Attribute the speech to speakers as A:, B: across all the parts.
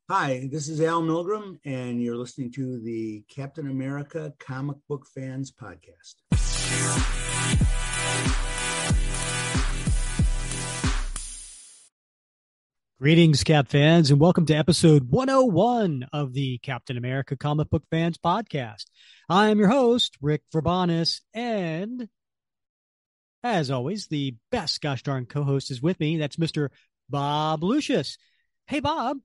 A: Hi, this is Al Milgrom, and you're listening to the Captain America Comic Book Fans Podcast.
B: Greetings, Cap fans, and welcome to episode 101 of the Captain America Comic Book Fans Podcast. I am your host, Rick Verbanis, and as always, the best gosh darn co-host is with me. That's Mr. Bob Lucius. Hey, Bob.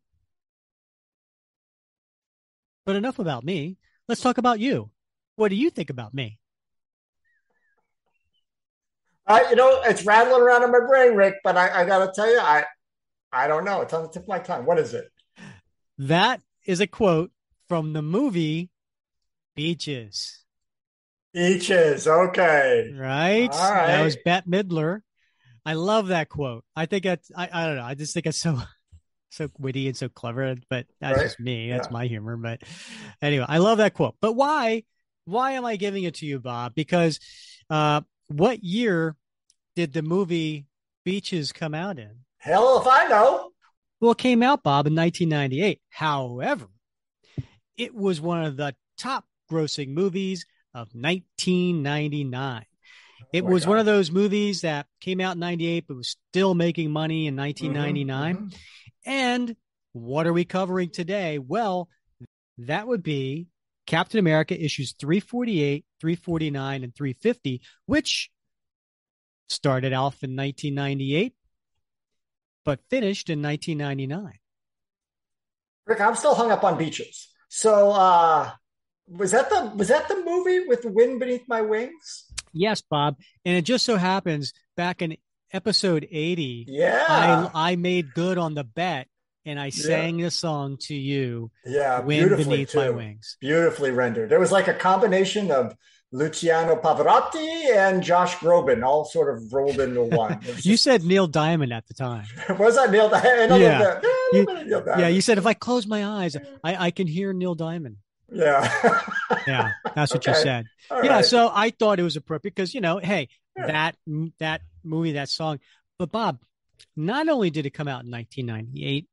B: But enough about me. Let's talk about you. What do you think about me?
C: It's rattling around in my brain, Rick, but I got to tell you, I don't know. It's on the tip of my tongue. What is it?
B: That is a quote from the movie Beaches.
C: Beaches. Okay.
B: Right?
C: All right.
B: That was Bette Midler. I love that quote. I think it's, I don't know. I just think it's so witty and so clever, but that's just me. That's my humor. But anyway, I love that quote. But why am I giving it to you, Bob? Because what year did the movie Beaches come out in?
C: Hell if I know.
B: Well, it came out, Bob, in 1998. However, it was one of the top grossing movies of 1999. It was one of those movies that came out in 98, but was still making money in 1999. Mm-hmm. And what are we covering today? Well, that would be Captain America issues 348, 349, and 350, which started off in 1998, but finished in 1999.
C: Rick, I'm still hung up on Beaches. So was that the movie with The Wind Beneath My Wings?
B: Yes, Bob. And it just so happens back in episode 80, I made good on the bet and I sang the song to you.
C: Yeah,
B: Wind Beneath My Wings.
C: Beautifully rendered. There was like a combination of Luciano Pavarotti and Josh Groban all sort of rolled into one.
B: You said Neil Diamond at the time.
C: Was that Neil Diamond?
B: Yeah, you said if I close my eyes, I can hear Neil Diamond.
C: Yeah.
B: Yeah, that's what you said.
C: All
B: yeah,
C: right.
B: so I thought it was appropriate because, that movie, that song. But Bob, not only did it come out in 1998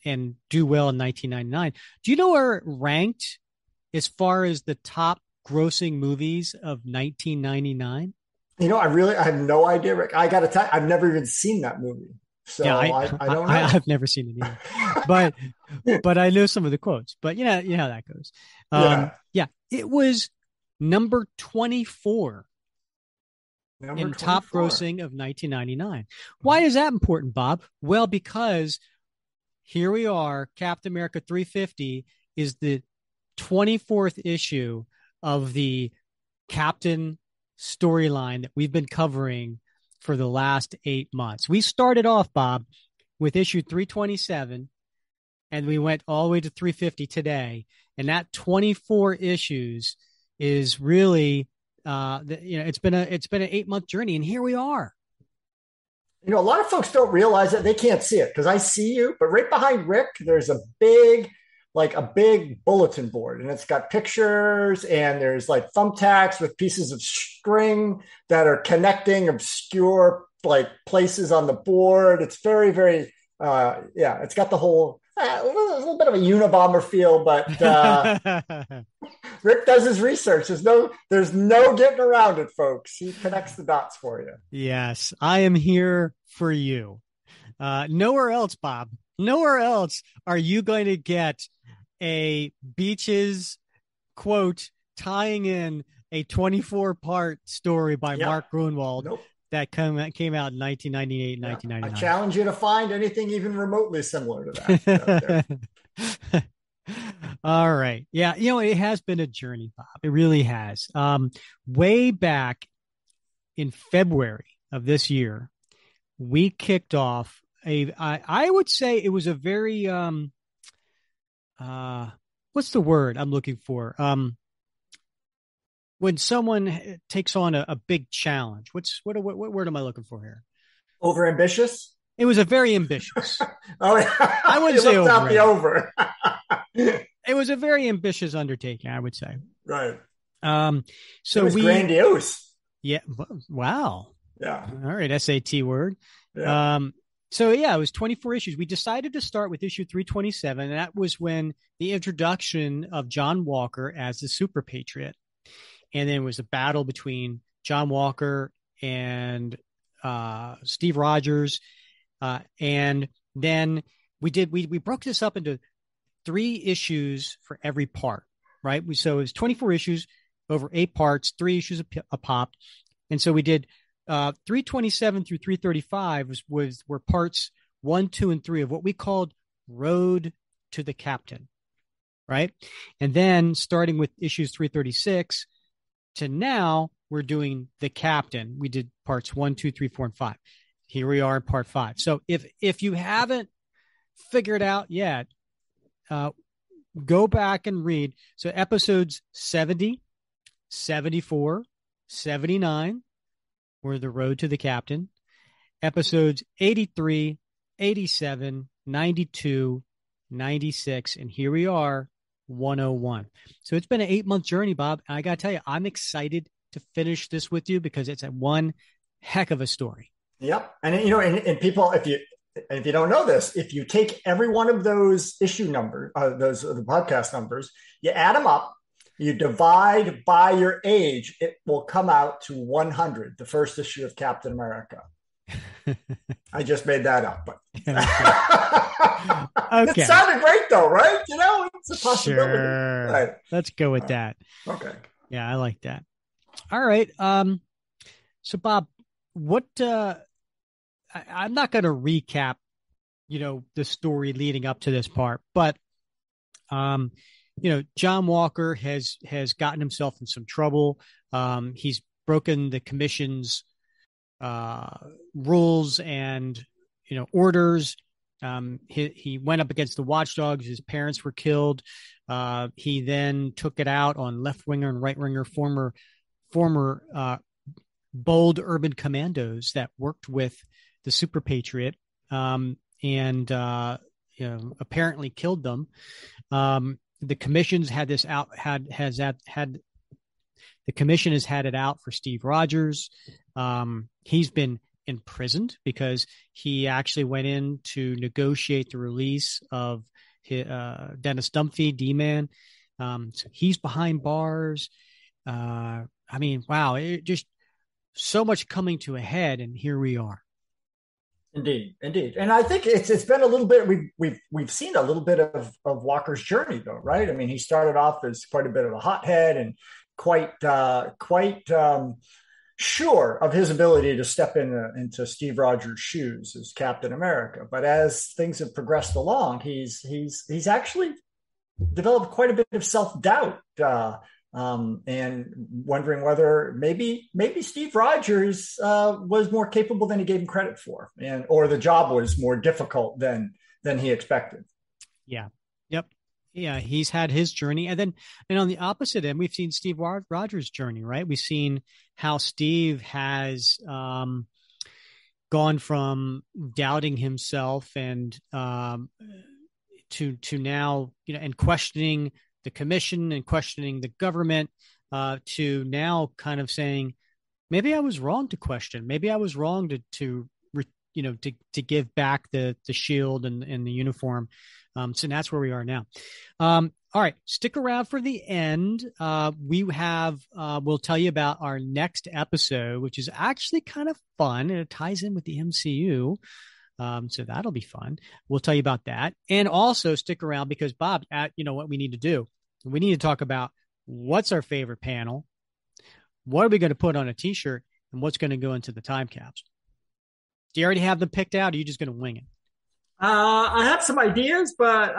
B: and do well in 1999, do you know where it ranked as far as the top grossing movies of 1999?
C: I have no idea, Rick. I got to tell you, I've never even seen that movie. So yeah, I don't know.
B: I've never seen it either. but I know some of the quotes. But you know how that goes. It was number 24 in top grossing of 1999. Why is that important, Bob? Well, because here we are. Captain America 350 is the 24th issue of the Captain storyline that we've been covering for the last 8 months. We started off, Bob, with issue 327, and we went all the way to 350 today. And that 24 issues is really, it's been an 8-month journey, and here we are.
C: A lot of folks don't realize that. They can't see it because I see you, but right behind Rick, there's a big bulletin board, and it's got pictures, and there's like thumbtacks with pieces of string that are connecting obscure like places on the board. It's very, very, it's got the whole, a little bit of a Unabomber feel, but Rick does his research. There's no getting around it, folks. He connects the dots for you.
B: Yes, I am here for you. Nowhere else, Bob. Nowhere else are you going to get a Beaches quote tying in a 24-part story by Mark Gruenwald that came out in 1998 and 1999.
C: I challenge you to find anything even remotely similar to that.
B: All right. Yeah, it has been a journey, Bob. It really has. Way back in February of this year, we kicked off I would say it was a very what's the word I'm looking for? When someone takes on a big challenge, what word am I looking for here?
C: Overambitious?
B: It was a very ambitious.
C: I
B: wouldn't say over.
C: Out the over.
B: It was a very ambitious undertaking, I would say.
C: Right.
B: So
C: it was grandiose.
B: Yeah. Wow.
C: Yeah.
B: All right. SAT word.
C: Yeah.
B: So yeah, it was 24 issues. We decided to start with issue 327, and that was when the introduction of John Walker as the Super Patriot. And then it was a battle between John Walker and Steve Rogers. And then we broke this up into 3 issues for every part, right? So it was 24 issues over 8 parts, 3 issues a pop. And so we did 327 through 335 were parts 1, 2, and 3 of what we called Road to the Captain, right? And then starting with issues 336 to now, we're doing the Captain. We did parts 1, 2, 3, 4, and 5. Here we are in part 5. So if you haven't figured out yet, go back and read. So episodes 70, 74, 79 were the Road to the Captain. Episodes 83, 87, 92, 96, and here we are, 101. So it's been an 8-month journey, Bob. I got to tell you, I'm excited to finish this with you because it's one heck of a story.
C: Yep. And and people, if you don't know this, if you take every one of those issue numbers, those the podcast numbers, you add them up, you divide by your age, it will come out to 100, the first issue of Captain America. I just made that up, but
B: okay.
C: It sounded great though, right? It's a possibility.
B: Sure.
C: Right.
B: Let's go with that.
C: Okay.
B: Yeah, I like that. All right. So Bob, what I'm not going to recap, the story leading up to this part, but John Walker has gotten himself in some trouble. He's broken the commission's rules and orders. He went up against the watchdogs. His parents were killed. He then took it out on left winger and right winger, former bold urban commandos that worked with the Super Patriot, and apparently killed them. The commission's had this out. The commission has had it out for Steve Rogers. He's been imprisoned because he actually went in to negotiate the release of Dennis Dumphy, D-Man. So he's behind bars. Wow, it just so much coming to a head, and here we are.
C: Indeed, and I think it's been a little bit. We've seen a little bit of Walker's journey, though, right? I mean, he started off as quite a bit of a hothead and quite sure of his ability to step into Steve Rogers' shoes as Captain America. But as things have progressed along, he's actually developed quite a bit of self-doubt. And wondering whether maybe Steve Rogers was more capable than he gave him credit for, or the job was more difficult than he expected.
B: Yeah. Yep. Yeah, he's had his journey, and on the opposite end, we've seen Steve Rogers' journey. Right, we've seen how Steve has gone from doubting himself and to now, and questioning the commission and questioning the government, to now kind of saying, maybe I was wrong to question. Maybe I was wrong to give back the shield and the uniform. So that's where we are now. All right, stick around for the end. We'll tell you about our next episode, which is actually kind of fun, and it ties in with the MCU. So that'll be fun. We'll tell you about that. And also stick around because, Bob, what we need to do? We need to talk about what's our favorite panel, what are we going to put on a T-shirt, and what's going to go into the time caps. Do you already have them picked out, or are you just going to wing it?
C: I have some ideas, but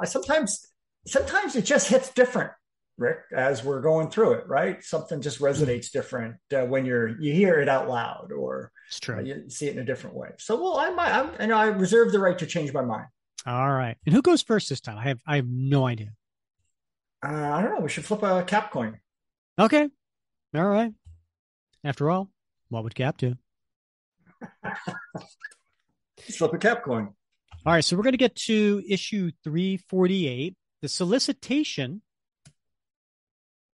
C: sometimes it just hits different, Rick, as we're going through it, right? Something just resonates different when you hear it out loud, or
B: it's true.
C: You see it in a different way. So, I reserve the right to change my mind.
B: All right. And who goes first this time? I have no idea.
C: I don't know. We should flip a Cap coin.
B: Okay. All right. After all, what would Cap do?
C: Flip a Cap coin.
B: All right. So we're going to get to issue 348. The solicitation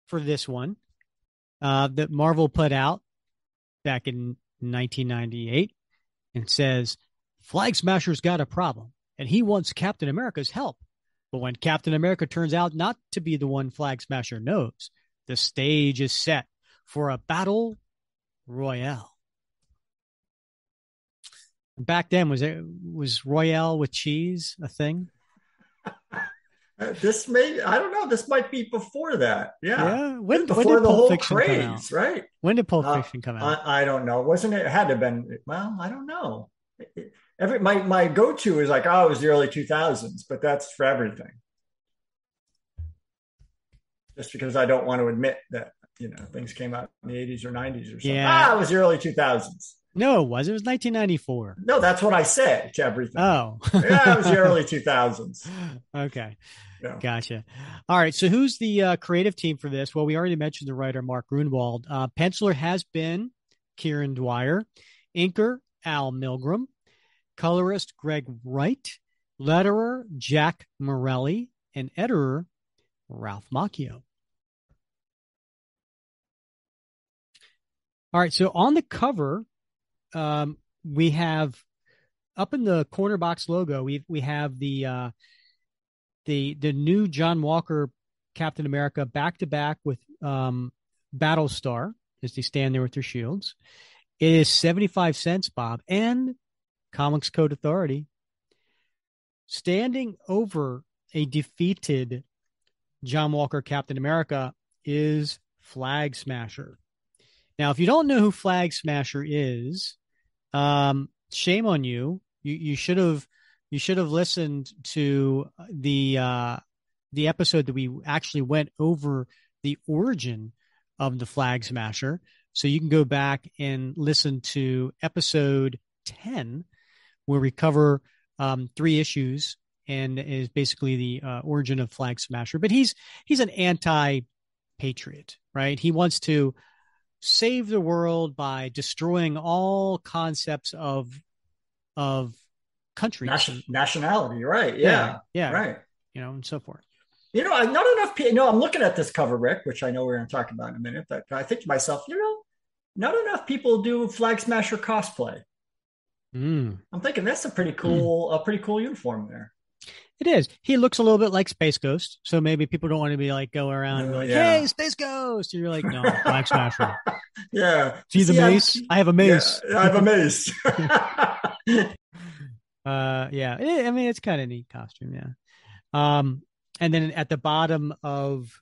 B: for this one that Marvel put out back in 1998 and says Flag Smasher's got a problem, and he wants Captain America's help. But when Captain America turns out not to be the one Flag Smasher knows, the stage is set for a battle royale. Back then, was Royale with cheese a thing?
C: I don't know. This might be before that. Yeah.
B: When
C: before
B: did
C: the
B: Pulp
C: whole
B: Fiction
C: craze, right?
B: When did Pulp Fiction come out?
C: I don't know. Wasn't it? It had to have been. Well, I don't know. My go-to is like, oh, it was the early 2000s, but that's for everything. Just because I don't want to admit that, things came out in the 80s or 90s or something.
B: Yeah.
C: It was the early 2000s.
B: No, it was 1994.
C: No, that's what I said to everything.
B: Oh.
C: Yeah, it was the early 2000s.
B: Okay.
C: Yeah.
B: Gotcha. All right. So who's the creative team for this? Well, we already mentioned the writer, Mark Gruenwald. Penciler has been Kieron Dwyer, inker, Al Milgrom, colorist, Greg Wright, letterer, Jack Morelli, and editor, Ralph Macchio. All right. So on the cover, we have up in the corner box logo, we have the new John Walker Captain America back to back with Battlestar as they stand there with their shields. It is 75 cents, Bob, and Comics Code Authority. Standing over a defeated John Walker Captain America is Flag Smasher. Now, if you don't know who Flag Smasher is, shame on you. You should have listened to the episode that we actually went over the origin of the Flag Smasher. So you can go back and listen to episode 10, where we cover 3 issues and is basically the origin of Flag Smasher. But he's an anti-patriot, right? He wants to save the world by destroying all concepts of country,
C: nationality, right? Yeah, right.
B: And so forth.
C: Not enough people. I'm looking at this cover, Rick, which I know we're going to talk about in a minute. But I think to myself, not enough people do Flag Smasher cosplay. I'm thinking that's a pretty cool uniform there.
B: It is. He looks a little bit like Space Ghost, so maybe people don't want to be like go around and be like, "Hey, Space Ghost!" And you're like, "No, Flag Smasher."
C: Yeah.
B: See the mace? I have a mace.
C: Yeah, I have a mace.
B: Yeah. I mean, it's kind of a neat costume. Yeah. And then at the bottom of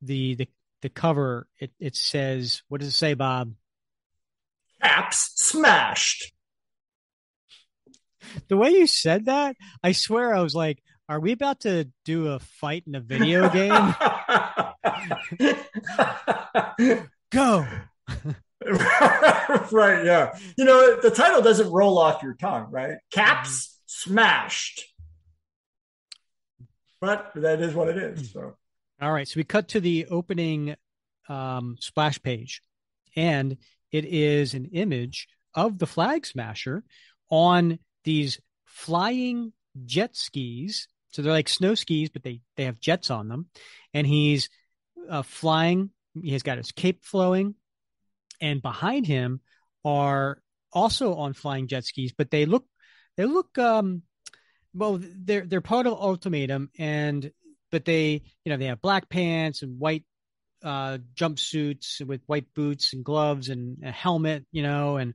B: the cover, it says, what does it say, Bob?
C: Caps smashed.
B: The way you said that, I swear I was like, are we about to do a fight in a video game? Go.
C: Right, yeah. The title doesn't roll off your tongue, right? Caps smashed. But that is what it is. So.
B: All right. So we cut to the opening splash page, and it is an image of the Flag Smasher on these flying jet skis. So they're like snow skis, but they have jets on them. And he's flying. He's got his cape flowing. And behind him are also on flying jet skis, but they look well, they're part of Ultimatum, but they have black pants and white jumpsuits with white boots and gloves and a helmet, and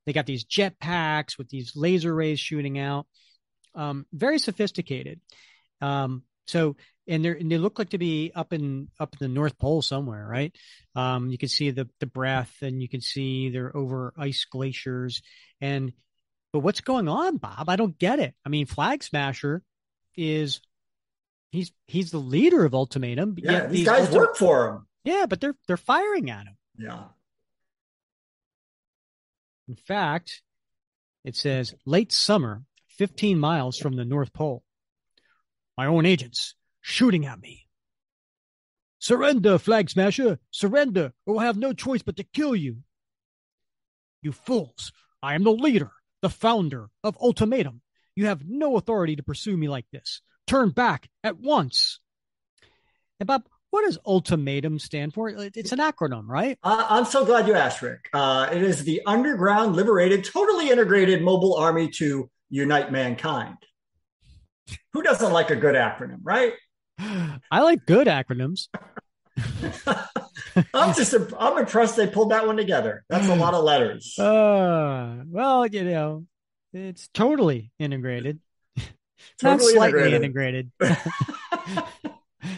B: they got these jet packs with these laser rays shooting out. Very sophisticated. So they look like to be up in the North Pole somewhere, right? You can see the breath, and you can see they're over ice glaciers. But what's going on, Bob? I don't get it. I mean, Flag Smasher he's the leader of Ultimatum.
C: Yeah, these guys work for him.
B: Yeah, but they're firing at him.
C: Yeah.
B: In fact, it says late summer, 15 miles from the North Pole. My own agents shooting at me. Surrender, Flag Smasher, surrender, or I'll have no choice but to kill you. You fools, I am the leader, the founder of Ultimatum. You have no authority to pursue me like this. Turn back at once. And Bob, what does Ultimatum stand for? It's an acronym, right?
C: I'm so glad you asked, Rick. It is the Underground Liberated, Totally Integrated Mobile Army to unite mankind. Who doesn't like a good acronym, right?
B: I like good acronyms.
C: I'm impressed they pulled that one together. That's a lot of letters.
B: Well, it's totally integrated. Not
C: Totally
B: slightly integrated.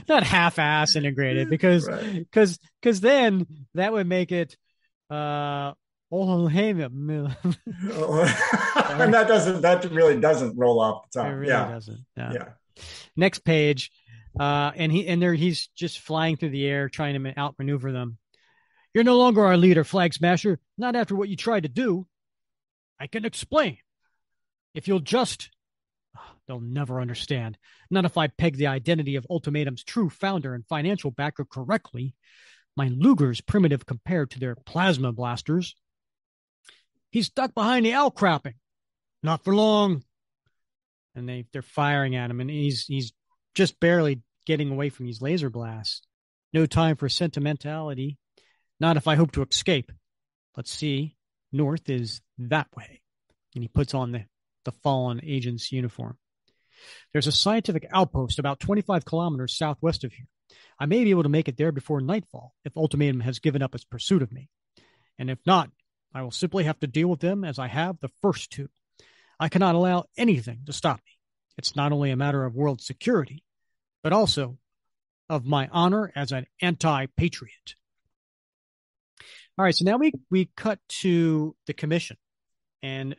B: Not half-ass integrated, because then that would make it and
C: that really doesn't roll off the tongue.
B: It really doesn't. No. Yeah. Next page, he's just flying through the air trying to outmaneuver them. You're no longer our leader, Flag Smasher. Not after what you tried to do. I can explain. If you'll just... They'll never understand. Not if I peg the identity of Ultimatum's true founder and financial backer correctly. My Luger's primitive compared to their plasma blasters. He's stuck behind the outcropping. Not for long. And they're firing at him, and he's just barely getting away from these laser blasts. No time for sentimentality. Not if I hope to escape. Let's see. North is that way. And he puts on the fallen agent's uniform. There's a scientific outpost about 25 kilometers southwest of here. I may be able to make it there before nightfall if Ultimatum has given up its pursuit of me. And if not, I will simply have to deal with them as I have the first two. I cannot allow anything to stop me. It's not only a matter of world security, but also of my honor as an anti-patriot. All right, so now we cut to the commission. And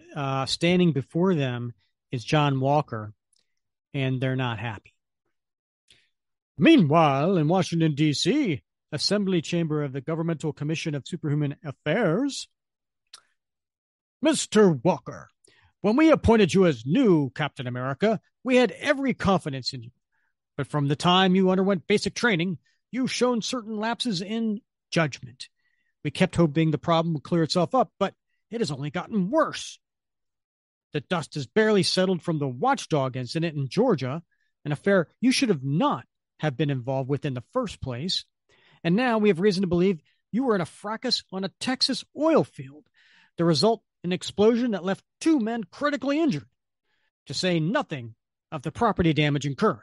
B: standing before them is John Walker, and they're not happy. Meanwhile, in Washington, D.C., Assembly Chamber of the Governmental Commission of Superhuman Affairs, Mr. Walker, when we appointed you as new Captain America, we had every confidence in you. But from the time you underwent basic training, you've shown certain lapses in judgment. We kept hoping the problem would clear itself up, but it has only gotten worse. The dust has barely settled from the watchdog incident in Georgia, an affair you should not have been involved with in the first place. And now we have reason to believe you were in a fracas on a Texas oil field. The result, an explosion that left 2 men critically injured, to say nothing of the property damage incurred.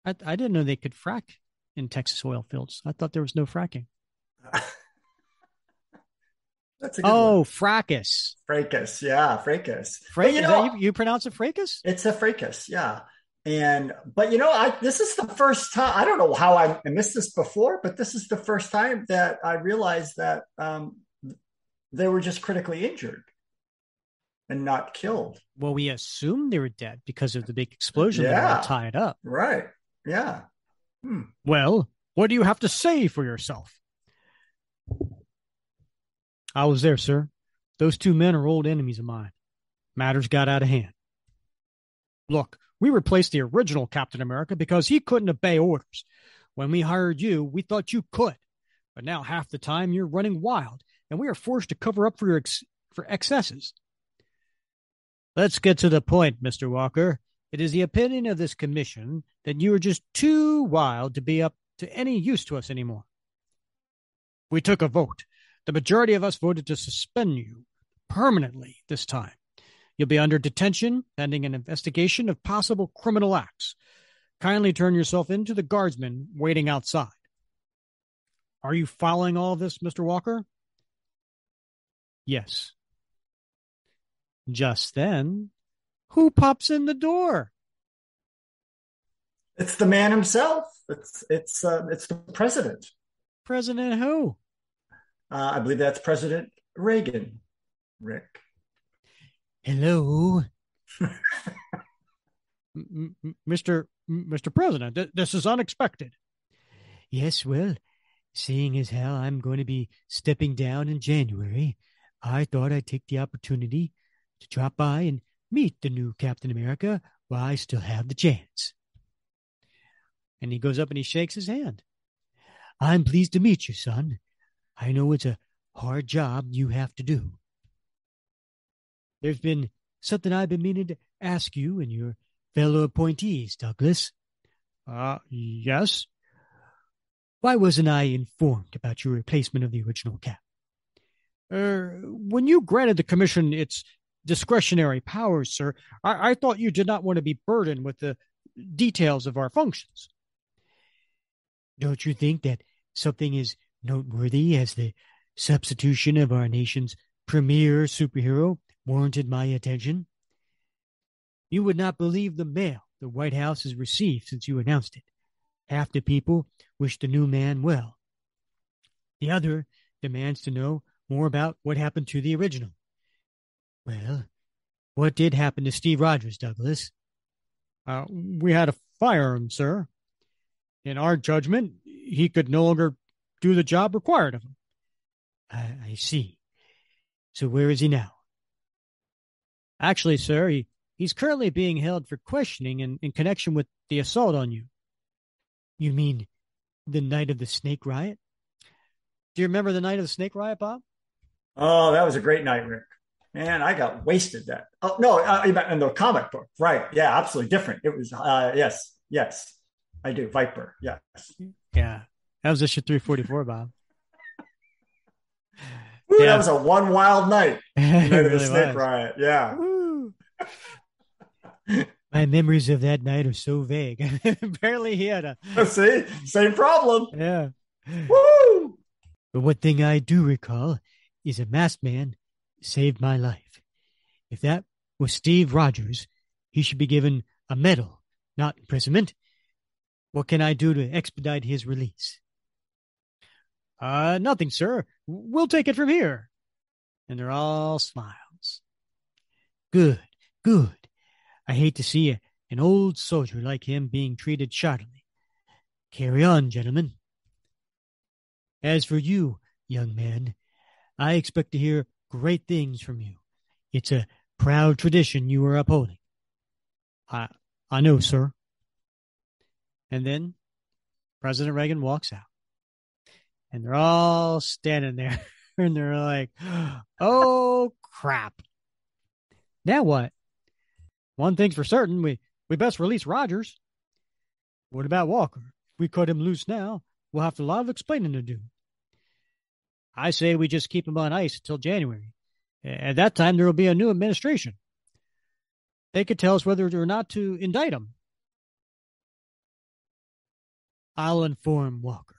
B: I didn't know they could frack in Texas oil fields. I thought there was no fracking.
C: That's a good one.
B: Fracas.
C: Fracas, yeah, fracas.
B: Fracas. You pronounce it fracas?
C: It's a fracas, yeah. But this is the first time. I don't know how I missed this before, but this is the first time that I realized that they were just critically injured and not killed.
B: Well, we assumed they were dead because of the big explosion that were tied up.
C: Right. Yeah.
B: Well, what do you have to say for yourself? I was there, sir. Those 2 men are old enemies of mine. Matters got out of hand. Look, we replaced the original Captain America because he couldn't obey orders. When we hired you, we thought you could. But now half the time you're running wild, and we are forced to cover up for excesses. Let's get to the point, Mr. Walker. It is the opinion of this commission that you are just too wild to be up to any use to us anymore. We took a vote. The majority of us voted to suspend you permanently this time. You'll be under detention pending an investigation of possible criminal acts. Kindly turn yourself into the guardsmen waiting outside. Are you following all of this, Mr. Walker? Yes. Just then, who pops in the door?
C: It's the man himself. It's the president.
B: President who?
C: I believe that's President Reagan, Rick.
B: Hello. Mr. President, this is unexpected. Yes, well, seeing as how I'm going to be stepping down in January, I thought I'd take the opportunity to drop by and meet the new Captain America while I still have the chance. And he goes up and he shakes his hand. I'm pleased to meet you, son. I know it's a hard job you have to do. There's been something I've been meaning to ask you and your fellow appointees, Douglas. Yes? Why wasn't I informed about your replacement of the original Cap? When you granted the commission its discretionary powers, sir. I thought you did not want to be burdened with the details of our functions. Don't you think that something as noteworthy as the substitution of our nation's premier superhero warranted my attention? You would not believe the mail the White House has received since you announced it. Half the people wish the new man well. The other demands to know more about what happened to the original. Well, what did happen to Steve Rogers, Douglas? We had to fire him, sir. In our judgment, he could no longer do the job required of him. I see. So where is he now? Actually, sir, he's currently being held for questioning in connection with the assault on you. You mean the night of the snake riot? Do you remember the night of the snake riot, Bob?
C: Oh, that was a great night, Rick. Man, I got wasted that. Oh, no, in the comic book. Right. Yeah, absolutely different. It was, yes, I do. Viper. Yes.
B: Yeah. That was issue 344, Bob.
C: Woo, yeah. That was a one wild night. The night
B: really
C: of the snake riot. Yeah.
B: My memories of that night are so vague. Apparently he had
C: See? Same problem.
B: Yeah.
C: Woo!
B: But one thing I do recall is a masked man saved my life. If that was Steve Rogers, he should be given a medal, not imprisonment. What can I do to expedite his release? Nothing, sir. We'll take it from here. And they're all smiles. Good. I hate to see an old soldier like him being treated shoddily. Carry on, gentlemen. As for you, young man, I expect to hear great things from you. It's a proud tradition you are upholding. I know, sir. And then President Reagan walks out. And they're all standing there. And they're like, oh, crap. Now what? One thing's for certain, we best release Rogers. What about Walker? If we cut him loose now, we'll have a lot of explaining to do. I say we just keep him on ice until January. At that time, there will be a new administration. They could tell us whether or not to indict him. I'll inform Walker.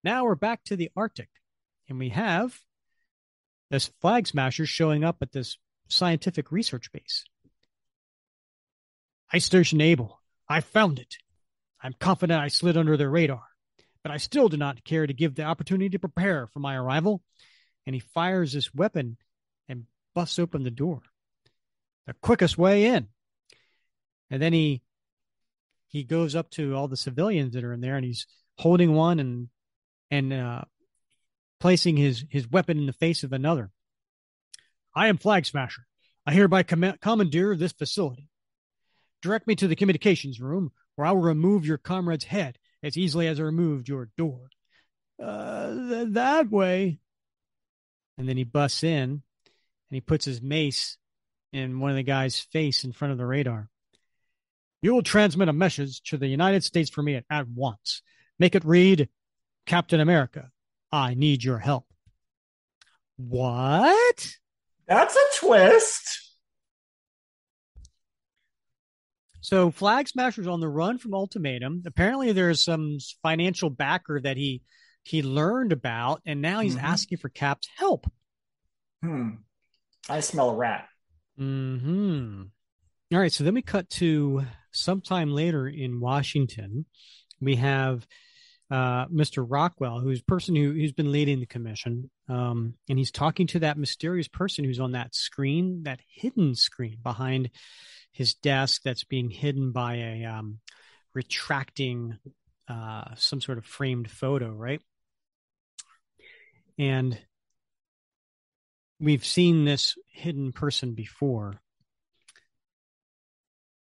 B: Now we're back to the Arctic, and we have this flag smasher showing up at this scientific research base. Ice Station Able. I found it. I'm confident I slid under their radar, but I still do not care to give the opportunity to prepare for my arrival. And he fires this weapon and busts open the door. The quickest way in. And then he goes up to all the civilians that are in there, and he's holding one and placing his weapon in the face of another. I am Flag Smasher. I hereby commandeer this facility. Direct me to the communications room, where I will remove your comrade's head as easily as I removed your door. That way. And then he busts in, and he puts his mace in one of the guy's face in front of the radar. You will transmit a message to the United States for me at once. Make it read, Captain America, I need your help. What?
C: That's a twist.
B: So Flag Smasher's on the run from Ultimatum. Apparently there's some financial backer that he learned about, and now he's asking for Cap's help.
C: I smell a rat.
B: All right, so then we cut to sometime later in Washington. We have Mr. Rockwell, who's a person who's been leading the commission, and he's talking to that mysterious person who's on that screen, that hidden screen behind his desk that's being hidden by a retracting some sort of framed photo, right? And we've seen this hidden person before.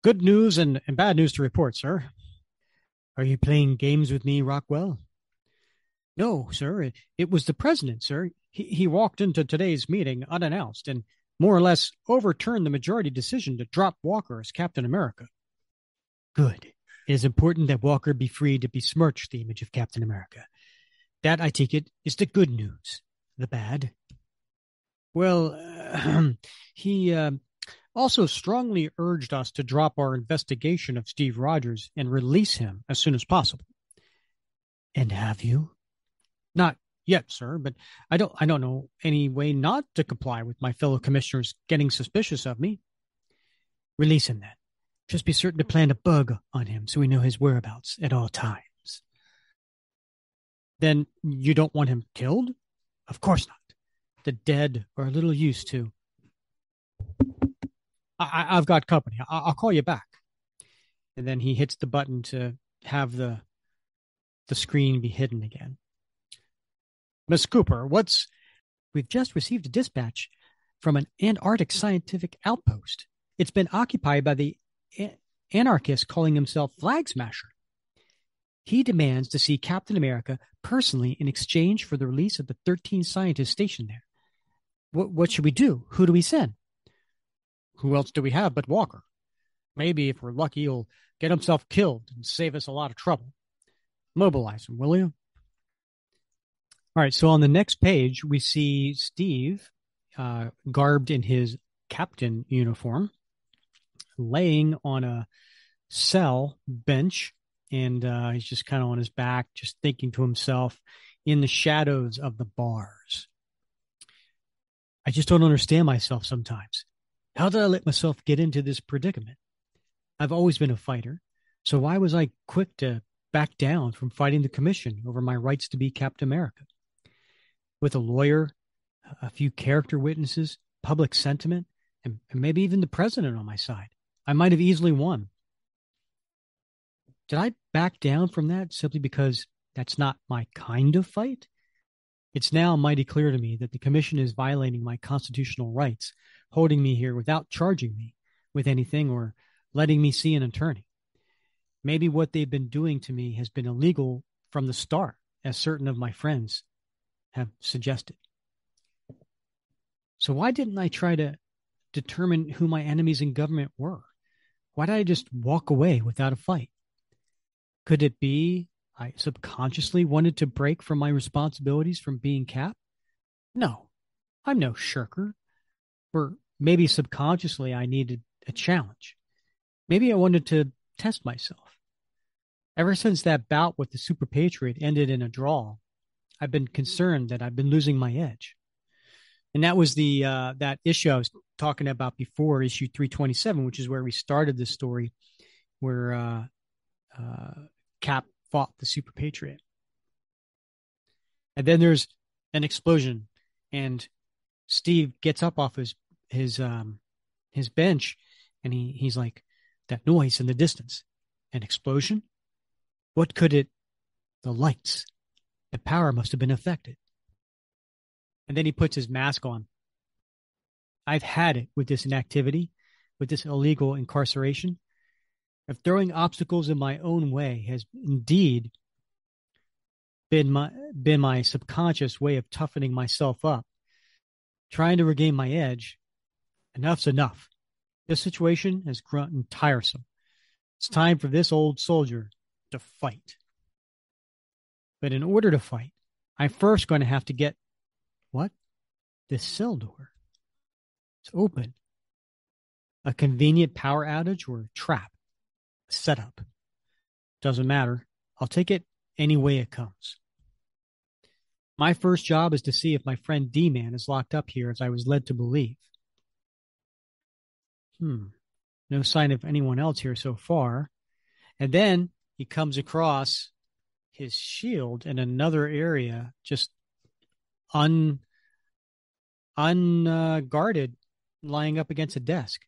B: Good news and bad news to report, sir. Are you playing games with me, Rockwell? No, sir. It was the president, sir. He walked into today's meeting unannounced and more or less overturned the majority decision to drop Walker as Captain America. Good. It is important that Walker be free to besmirch the image of Captain America. That, I take it, is the good news. The bad? Well, he also strongly urged us to drop our investigation of Steve Rogers and release him as soon as possible. And have you? Not yet, sir, but I don't know any way not to comply with my fellow commissioners getting suspicious of me. Release him then. Just be certain to plant a bug on him so we know his whereabouts at all times. Then you don't want him killed? Of course not. The dead are a little used to. I've got company. I'll call you back. And then he hits the button to have the screen be hidden again. Miss Cooper, we've just received a dispatch from an Antarctic scientific outpost. It's been occupied by the anarchist calling himself Flag Smasher. He demands to see Captain America personally in exchange for the release of the 13 scientists stationed there. What should we do? Who do we send? Who else do we have but Walker? Maybe if we're lucky, he'll get himself killed and save us a lot of trouble. Mobilize him, will you? All right, so on the next page, we see Steve, garbed in his captain uniform, laying on a cell bench, and he's just kind of on his back, just thinking to himself in the shadows of the bars. I just don't understand myself sometimes. How did I let myself get into this predicament? I've always been a fighter, so why was I quick to back down from fighting the commission over my rights to be Captain America? With a lawyer, a few character witnesses, public sentiment, and maybe even the president on my side, I might have easily won. Did I back down from that simply because that's not my kind of fight? It's now mighty clear to me that the commission is violating my constitutional rights, holding me here without charging me with anything or letting me see an attorney. Maybe what they've been doing to me has been illegal from the start, as certain of my friends have suggested. So why didn't I try to determine who my enemies in government were? Why did I just walk away without a fight? Could it be I subconsciously wanted to break from my responsibilities from being Cap? No, I'm no shirker. Or maybe subconsciously I needed a challenge. Maybe I wanted to test myself. Ever since that bout with the Super Patriot ended in a draw, I've been concerned that I've been losing my edge. And that was the that issue I was talking about before, issue 327, which is where we started this story, where Cap fought the Super Patriot. And then there's an explosion, and Steve gets up off his bench, and he's like, that noise in the distance, an explosion? What could it? The lights. The power must have been affected. And then he puts his mask on. I've had it with this inactivity, with this illegal incarceration. If throwing obstacles in my own way has indeed been my subconscious way of toughening myself up, trying to regain my edge, enough's enough. This situation has grown tiresome. It's time for this old soldier to fight. But in order to fight, I'm first going to have to get, what? This cell door. It's open. A convenient power outage or a trap. A setup. Doesn't matter. I'll take it any way it comes. My first job is to see if my friend D-Man is locked up here as I was led to believe. No sign of anyone else here so far. And then he comes across his shield in another area, just unguarded, lying up against a desk.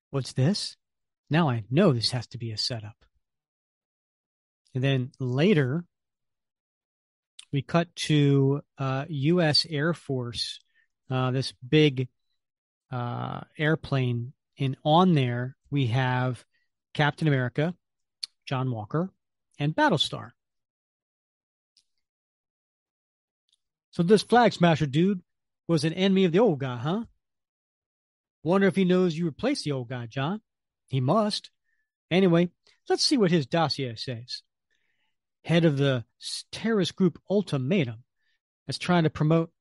B: What's this? Now I know this has to be a setup. And then later, we cut to U.S. Air Force, this big airplane, and on there we have Captain America, John Walker, and Battlestar. So this Flag Smasher dude was an enemy of the old guy, huh? Wonder if he knows you replaced the old guy, John. He must. Anyway, let's see what his dossier says. Head of the terrorist group Ultimatum is trying to promote,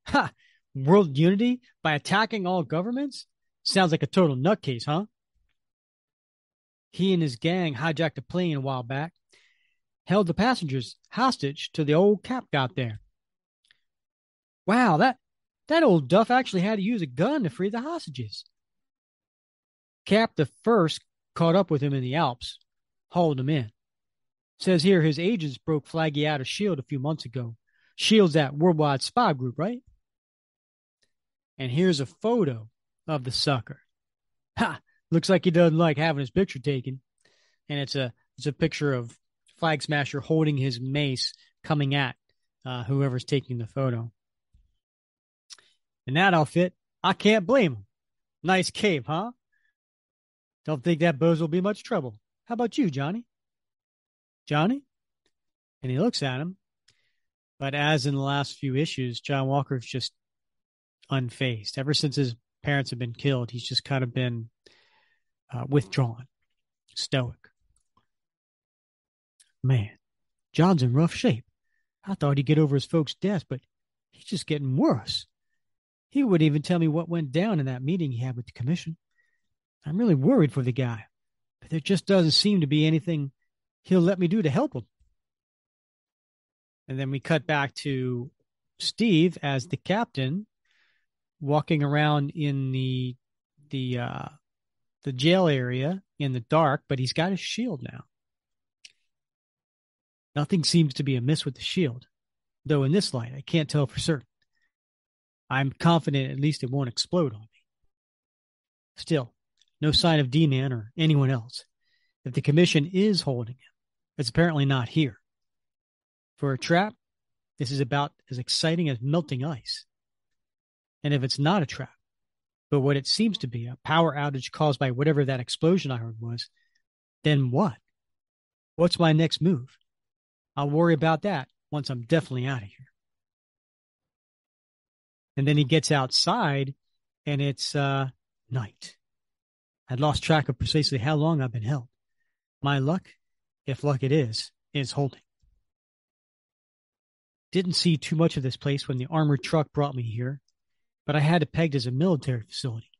B: world unity by attacking all governments? Sounds like a total nutcase, huh? He and his gang hijacked a plane a while back, held the passengers hostage till the old Cap got there. Wow, that old Duff actually had to use a gun to free the hostages. Cap the First caught up with him in the Alps, hauled him in. Says here his agents broke Flaggy out of S.H.I.E.L.D. a few months ago. S.H.I.E.L.D's that worldwide spy group, right? And here's a photo of the sucker. Ha! Looks like he doesn't like having his picture taken. And it's a picture of Flag Smasher holding his mace coming at whoever's taking the photo. In that outfit, I can't blame him. Nice cape, huh? Don't think that Bose will be much trouble. How about you, Johnny? Johnny? And he looks at him. But as in the last few issues, John Walker's just unfazed. Ever since his parents have been killed, he's just kind of been withdrawn, stoic. Man, John's in rough shape. I thought he'd get over his folks' death, but he's just getting worse. He wouldn't even tell me what went down in that meeting he had with the commission. I'm really worried for the guy, but there just doesn't seem to be anything he'll let me do to help him. And then we cut back to Steve as the captain, walking around in the jail area in the dark, but he's got his shield now. Nothing seems to be amiss with the shield, though in this light, I can't tell for certain. I'm confident at least it won't explode on me. Still, no sign of D-Man or anyone else. If the commission is holding him, it's apparently not here. For a trap, this is about as exciting as melting ice. And if it's not a trap, but what it seems to be, a power outage caused by whatever that explosion I heard was, then what? What's my next move? I'll worry about that once I'm definitely out of here. And then he gets outside, and it's night. I'd lost track of precisely how long I've been held. My luck, if luck it is holding. Didn't see too much of this place when the armored truck brought me here, but I had it pegged as a military facility.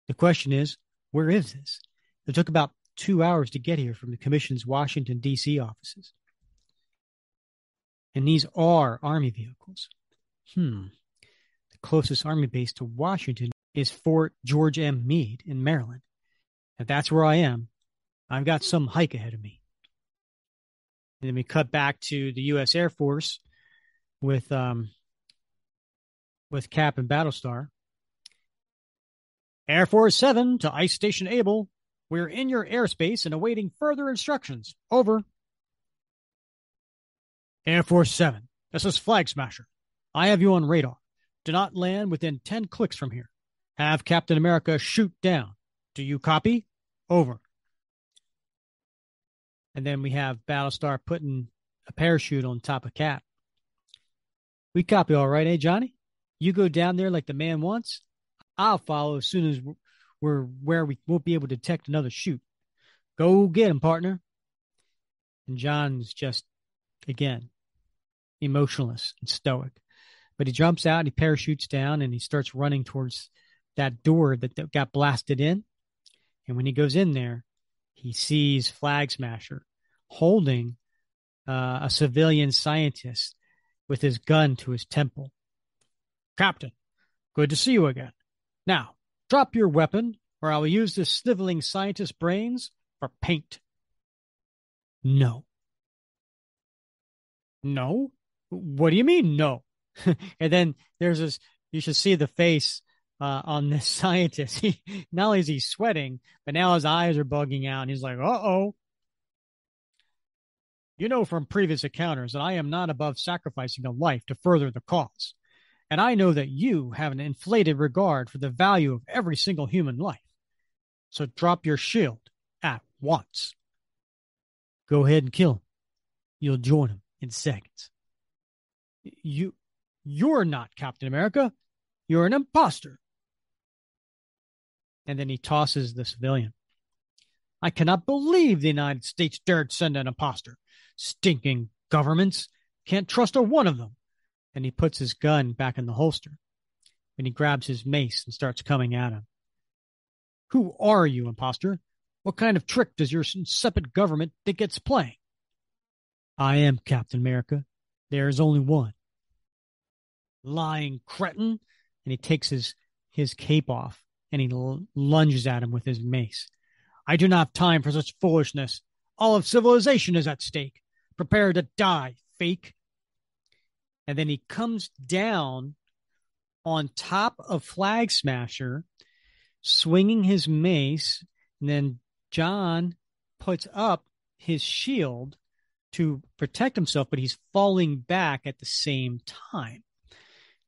B: The question is, where is this? It took about 2 hours to get here from the Commission's Washington, D.C. offices. And these are Army vehicles. The closest Army base to Washington is Fort George M. Meade in Maryland. If that's where I am, I've got some hike ahead of me. And then we cut back to the U.S. Air Force with Cap and Battlestar. Air Force 7 to Ice Station Able. We're in your airspace and awaiting further instructions. Over. Air Force 7, this is Flag Smasher. I have you on radar. Do not land within 10 clicks from here. Have Captain America shoot down. Do you copy? Over. And then we have Battlestar putting a parachute on top of Cap. We copy all right, eh, Johnny? You go down there like the man wants. I'll follow as soon as we're where we won't be able to detect another shoot. Go get him, partner. And John's just, again, emotionless and stoic. But he jumps out, and he parachutes down, and he starts running towards that door that got blasted in. And when he goes in there, he sees Flag Smasher holding a civilian scientist with his gun to his temple. Captain, good to see you again. Now, drop your weapon, or I will use this sniveling scientist's brains for paint. No. No? What do you mean, no? And then there's this, you should see the face on this scientist. Not only is he sweating, but now his eyes are bugging out, and he's like, uh-oh. You know from previous encounters that I am not above sacrificing a life to further the cause. And I know that you have an inflated regard for the value of every single human life. So drop your shield at once. Go ahead and kill him. You'll join him in seconds. You're not Captain America. You're an imposter. And then he tosses the civilian. I cannot believe the United States dared send an imposter. Stinking governments. Can't trust a one of them. And he puts his gun back in the holster. and he grabs his mace and starts coming at him. Who are you, imposter? What kind of trick does your insipid government think it's playing? I am Captain America. There is only one. Lying cretin. And he takes his cape off and he lunges at him with his mace. I do not have time for such foolishness. All of civilization is at stake. Prepare to die, fake. And then he comes down on top of Flag Smasher, swinging his mace. And then John puts up his shield to protect himself, but he's falling back at the same time.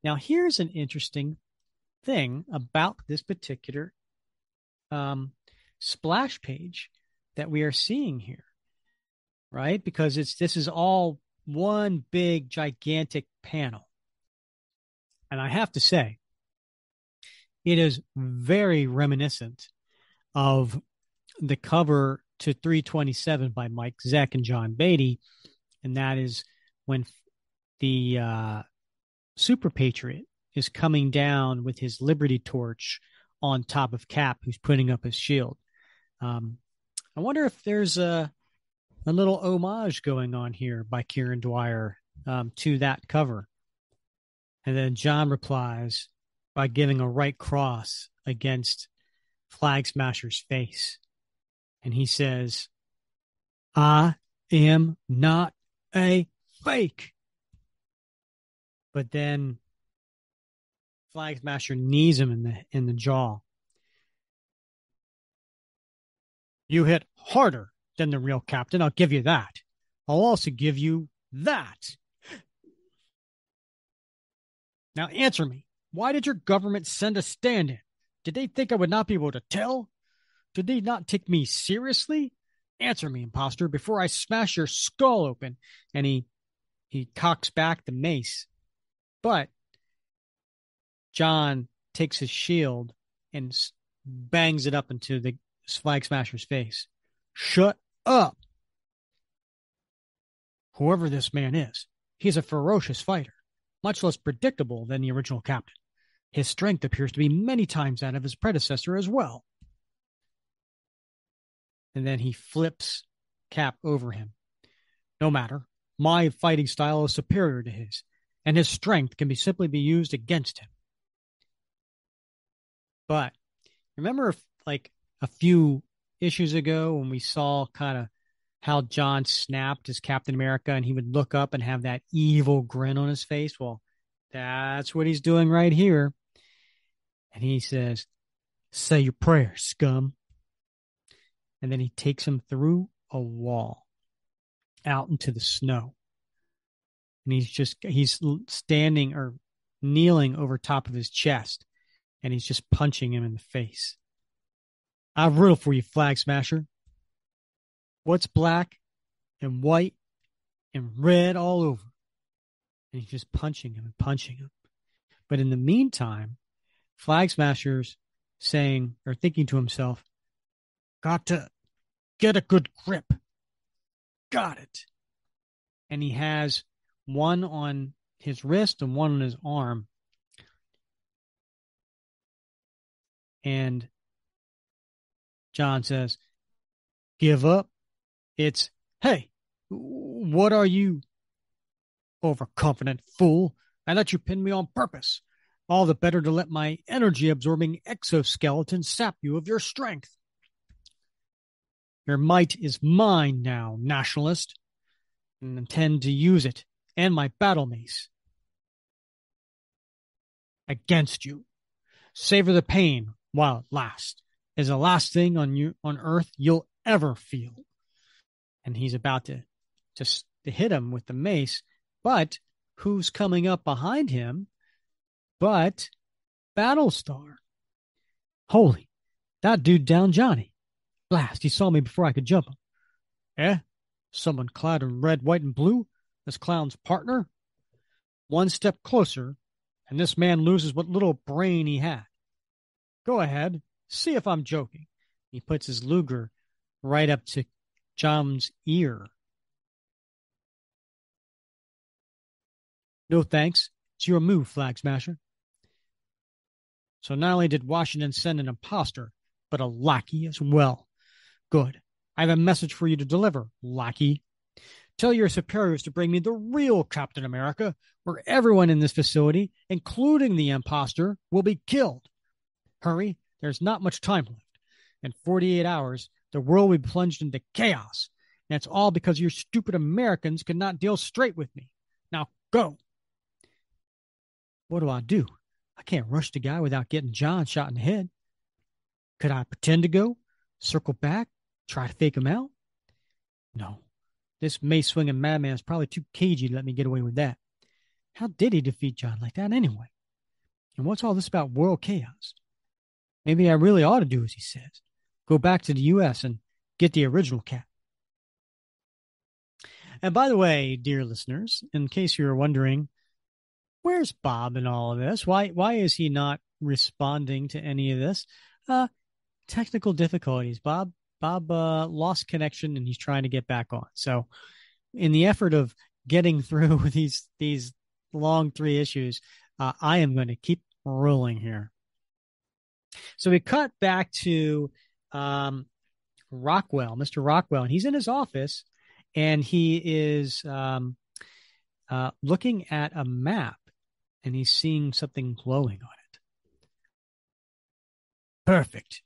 B: Now, here's an interesting thing about this particular splash page that we are seeing here, right? Because this is all one big, gigantic panel. And I have to say, it is very reminiscent of the cover to 327 by Mike Zeck and John Beatty. And that is when the Super Patriot is coming down with his Liberty Torch on top of Cap, who's putting up his shield. I wonder if there's a little homage going on here by Kieron Dwyer to that cover. And then John replies by giving a right cross against Flag Smasher's face. And he says, I am not a fake. But then Flag Smasher knees him in the jaw. You hit harder than the real captain. I'll give you that. I'll also give you that. Now answer me. Why did your government send a stand-in? Did they think I would not be able to tell? Did they not take me seriously? Answer me, imposter, before I smash your skull open. And he cocks back the mace. But John takes his shield and bangs it up into the Flag Smasher's face. Shut up. Whoever this man is, he's a ferocious fighter, much less predictable than the original captain. His strength appears to be many times that of his predecessor as well. And then he flips Cap over him. No matter, my fighting style is superior to his, and his strength can simply be used against him. But remember, like a few issues ago when we saw kind of how John snapped as Captain America and he would look up and have that evil grin on his face? Well, that's what he's doing right here. And he says, say your prayers, scum. And then he takes him through a wall out into the snow. And he's standing or kneeling over top of his chest. And he's just punching him in the face. I riddle for you, Flag Smasher. What's black and white and red all over? And he's just punching him and punching him. But in the meantime, Flag Smasher's saying or thinking to himself, got to get a good grip. Got it. And he has one on his wrist and one on his arm. And John says, give up. It's, hey, what are you? Overconfident fool. I let you pin me on purpose. All the better to let my energy-absorbing exoskeleton sap you of your strength. Your might is mine now, nationalist, and intend to use it and my battle mace against you. Savor the pain while it lasts. Is the last thing on earth you'll ever feel. And he's about to hit him with the mace, but who's coming up behind him but Battlestar? Holy, that dude down Johnny. Blast, he saw me before I could jump him. Eh? Someone clad in red, white, and blue? This clown's partner? One step closer, and this man loses what little brain he had. Go ahead, see if I'm joking. He puts his Luger right up to John's ear. No thanks. It's your move, Flag Smasher. So not only did Washington send an imposter, but a lackey as well. Good. I have a message for you to deliver, lackey. Tell your superiors to bring me the real Captain America, where everyone in this facility, including the imposter, will be killed. Hurry, there's not much time left. In 48 hours, the world will be plunged into chaos. And it's all because your stupid Americans could not deal straight with me. Now go. What do? I can't rush the guy without getting John shot in the head. Could I pretend to go, circle back, try to fake him out? No. This mace-swinging madman is probably too cagey to let me get away with that. How did he defeat John like that anyway? And what's all this about world chaos? Maybe I really ought to do as he says. Go back to the U.S. and get the original Cap. And by the way, dear listeners, in case you're wondering, where's Bob in all of this? Why is he not responding to any of this? Technical difficulties. Bob lost connection and he's trying to get back on. So in the effort of getting through these long 3 issues, I am going to keep rolling here. So we cut back to Rockwell, Mr. Rockwell, and he's in his office and he is looking at a map and he's seeing something glowing on it. Perfect.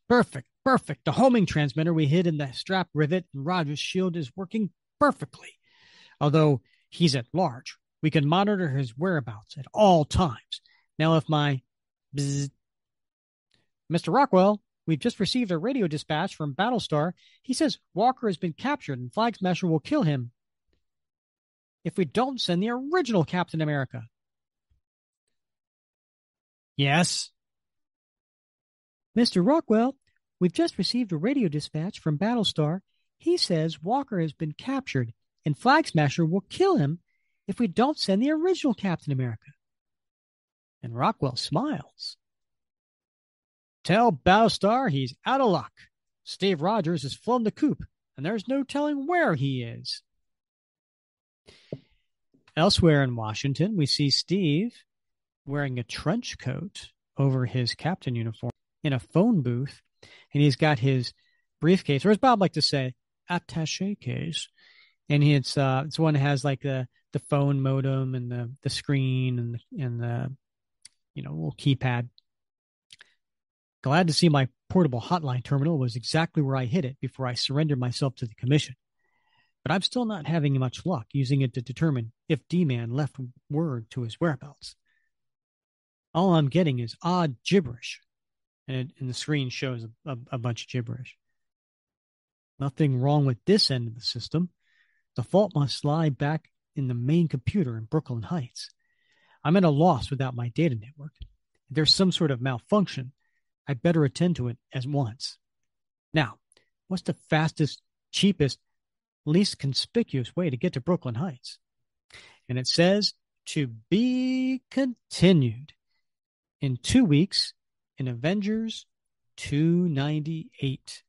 B: The homing transmitter we hid in the strap rivet in Roger's shield is working perfectly. Although he's at large, we can monitor his whereabouts at all times. Now, if my bzzz, Mr. Rockwell, we've just received a radio dispatch from Battlestar. He says Walker has been captured and Flag Smasher will kill him if we don't send the original Captain America. Yes. Mr. Rockwell, we've just received a radio dispatch from Battlestar. He says Walker has been captured and Flag Smasher will kill him if we don't send the original Captain America. And Rockwell smiles. Tell Battlestar he's out of luck. Steve Rogers has flown the coop, and there's no telling where he is. Elsewhere in Washington, we see Steve wearing a trench coat over his captain uniform in a phone booth, and he's got his briefcase, or as Bob liked to say, attaché case, and it's one that has like the phone modem and the screen and the little keypad. Glad to see my portable hotline terminal was exactly where I hid it before I surrendered myself to the commission. But I'm still not having much luck using it to determine if D-Man left word to his whereabouts. All I'm getting is odd gibberish, and the screen shows a bunch of gibberish. Nothing wrong with this end of the system. The fault must lie back in the main computer in Brooklyn Heights. I'm at a loss without my data network. If there's some sort of malfunction, I'd better attend to it at once. Now, what's the fastest, cheapest, least conspicuous way to get to Brooklyn Heights? And it says, to be continued in 2 weeks in Avengers 298.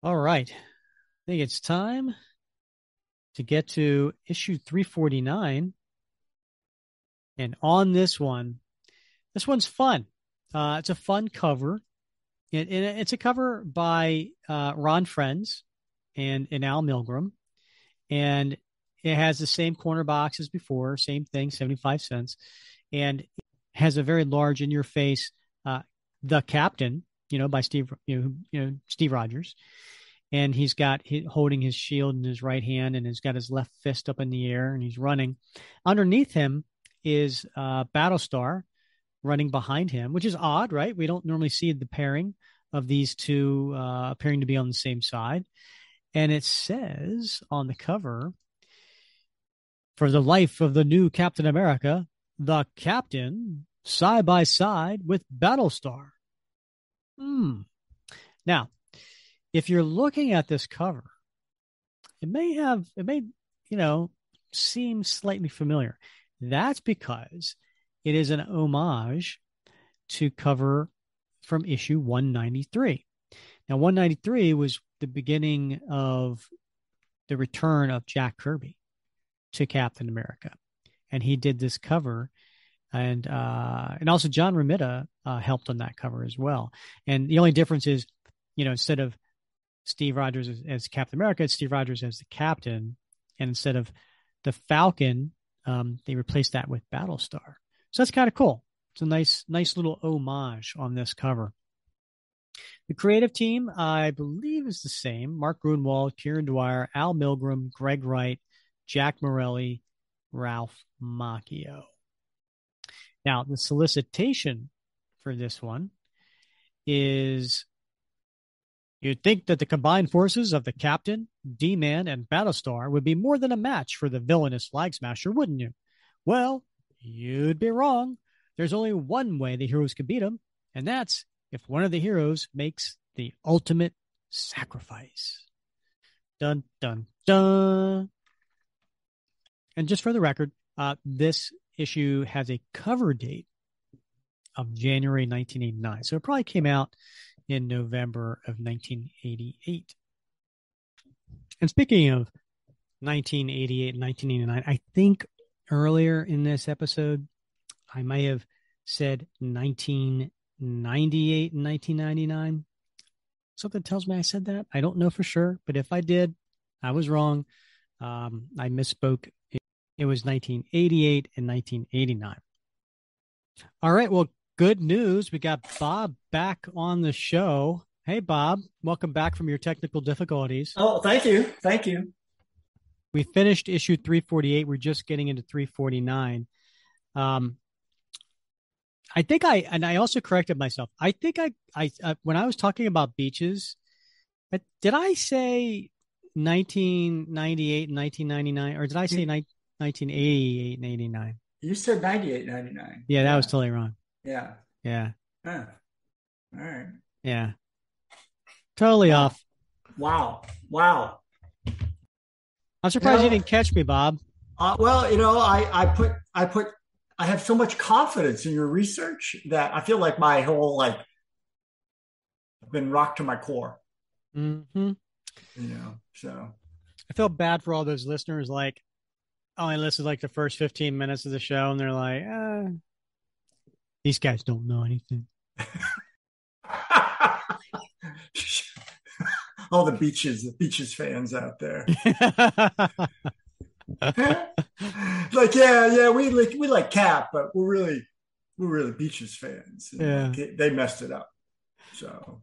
B: All right. I think it's time to get to issue 349. And on this one's fun. It's a fun cover. It's a cover by Ron Frenz and Al Milgrom. And it has the same corner box as before, same thing, 75 cents. And it has a very large in your face, The Captain, by Steve Rogers. And he's got holding his shield in his right hand and he's got his left fist up in the air and he's running. Underneath him is Battlestar running behind him, which is odd, right? We don't normally see the pairing of these two appearing to be on the same side. And it says on the cover, for the life of the new Captain America, the Captain, side by side with Battlestar. Now, if you're looking at this cover, it may seem slightly familiar. That's because it is an homage to cover from issue 193. Now, 193 was the beginning of the return of Jack Kirby to Captain America. And he did this cover and also John Romita helped on that cover as well. And the only difference is, instead of Steve Rogers as Captain America, it's Steve Rogers as the Captain, and instead of the Falcon, they replaced that with Battlestar. So that's kind of cool. It's a nice little homage on this cover. The creative team, I believe, is the same. Mark Gruenwald, Kieron Dwyer, Al Milgrom, Greg Wright, Jack Morelli, Ralph Macchio. Now, the solicitation for this one is, you'd think that the combined forces of the Captain, D-Man, and Battlestar would be more than a match for the villainous Flag Smasher, wouldn't you? Well, you'd be wrong. There's only one way the heroes can beat them, and that's if one of the heroes makes the ultimate sacrifice. Dun, dun, dun. And just for the record, this issue has a cover date of January 1989. So it probably came out in November of 1988. And speaking of 1988 and 1989, I think earlier in this episode, I may have said 1998 and 1999. Something tells me I said that. I don't know for sure, but if I did, I was wrong. I misspoke. It was 1988 and 1989. All right. Well, good news. We got Bob back on the show. Hey, Bob. Welcome back from your technical difficulties.
C: Oh, thank you. Thank you.
B: We finished issue 348. We're just getting into 349. I think I also corrected myself. I think I when I was talking about beaches, did I say 1998 and 1999, or did I say 1988 and 89?
C: You said 98, 99.
B: Yeah, that was totally wrong.
C: Yeah.
B: Yeah.
C: Huh. All right.
B: Yeah. Totally off.
C: Wow.
B: I'm surprised you didn't catch me, Bob.
C: Well, I have so much confidence in your research that I feel like my whole I've been rocked to my core.
B: Mm-hmm.
C: So
B: I feel bad for all those listeners. Only listened the first 15 minutes of the show, and they're like, these guys don't know anything.
C: All the beaches fans out there. We like Cap, but we're really Beaches fans.
B: Yeah.
C: They messed it up. So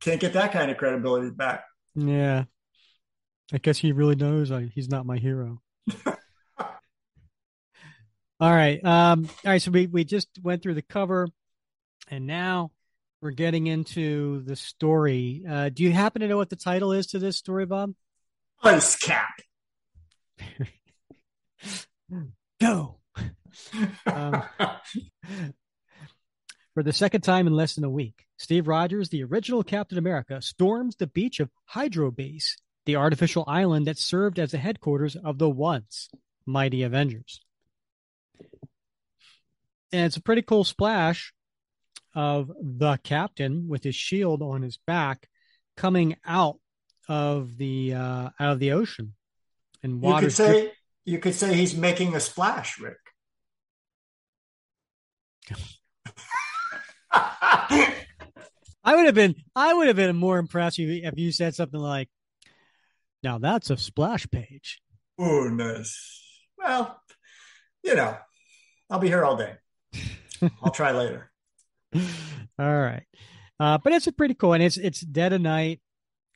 C: can't get that kind of credibility back.
B: Yeah. I guess he really knows he's not my hero. All right. So we just went through the cover, and now we're getting into the story. Do you happen to know what the title is to this story, Bob?
C: Ice Cap.
B: Go. For the second time in less than a week, Steve Rogers, the original Captain America, storms the beach of Hydro Base, the artificial island that served as the headquarters of the once mighty Avengers. And it's a pretty cool splash of the Captain with his shield on his back coming out of the ocean. And water.
C: You could say he's making a splash, Rick.
B: I would have been more impressed if you said something like, "Now that's a splash page."
C: Oh, nice. Well, I'll be here all day. I'll try later.
B: All right, but it's a pretty cool, and it's dead of night.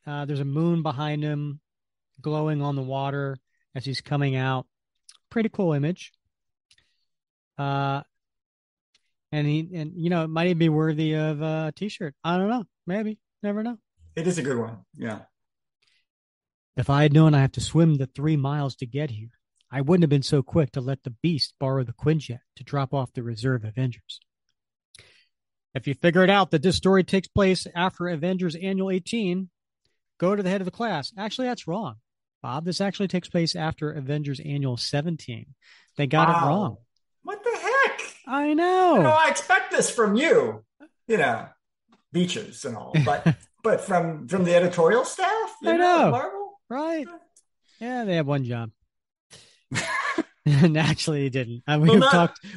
B: There's a moon behind him, glowing on the water as he's coming out. Pretty cool image. And it might even be worthy of a t-shirt. I don't know. Maybe. Never know.
C: It is a good one. Yeah.
B: If I had known I have to swim the 3 miles to get here, I wouldn't have been so quick to let the Beast borrow the Quinjet to drop off the reserve Avengers. If you figured out that this story takes place after Avengers Annual 18, go to the head of the class. Actually, that's wrong, Bob. This actually takes place after Avengers Annual 17. They got it wrong.
C: What the heck?
B: I know.
C: I expect this from you. Beaches and all, but from the editorial staff,
B: I know.
C: Marvel,
B: right? Yeah, they have one job. Naturally, he didn't.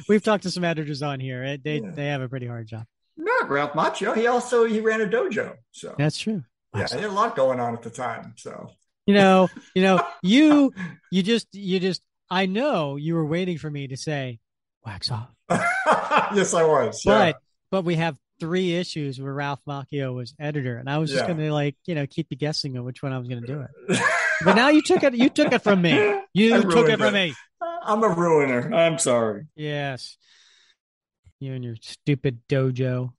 B: We've talked to some editors on here. They have a pretty hard job.
C: Not Ralph Macchio. He ran a dojo. So
B: that's true.
C: Yeah, he had a lot going on at the time. So
B: you just I know you were waiting for me to say wax off.
C: Yes, I was.
B: But we have 3 issues where Ralph Macchio was editor, and I was just going to keep you guessing on which one I was going to do it. But now you took it from me. You took it from me.
C: I'm a ruiner. I'm sorry.
B: Yes. You and your stupid dojo.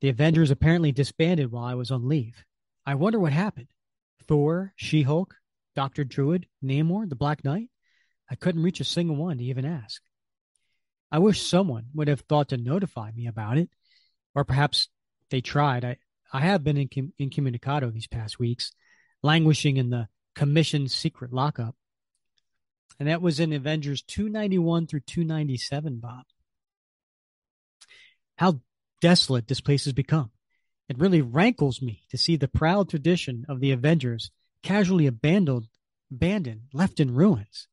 B: The Avengers apparently disbanded while I was on leave. I wonder what happened. Thor, She-Hulk, Dr. Druid, Namor, the Black Knight. I couldn't reach a single one to even ask. I wish someone would have thought to notify me about it. Or perhaps they tried. I have been incommunicado these past weeks, languishing in the commission's secret lockup. And that was in Avengers 291 through 297, Bob. How desolate this place has become. It really rankles me to see the proud tradition of the Avengers casually abandoned, left in ruins.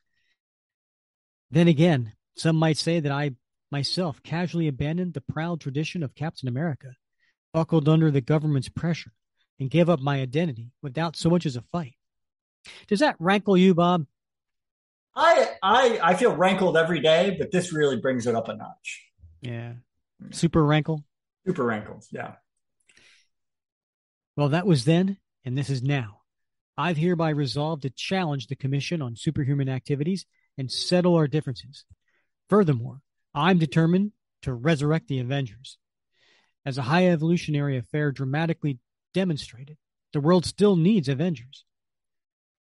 B: Then again, some might say that I myself casually abandoned the proud tradition of Captain America, buckled under the government's pressure, and gave up my identity without so much as a fight. Does that rankle you, Bob?
C: I feel rankled every day, but this really brings it up a notch.
B: Yeah. Super rankle?
C: Super rankled, yeah.
B: Well, that was then, and this is now. I've hereby resolved to challenge the Commission on Superhuman Activities and settle our differences. Furthermore, I'm determined to resurrect the Avengers. As a high evolutionary affair dramatically demonstrated, the world still needs Avengers.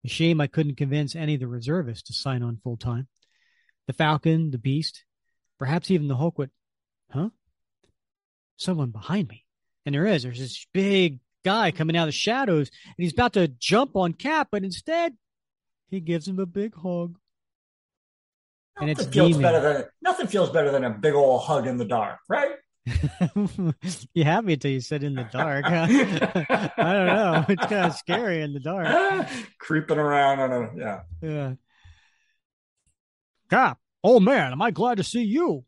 B: A shame I couldn't convince any of the reservists to sign on full time. The Falcon, the Beast, perhaps even the Hulk would... Huh? Someone behind me. And there's this big guy coming out of the shadows, and he's about to jump on Cap, but instead, he gives him a big hug. And
C: nothing feels better than a big old hug in the dark, right?
B: You have me until you said in the dark. I don't know. It's kind of scary in the dark.
C: Creeping around on a
B: Yeah. Cap, oh man, am I glad to see you.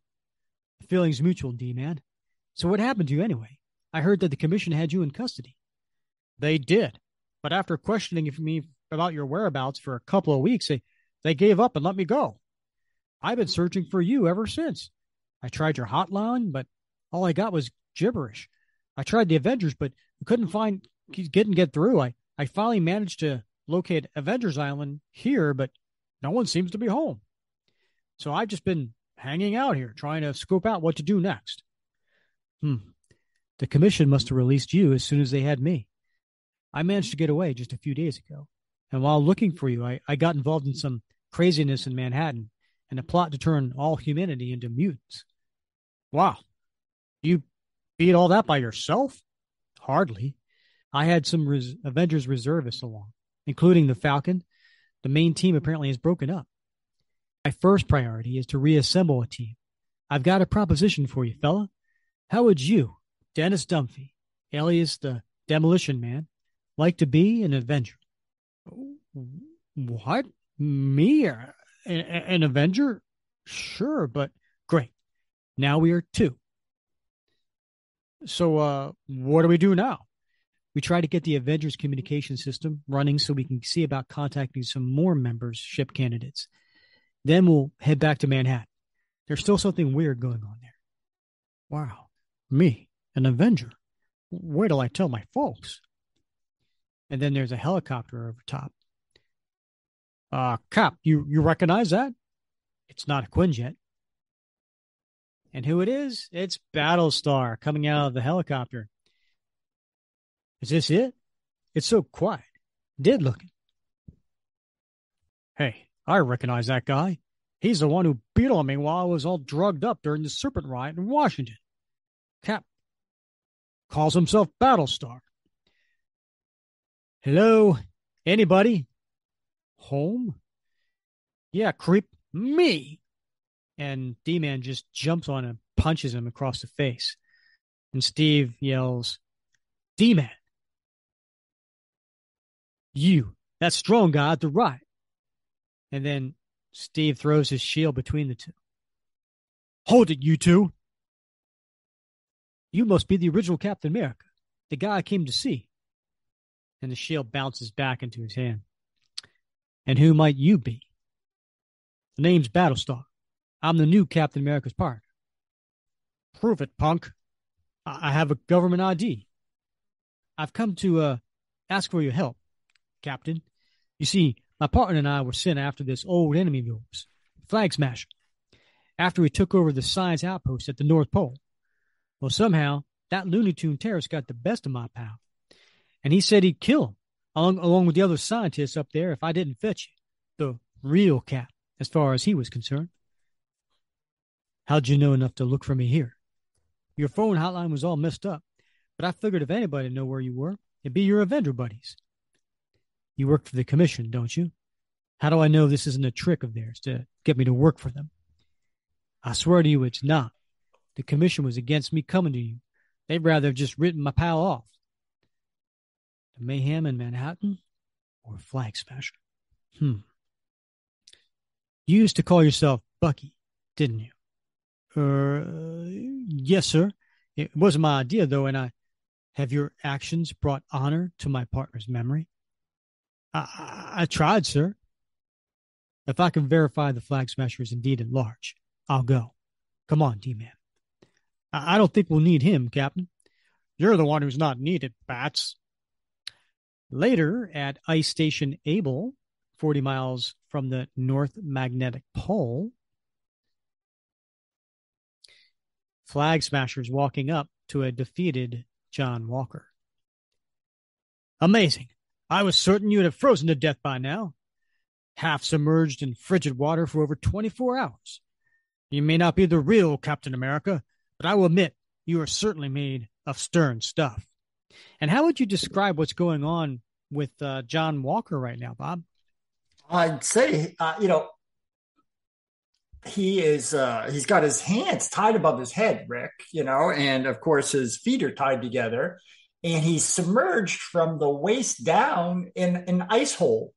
B: The feeling's mutual, D-man. So what happened to you anyway? I heard that the Commission had you in custody. They did. But after questioning me about your whereabouts for a couple of weeks, they gave up and let me go. I've been searching for you ever since. I tried your hotline, but all I got was gibberish. I tried the Avengers, but couldn't get through. I finally managed to locate Avengers Island here, but no one seems to be home. So I've just been hanging out here, trying to scope out what to do next. The Commission must have released you as soon as they had me. I managed to get away just a few days ago. And while looking for you, I got involved in some craziness in Manhattan and a plot to turn all humanity into mutants. Wow. You beat all that by yourself? Hardly. I had some Avengers reservists along, including the Falcon. The main team apparently is broken up. My first priority is to reassemble a team. I've got a proposition for you, fella. How would you, Dennis Dunphy, alias the Demolition Man, like to be an Avenger? What? Me? An Avenger? Sure, but great. Now we are 2. So, what do we do now? We try to get the Avengers communication system running so we can see about contacting some more membership candidates. Then we'll head back to Manhattan. There's still something weird going on there. Wow. Me, an Avenger? Wait till I tell my folks. And then there's a helicopter over top. Cap, you recognize that? It's not a Quinjet. And who it is? It's Battlestar coming out of the helicopter. Is this it? It's so quiet. Dead looking. Hey, I recognize that guy. He's the one who beat on me while I was all drugged up during the Serpent Riot in Washington. Cap calls himself Battlestar. Hello? Anybody? Home? Yeah, creep. Me! And D-Man just jumps on him, punches him across the face. And Steve yells, D-Man! You, that strong guy at the right. And then Steve throws his shield between the two. Hold it, you two. You must be the original Captain America, the guy I came to see. And the shield bounces back into his hand. And who might you be? The name's Battlestar. I'm the new Captain America's partner. Prove it, punk. I have a government ID. I've come to ask for your help, Captain. You see, my partner and I were sent after this old enemy of yours, Flag Smasher, after we took over the science outpost at the North Pole. Well, somehow, that Looney Tune terrorist got the best of my pal, and he said he'd kill him, along with the other scientists up there, if I didn't fetch you, the real Cap, as far as he was concerned. How'd you know enough to look for me here? Your phone hotline was all messed up, but I figured if anybody knew where you were, it'd be your Avenger buddies. You work for the Commission, don't you? How do I know this isn't a trick of theirs to get me to work for them? I swear to you it's not. The Commission was against me coming to you. They'd rather have just written my pal off. The Mayhem in Manhattan or Flag Smasher? You used to call yourself Bucky, didn't you? Yes, sir. It wasn't my idea, though, and have your actions brought honor to my partner's memory? I tried, sir. If I can verify the Flag Smasher is indeed at large, I'll go. Come on, D-Man. I don't think we'll need him, Captain. You're the one who's not needed, Bats. Later, at Ice Station Able, 40 miles from the North Magnetic Pole, Flag Smasher's walking up to a defeated John Walker. Amazing. I was certain you would have frozen to death by now. Half submerged in frigid water for over 24 hours. You may not be the real Captain America, but I will admit you are certainly made of stern stuff. And how would you describe what's going on with John Walker right now, Bob?
C: I'd say, he's got his hands tied above his head, Rick, and of course his feet are tied together, and he's submerged from the waist down in an ice hole,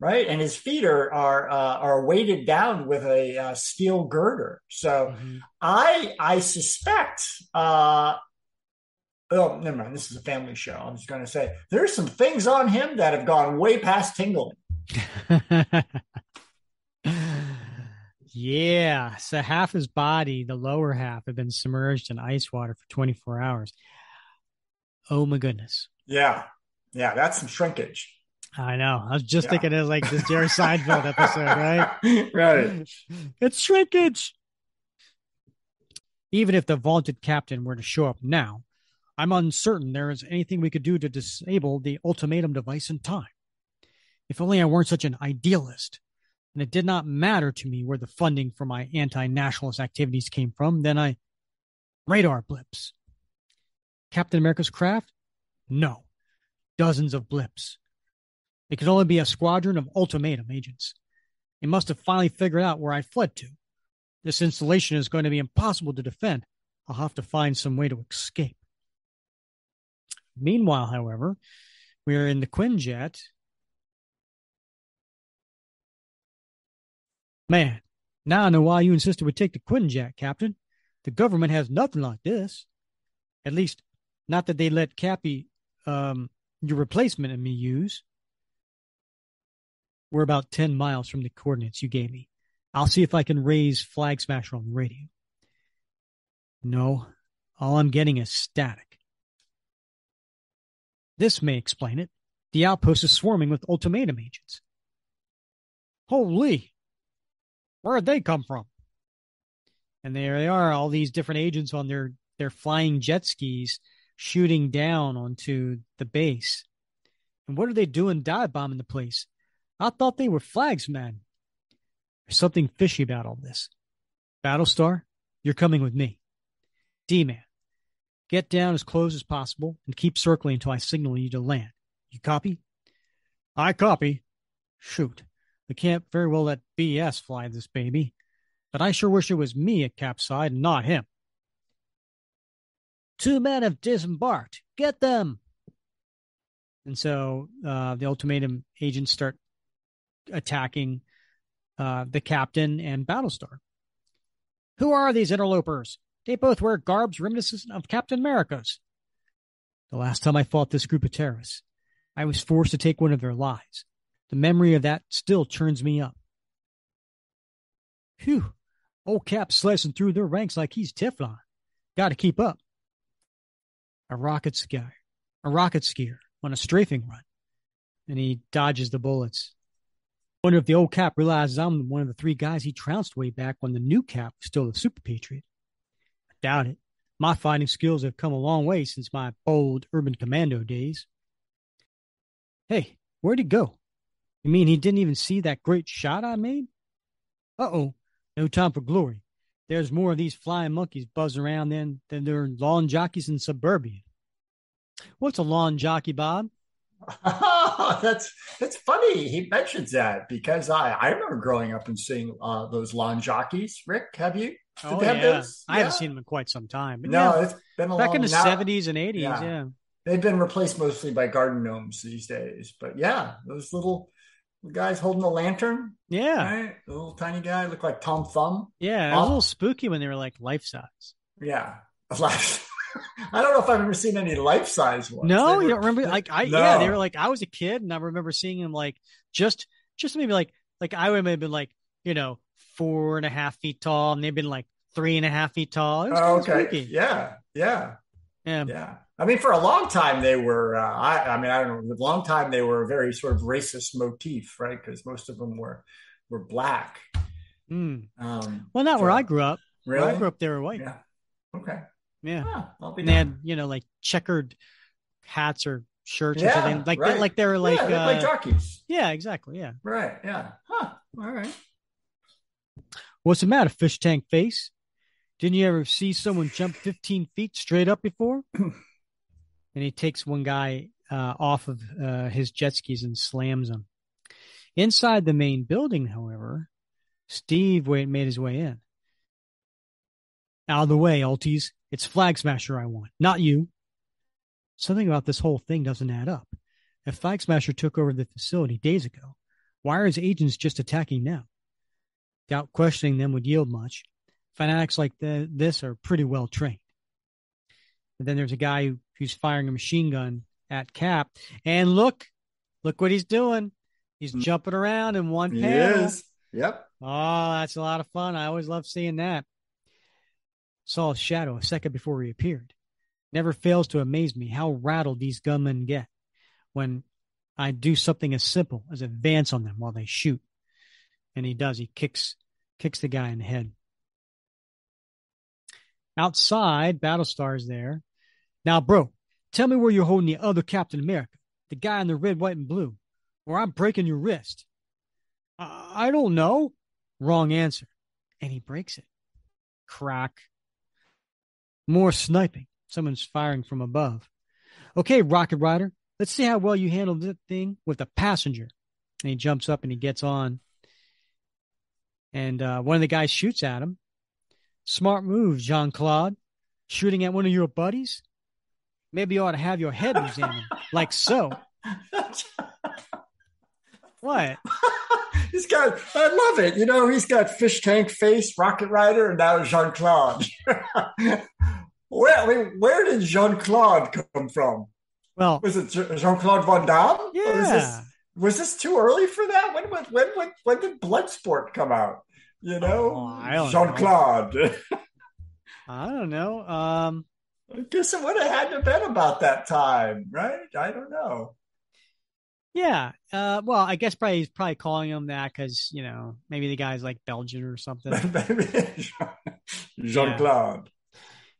C: right? And his feet are weighted down with a steel girder. So I suspect, oh, never mind. This is a family show. I'm just going to say there's some things on him that have gone way past tingling.
B: Yeah. So half his body, the lower half, had been submerged in ice water for 24 hours. Oh, my goodness.
C: Yeah. Yeah. That's some shrinkage.
B: I know. I was just thinking of like this Jerry Seinfeld episode, right?
C: Right.
B: It's shrinkage. Even if the vaunted captain were to show up now, I'm uncertain there is anything we could do to disable the ultimatum device in time. If only I weren't such an idealist, and it did not matter to me where the funding for my anti-nationalist activities came from, then radar blips. Captain America's craft? No. Dozens of blips. It could only be a squadron of ultimatum agents. They must have finally figured out where I fled to. This installation is going to be impossible to defend. I'll have to find some way to escape. Meanwhile, however, we are in the Quinjet. Man, now I know why you insisted we take the Quinjet, Captain. The government has nothing like this. At least, not that they let Cappy, your replacement, and me use. We're about 10 miles from the coordinates you gave me. I'll see if I can raise Flag Smasher on the radio. No, all I'm getting is static. This may explain it. The outpost is swarming with ultimatum agents. Holy! Where'd they come from? And there they are, all these different agents on their flying jet skis shooting down onto the base. And what are they doing dive bombing the place? I thought they were flagsmen. There's something fishy about all this. Battlestar, you're coming with me. D-Man, get down as close as possible and keep circling until I signal you to land. You copy? I copy. Shoot. We can't very well let BS fly this baby. But I sure wish it was me at Cap's side and not him. 2 men have disembarked. Get them! And so the ultimatum agents start attacking the captain and Battlestar. Who are these interlopers? They both wear garbs reminiscent of Captain America's. The last time I fought this group of terrorists, I was forced to take one of their lives. The memory of that still churns me up. Phew, old Cap's slicing through their ranks like he's Teflon. Got to keep up. A rocket skier on a strafing run, and he dodges the bullets. Wonder if the old Cap realizes I'm one of the 3 guys he trounced way back when the new Cap was still a super patriot. I doubt it. My fighting skills have come a long way since my bold urban commando days. Hey, where'd he go? You mean he didn't even see that great shot I made? Uh-oh, no time for glory. There's more of these flying monkeys buzzing around than there are lawn jockeys in suburbia. What's a lawn jockey, Bob?
C: Oh, that's funny. He mentions that because I remember growing up and seeing those lawn jockeys. Rick, have you?
B: Oh, yeah. Those? I haven't seen them in quite some time. But
C: no,
B: yeah,
C: it's been
B: back in the 70s and 80s. Yeah.
C: They've been replaced mostly by garden gnomes these days. But yeah, those little guys holding the lantern.
B: Yeah.
C: Right? The little tiny guy looked like Tom Thumb.
B: Yeah. It was a little spooky when they were like life size.
C: Yeah. I don't know if I've ever seen any life size ones.
B: No, you don't remember? Yeah, they were like, I was a kid and I remember seeing them like just maybe like I would have been like, 4.5 feet tall and they've been like 3.5 feet tall. It was kind of spooky.
C: Yeah. I mean, for a long time they were. I don't know. For a long time they were a very sort of racist motif, right? Because most of them were black.
B: Well, not where I grew up.
C: Really?
B: Where I grew up, they were white.
C: Yeah. Okay.
B: Yeah. And they had, like checkered hats or shirts or something. Like they were like
C: like jockeys.
B: Yeah, exactly. Yeah.
C: Right. Yeah. Huh. All right.
B: What's the matter, fish tank face? Didn't you ever see someone jump 15 feet straight up before? And he takes one guy off of his jet skis and slams him. Inside the main building, however, Steve made his way in. Out of the way, Alties. It's Flag Smasher I want, not you. Something about this whole thing doesn't add up. If Flag Smasher took over the facility days ago, why are his agents just attacking now? Doubt questioning them would yield much. Fanatics like this are pretty well trained. And then there's a guy who's firing a machine gun at Cap. And look what he's doing. He's jumping around in one panel.
C: He is. Yep.
B: Oh, that's a lot of fun. I always love seeing that. Saw his shadow a second before he appeared. Never fails to amaze me how rattled these gunmen get when I do something as simple as advance on them while they shoot. And he does. He kicks the guy in the head. Outside, Battlestar's there. Now, bro, tell me where you're holding the other Captain America, the guy in the red, white, and blue, or I'm breaking your wrist. I don't know. Wrong answer. And he breaks it. Crack. More sniping. Someone's firing from above. Okay, Rocket Rider, let's see how well you handled that thing with a passenger. And he jumps up and he gets on. And one of the guys shoots at him. Smart move, Jean-Claude. Shooting at one of your buddies? Maybe you ought to have your head examined. Like so. What?
C: I love it. He's got fish tank face, Rocket Rider, and now Jean-Claude. Where did Jean-Claude come from?
B: Well,
C: was it Jean-Claude Van Damme?
B: Yeah.
C: Was this too early for that? When did Bloodsport come out? Jean-Claude.
B: I don't know.
C: I guess it would have had to have been about that time, right? I don't know.
B: Yeah. Well, I guess he's probably calling him that because, maybe the guy's like Belgian or something.
C: Jean-Claude.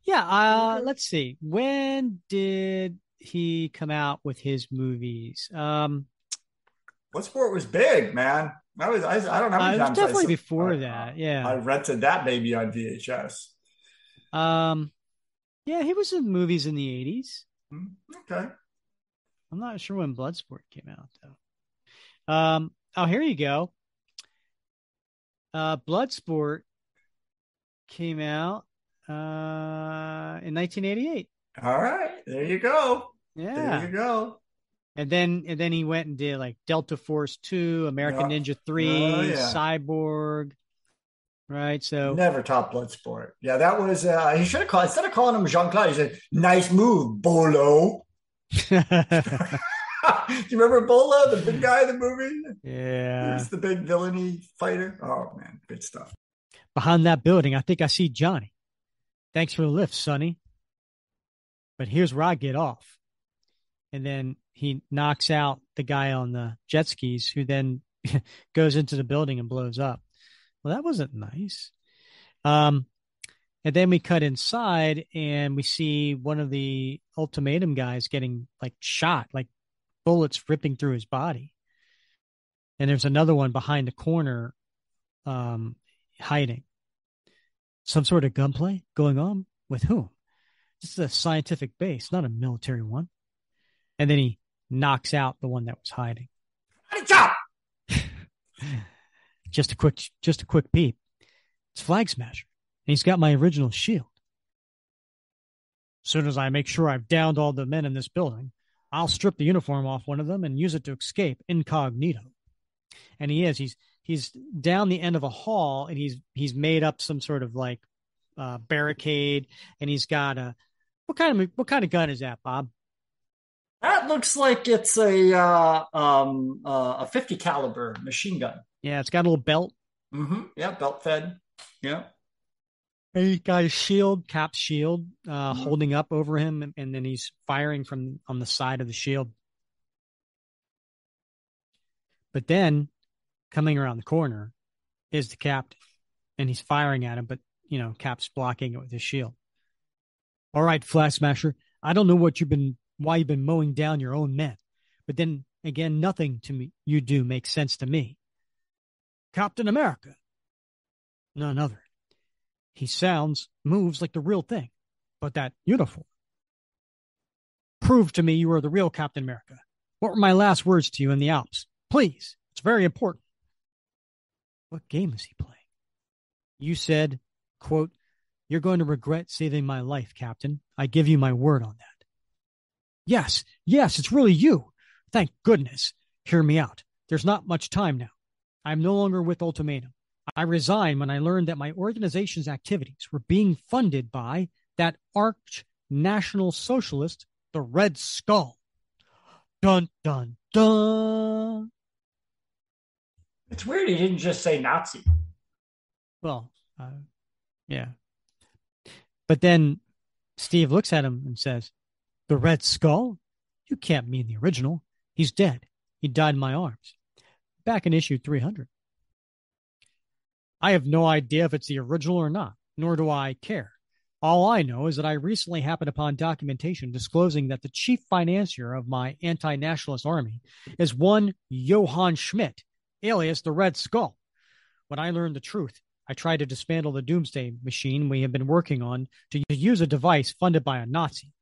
B: Yeah. Let's see. When did he come out with his movies?
C: Bloodsport was big, man. I don't know.
B: It was definitely before that. Yeah.
C: I rented that baby on VHS.
B: Yeah, he was in movies in the 80s.
C: Okay.
B: I'm not sure when Bloodsport came out, though. Here you go. Bloodsport came out in 1988.
C: All right. There you go.
B: Yeah.
C: There you go.
B: And then he went and did like Delta Force 2, American Ninja 3, Cyborg. Right. So
C: never top Bloodsport. Yeah, that was he should have called instead of calling him Jean-Claude, he said, "Nice move, Bolo." Do you remember Bolo, the big guy in the movie?
B: Yeah.
C: He was the big villainy fighter. Oh man, good stuff.
B: Behind that building, I think I see Johnny. Thanks for the lift, Sonny. But here's where I get off. And then he knocks out the guy on the jet skis, who then goes into the building and blows up. Well, that wasn't nice. And then we cut inside and we see one of the ultimatum guys getting like shot, like bullets ripping through his body. And there's another one behind the corner hiding. Some sort of gunplay going on with whom? This is a scientific base, not a military one. And then he knocks out the one that was hiding. Just a quick peep. It's Flag Smasher. And he's got my original shield. As soon as I make sure I've downed all the men in this building, I'll strip the uniform off one of them and use it to escape incognito. And he's down the end of a hall, and he's made up some sort of like barricade, and he's got what kind of gun is that, Bob?
C: That looks like it's a 50 caliber machine gun.
B: Yeah, it's got a little belt.
C: Mm-hmm. Yeah, belt fed. Yeah.
B: And he's got his shield, Cap's shield, holding up over him, and then he's firing from on the side of the shield. But then, coming around the corner, is the captain, and he's firing at him, but Cap's blocking it with his shield. All right, Flag Smasher, I don't know why you've been mowing down your own men, but then again, nothing to me you do makes sense to me. Captain America, none other. He moves like the real thing, but that uniform. Prove to me you are the real Captain America. What were my last words to you in the Alps? Please, it's very important. What game is he playing? You said, quote, "You're going to regret saving my life, Captain. I give you my word on that." Yes, it's really you. Thank goodness. Hear me out. There's not much time now. I'm no longer with Ultimatum. I resigned when I learned that my organization's activities were being funded by that arch National Socialist, the Red Skull. Dun, dun, dun.
C: It's weird he didn't just say Nazi.
B: Well, yeah. But then Steve looks at him and says, "The Red Skull? You can't mean the original. He's dead. He died in my arms." Back in issue 300. I have no idea if it's the original or not, nor do I care. All I know is that I recently happened upon documentation disclosing that the chief financier of my anti-nationalist army is one Johann Schmidt, alias the Red Skull. When I learned the truth, I tried to dismantle the doomsday machine we have been working on to use a device funded by a Nazi.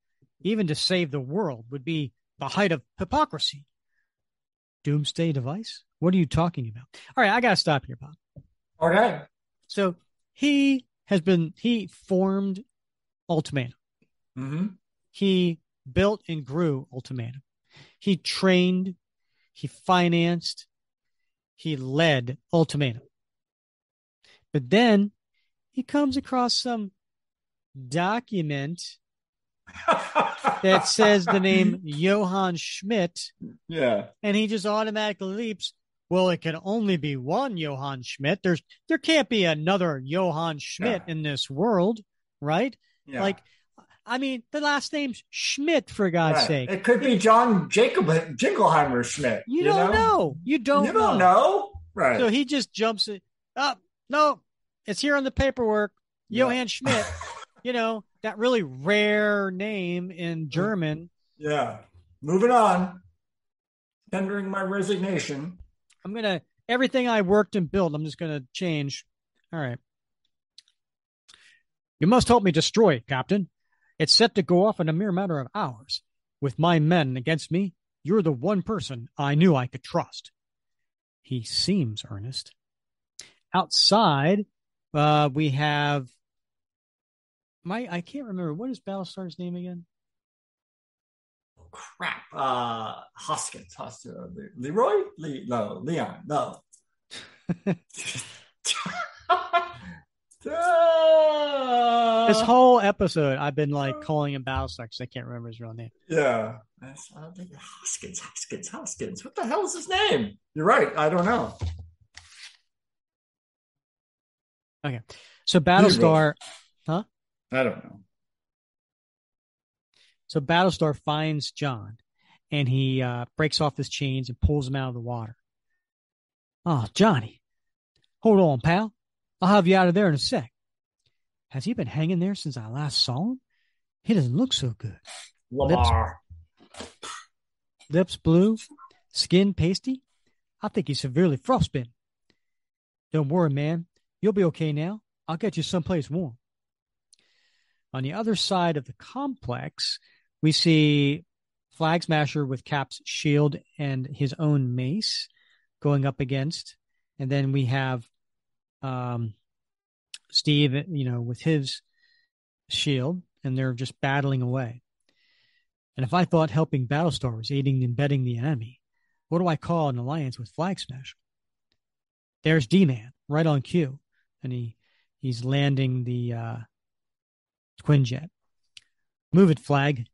B: Even to save the world would be the height of hypocrisy. Doomsday device? What are you talking about? All right, I got to stop here, Bob.
C: Okay.
B: So he formed Ultimatum.
C: Mm-hmm.
B: He built and grew Ultimatum. He trained, he financed, he led Ultimatum. But then he comes across some document that says the name Johann Schmidt.
C: Yeah.
B: And he just automatically leaps, well, it can only be one Johann Schmidt. There can't be another Johann Schmidt in this world, right?
C: Yeah.
B: Like, I mean, the last name's Schmidt, for God's sake.
C: It could be John Jingleheimer Schmidt.
B: You don't know. You don't
C: know. Right.
B: So he just jumps it up. No, it's here on the paperwork. Johann Schmidt, that really rare name in German.
C: Yeah. Moving on. Tendering my resignation.
B: Everything I worked and built, I'm just going to change. All right. You must help me destroy it, Captain. It's set to go off in a mere matter of hours. With my men against me, you're the one person I knew I could trust. He seems earnest. Outside, we have I can't remember. What is Battlestar's name again?
C: crap. Hoskins. Leroy? No, Leon. No.
B: This whole episode, I've been like calling him Battlestar because I can't remember his real name.
C: Yeah. Hoskins. What the hell is his name? You're right. I don't know.
B: Okay. So Battlestar, huh?
C: I don't know.
B: So Battlestar finds John and he breaks off his chains and pulls him out of the water. Oh, Johnny. Hold on, pal. I'll have you out of there in a sec. Has he been hanging there since I last saw him? He doesn't look so good. Lips blue, skin pasty. I think he's severely frostbitten. Don't worry, man. You'll be okay now. I'll get you someplace warm. On the other side of the complex, we see Flag Smasher with Cap's shield and his own mace going up against. And then we have Steve, with his shield, and they're just battling away. And if I thought helping Battlestar was aiding and abetting the enemy, what do I call an alliance with Flag Smasher? There's D-Man right on cue, and he's landing the Quinjet. Move it, Flag.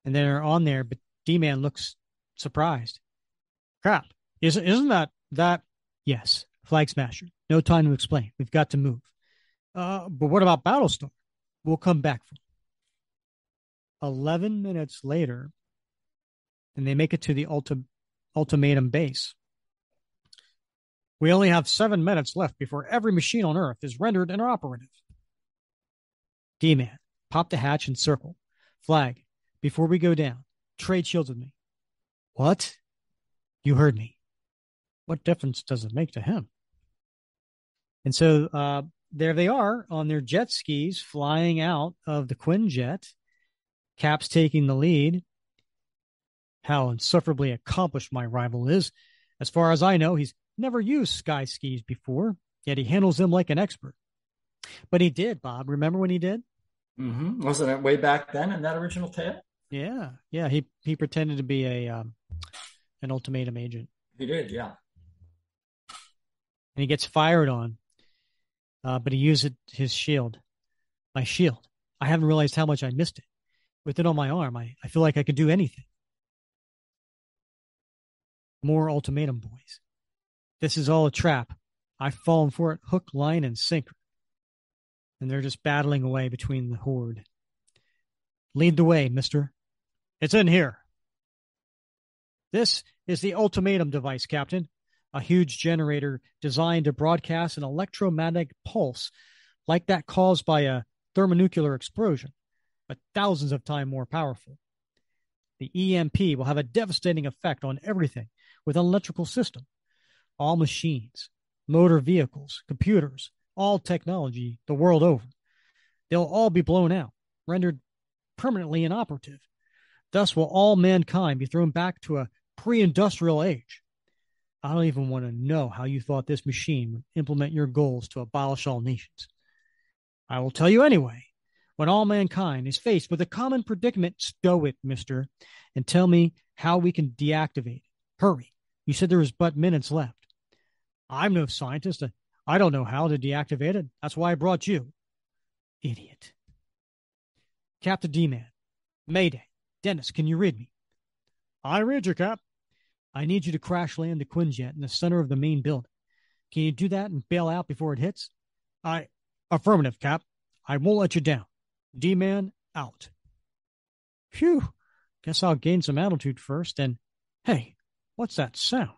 B: And they're on there, but D-Man looks surprised. Crap! Isn't that? Yes, Flag Smasher. No time to explain. We've got to move. But what about Battlestar? We'll come back for 11 minutes later, and they make it to the ultimatum base. We only have 7 minutes left before every machine on Earth is rendered inoperative. D-Man, pop the hatch and circle. Flag, before we go down, trade shields with me. What? You heard me. What difference does it make to him? And so there they are on their jet skis flying out of the Quinjet. Cap's taking the lead. How insufferably accomplished my rival is. As far as I know, he's never used sky skis before, yet he handles them like an expert. But he did, Bob. Remember when he did?
C: Mm-hmm. Wasn't it way back then in that original tale?
B: Yeah. He pretended to be an ultimatum agent.
C: He did, yeah.
B: And he gets fired on, but he used his shield. My shield. I haven't realized how much I missed it. With it on my arm, I feel like I could do anything. More ultimatum, boys. This is all a trap. I've fallen for it hook, line, and sinker. And they're just battling away between the horde. Lead the way, mister. It's in here. This is the ultimatum device, Captain. A huge generator designed to broadcast an electromagnetic pulse like that caused by a thermonuclear explosion, but thousands of times more powerful. The EMP will have a devastating effect on everything with an electrical system. All machines, motor vehicles, computers, all technology the world over. They'll all be blown out, rendered permanently inoperative. Thus will all mankind be thrown back to a pre-industrial age. I don't even want to know how you thought this machine would implement your goals to abolish all nations. I will tell you anyway. When all mankind is faced with a common predicament, stow it, mister, and tell me how we can deactivate it. Hurry. You said there was but minutes left. I'm no scientist. I don't know how to deactivate it. That's why I brought you. Idiot. Captain D-Man. Mayday. Dennis, can you read me? I read you, Cap. I need you to crash land the Quinjet in the center of the main building. Can you do that and bail out before it hits? Affirmative, Cap. I won't let you down. D-Man out. Phew. Guess I'll gain some altitude first. And, hey, what's that sound?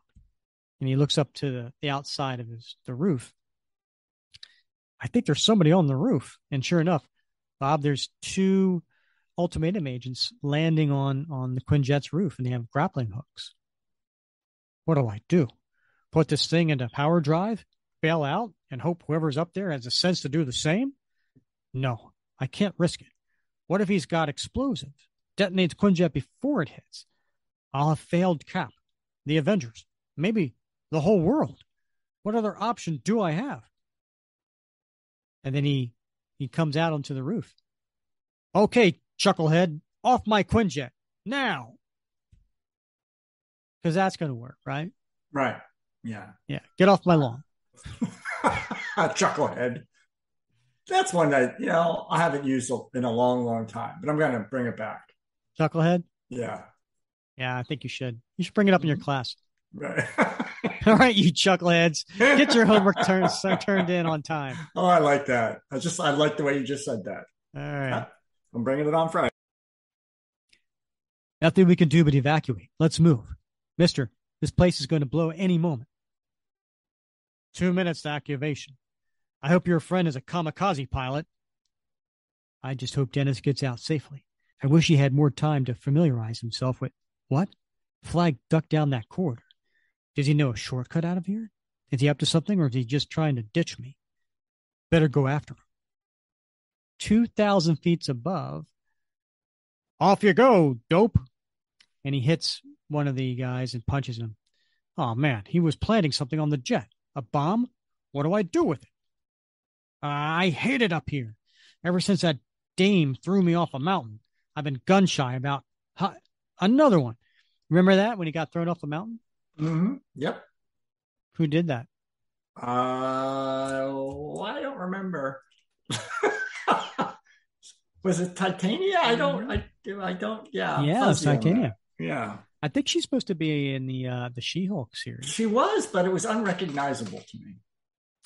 B: And he looks up to the outside of the roof. I think there's somebody on the roof. And sure enough, Bob, there's two ultimatum agents landing on the Quinjet's roof, and they have grappling hooks. What do I do? Put this thing into power drive, bail out, and hope whoever's up there has the sense to do the same? No, I can't risk it. What if he's got explosives? Detonates Quinjet before it hits? I'll have failed Cap, the Avengers, maybe the whole world. What other option do I have? And then he comes out onto the roof. Okay, chucklehead, off my Quinjet. now. Because that's going to work, right?
C: Right. Yeah.
B: Yeah. Get off my lawn.
C: Chucklehead. That's one that, I haven't used in a long, long time, but I'm going to bring it back.
B: Chucklehead?
C: Yeah.
B: Yeah, I think you should. You should bring it up in your class.
C: Right.
B: All right, you chuckleheads. Get your homework turned in on time.
C: Oh, I like that. I like the way you just said that.
B: All right.
C: I'm bringing it on Friday.
B: Nothing we can do but evacuate. Let's move. Mister, this place is going to blow any moment. 2 minutes to activation. I hope your friend is a kamikaze pilot. I just hope Dennis gets out safely. I wish he had more time to familiarize himself with what? Flag ducked down that corridor. Does he know a shortcut out of here? Is he up to something, or is he just trying to ditch me? Better go after him. 2,000 feet above. Off you go, dope. And he hits one of the guys and punches him. Oh, man, he was planting something on the jet. A bomb? What do I do with it? I hate it up here. Ever since that dame threw me off a mountain, I've been gun shy about another one. Remember that when he got thrown off the mountain?
C: Mm-hmm. Yep.
B: Who did that?
C: I don't remember. Was it Titania? I don't. Yeah.
B: Yeah, it was Titania.
C: Yeah.
B: I think she's supposed to be in the She-Hulk series.
C: She was, but it was unrecognizable to me.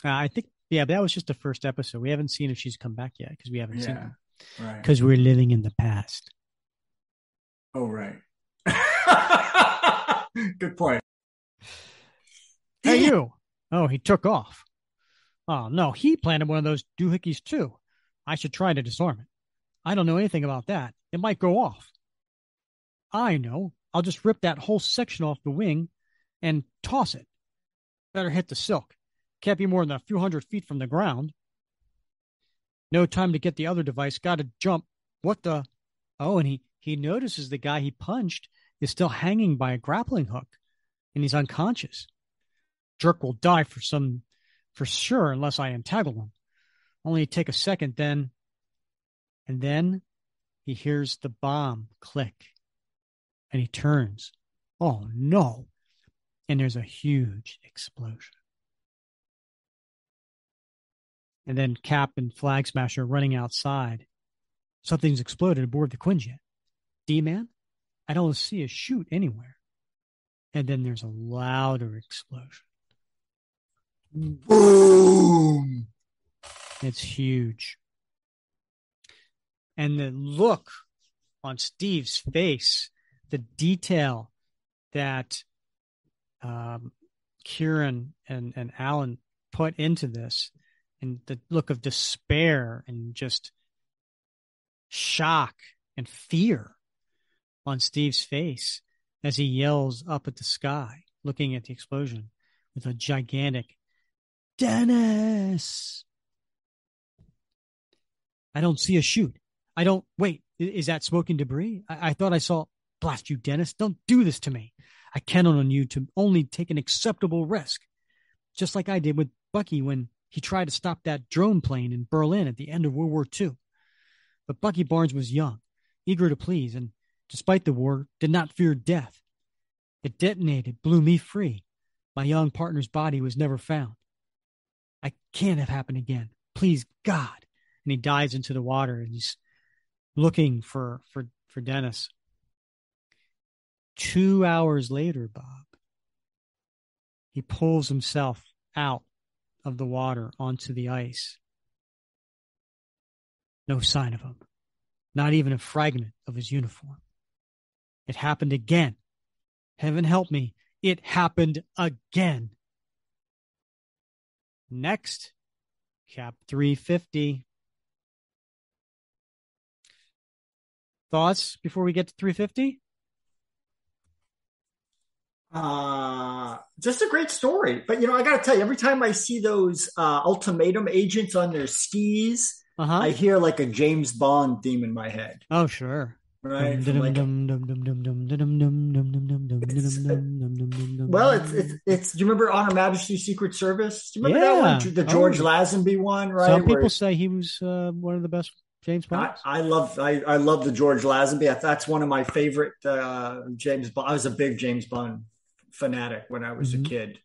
B: I think, yeah, that was just the first episode. We haven't seen if she's come back yet because we haven't seen her.
C: Right.
B: Because we're living in the past.
C: Oh, right. Good point.
B: Hey, you. Oh, he took off. Oh, no, he planted one of those doohickeys too. I should try to disarm it. I don't know anything about that. It might go off. I know. I'll just rip that whole section off the wing and toss it. Better hit the silk. Can't be more than a few hundred feet from the ground. No time to get the other device. Got to jump. What the? Oh, and he notices the guy he punched is still hanging by a grappling hook, and he's unconscious. Jerk will die for sure unless I entangle him. Only take a second, and then he hears the bomb click, and he turns. Oh no! And there's a huge explosion. And then Cap and Flag Smasher running outside. Something's exploded aboard the Quinjet. D-Man? I don't see a chute anywhere. And then there's a louder explosion.
C: Boom!
B: It's huge. And the look on Steve's face, the detail that Kieron and Alan put into this, and the look of despair and just shock and fear on Steve's face as he yells up at the sky, looking at the explosion with a gigantic Dennis. I don't see a chute. Wait, is that smoking debris? I thought I saw, blast you, Dennis. Don't do this to me. I count on you to only take an acceptable risk. Just like I did with Bucky when he tried to stop that drone plane in Berlin at the end of World War II. But Bucky Barnes was young, eager to please, and despite the war, did not fear death. It detonated, blew me free. My young partner's body was never found. I can't have happened again. Please, God. And he dives into the water, and he's looking for Dennis. 2 hours later, Bob, he pulls himself out of the water onto the ice. No sign of him. Not even a fragment of his uniform. It happened again. Heaven help me. It happened again. Next, Cap 350. Thoughts before we get to 350?
C: Just a great story. But, I got to tell you, every time I see those ultimatum agents on their skis, I hear like a James Bond theme in my head.
B: Oh, sure.
C: Right. Well, it's. Do you remember On Her Majesty's Secret Service? Do you remember that one? The George Lazenby one, right?
B: Some people say he was one of the best James Bond?
C: I love the George Lazenby. That's one of my favorite James Bond. I was a big James Bond fanatic when I was a kid,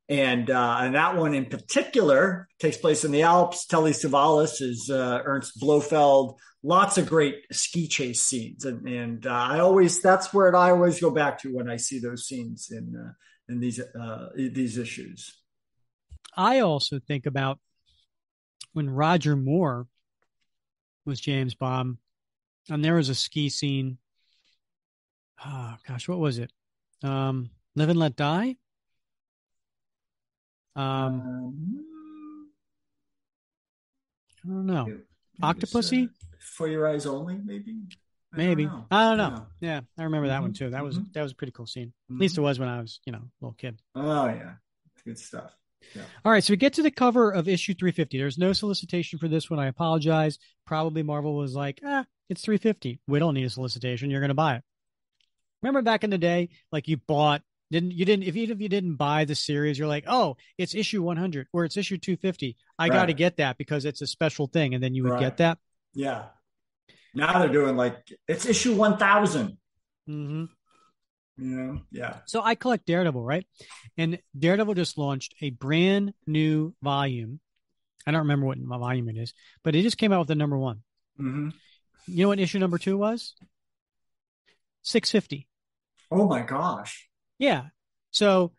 C: and that one in particular takes place in the Alps. Telly Savalas is Ernst Blofeld. Lots of great ski chase scenes, and that's where I always go back to when I see those scenes in these issues.
B: I also think about when Roger Moore was James Bond, and there was a ski scene. Oh gosh, what was it? Live and Let Die. I don't know. Octopussy?
C: For Your Eyes Only, maybe.
B: Maybe. I don't know. Yeah, I remember that one too. That was a pretty cool scene. At least it was when I was, a little kid.
C: Oh yeah, good stuff. Yeah.
B: All right, so we get to the cover of issue 350. There's no solicitation for this one. I apologize. Probably Marvel was like, it's 350. We don't need a solicitation. You're going to buy it. Remember back in the day, like if you didn't buy the series, you're like, oh, it's issue 100 or it's issue 250. I got to get that because it's a special thing, and then you would get that.
C: Yeah. Now they're doing like it's issue 1000. Yeah.
B: So I collect Daredevil, right? And Daredevil just launched a brand new volume. I don't remember what volume it is, but it just came out with the number 1. You know what issue number 2 was? 650.
C: Oh my gosh.
B: Yeah. So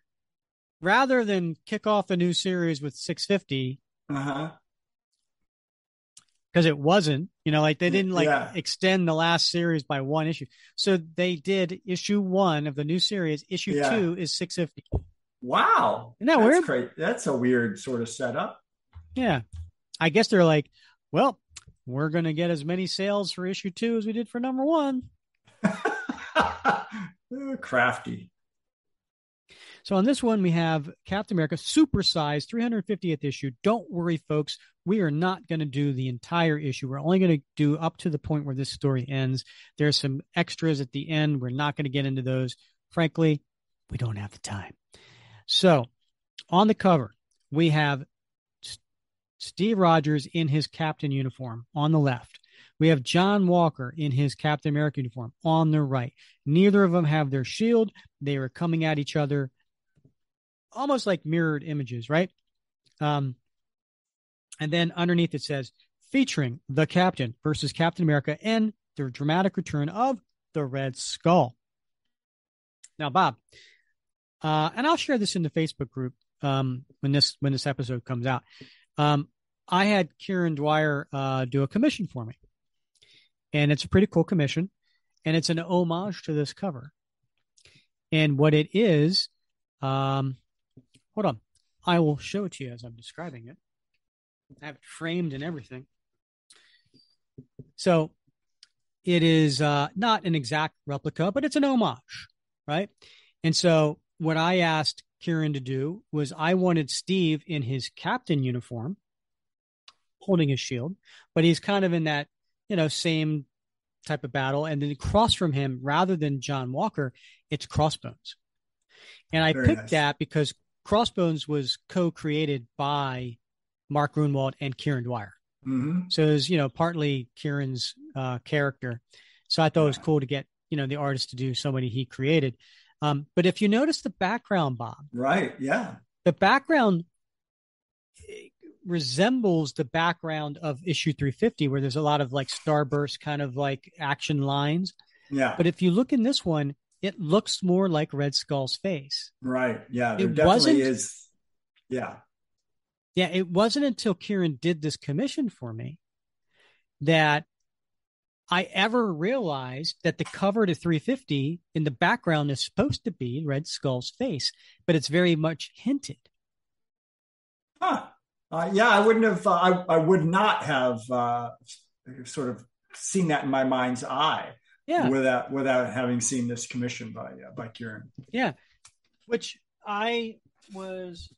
B: rather than kick off the new series with 650, because it wasn't, they didn't extend the last series by one issue. So they did issue 1 of the new series. Issue 2 is 650.
C: Wow.
B: Isn't that weird?
C: Great. That's a weird sort of setup.
B: Yeah. I guess they're like, well, we're going to get as many sales for issue 2 as we did for number 1.
C: Crafty.
B: So on this one, we have Captain America supersized 350th issue. Don't worry, folks. We are not going to do the entire issue. We're only going to do up to the point where this story ends. There's some extras at the end. We're not going to get into those. Frankly, we don't have the time. So on the cover, we have Steve Rogers in his captain uniform on the left. We have John Walker in his Captain America uniform on the right. Neither of them have their shield. They are coming at each other almost like mirrored images, right? And then underneath it says, featuring the Captain versus Captain America and the dramatic return of the Red Skull. Now, Bob, and I'll share this in the Facebook group when this episode comes out. I had Kieron Dwyer do a commission for me. And it's a pretty cool commission. And it's an homage to this cover. And what it is, hold on. I will show it to you as I'm describing it. I have it framed and everything. So it is not an exact replica, but it's an homage, right? And so what I asked Kieron to do was I wanted Steve in his captain uniform, holding his shield, but he's kind of in that, same type of battle. And then across from him, rather than John Walker, it's Crossbones. And I picked that because Crossbones was co-created by Mark Gruenwald and Kieron Dwyer. So it was, partly Kieron's character. So I thought it was cool to get, the artist to do somebody he created. But if you notice the background, Bob.
C: Right. Yeah.
B: The background resembles the background of issue 350, where there's a lot of like starburst kind of like action lines.
C: Yeah.
B: But if you look in this one, it looks more like Red Skull's face.
C: Right. Yeah. There definitely is. Yeah.
B: Yeah. It wasn't until Kieron did this commission for me that I ever realized that the cover to 350 in the background is supposed to be Red Skull's face, but it's very much hinted.
C: Huh. Yeah, I wouldn't have. I would not have sort of seen that in my mind's eye.
B: Yeah.
C: Without having seen this commission by Kieron.
B: Yeah, which I was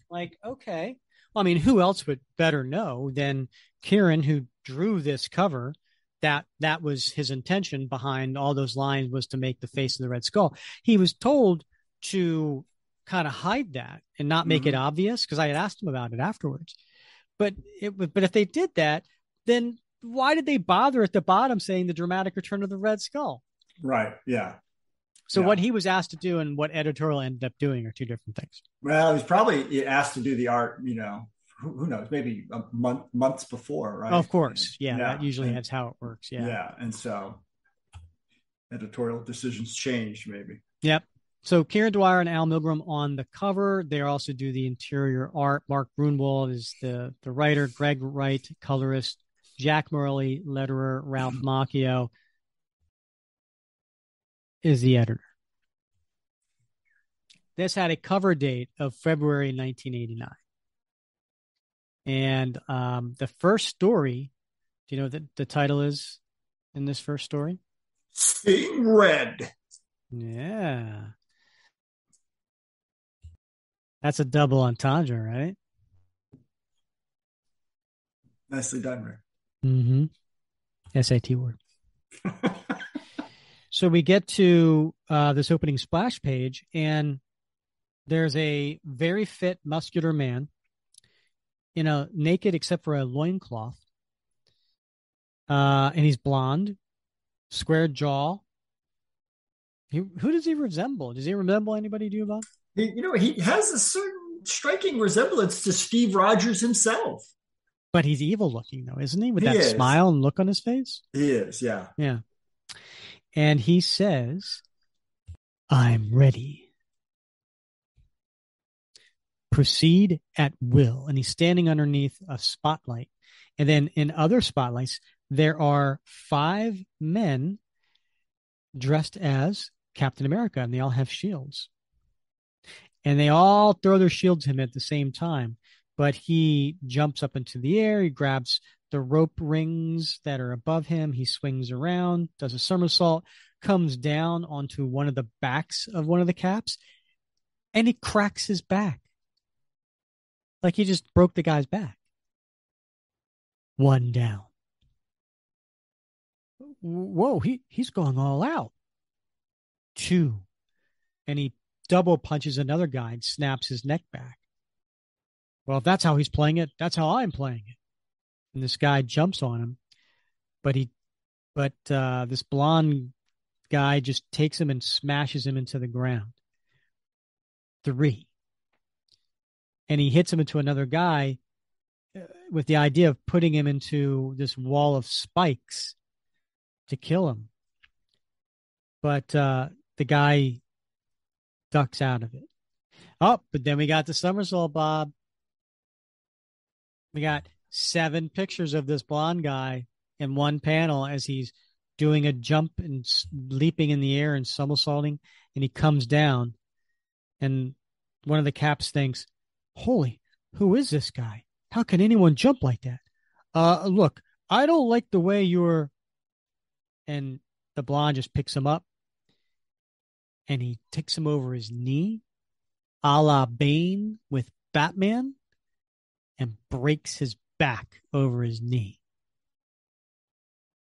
B: like, okay. Well, I mean, who else would better know than Kieron, who drew this cover? That was his intention behind all those lines, was to make the face of the Red Skull. He was told to kind of hide that and not make it obvious, because I had asked him about it afterwards. But if they did that, then why did they bother at the bottom saying the dramatic return of the Red Skull?
C: Right. Yeah.
B: So what he was asked to do and what editorial ended up doing are two different things.
C: Well, he was probably asked to do the art, who knows, maybe months before, right?
B: Of course. Yeah. That usually that's how it works. Yeah.
C: Yeah. And so editorial decisions change, maybe.
B: Yep. So Kieron Dwyer and Al Milgrom on the cover. They also do the interior art. Mark Gruenwald is the writer. Greg Wright, colorist. Jack Murley, letterer. Ralph Macchio is the editor. This had a cover date of February 1989. And the first story, do you know what the title is in this first story?
C: Seeing Red.
B: Yeah. That's a double entendre, right?
C: Nicely done, Rick.
B: Mm-hmm. SAT word. So we get to this opening splash page, and there's a very fit, muscular man, naked except for a loincloth. And he's blonde, square jaw. Who does he resemble? Does he resemble anybody to you, Bob?
C: He has a certain striking resemblance to Steve Rogers himself.
B: But he's evil looking, though, isn't he? With that smile and look on his face?
C: He is, yeah.
B: Yeah. And he says, I'm ready. Proceed at will. And he's standing underneath a spotlight. And then in other spotlights, there are 5 men dressed as Captain America, and they all have shields. And they all throw their shields at him at the same time. But he jumps up into the air. He grabs the rope rings that are above him. He swings around, does a somersault, comes down onto one of the backs of one of the caps, and he cracks his back. Like he just broke the guy's back. 1 down. Whoa, he's going all out. 2. And he double punches another guy and snaps his neck back. Well, if that's how he's playing it, that's how I'm playing it. And this guy jumps on him, but this blonde guy just takes him and smashes him into the ground. 3. And he hits him into another guy with the idea of putting him into this wall of spikes to kill him. But the guy ducks out of it. Oh, but then we got the somersault, Bob. We got 7 pictures of this blonde guy in one panel as he's doing a jump and leaping in the air and somersaulting, and he comes down. And one of the caps thinks, holy, who is this guy? How can anyone jump like that? Look, I don't like the way you're... And the blonde just picks him up, and he takes him over his knee, a la Bane with Batman, and breaks his back over his knee.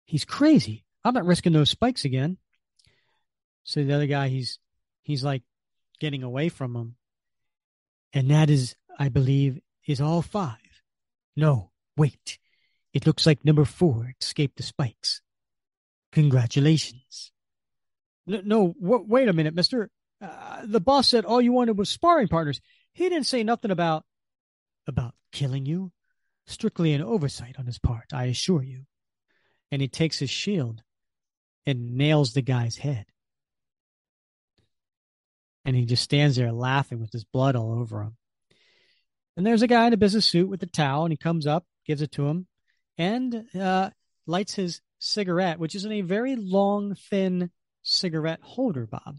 B: He's crazy. I'm not risking those spikes again. So the other guy, he's like getting away from him. And that is, I believe, is all 5. No, wait. It looks like number 4 escaped the spikes. Congratulations. No, wait a minute, mister. The boss said all you wanted was sparring partners. He didn't say nothing about killing you. Strictly an oversight on his part, I assure you. And he takes his shield and nails the guy's head. And he just stands there laughing with his blood all over him. And there's a guy in a business suit with a towel, and he comes up, gives it to him, and lights his cigarette, which is in a very long, thin cigarette holder, Bob.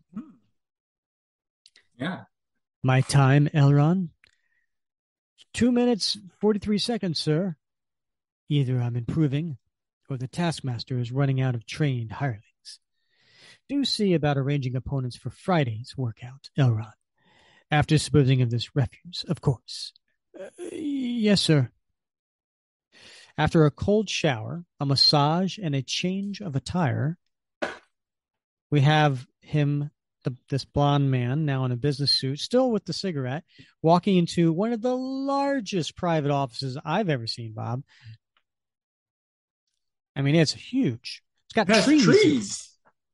C: Yeah.
B: My time, Elron? 2 minutes, 43 seconds, sir. Either I'm improving, or the taskmaster is running out of trained hirelings. Do see about arranging opponents for Friday's workout, Elron. After disposing of this refuse, of course. Yes, sir. After a cold shower, a massage, and a change of attire, we have him, this blonde man, now in a business suit, still with the cigarette, walking into one of the largest private offices I've ever seen, Bob. I mean, it's huge. It's got
C: It has
B: trees.
C: trees.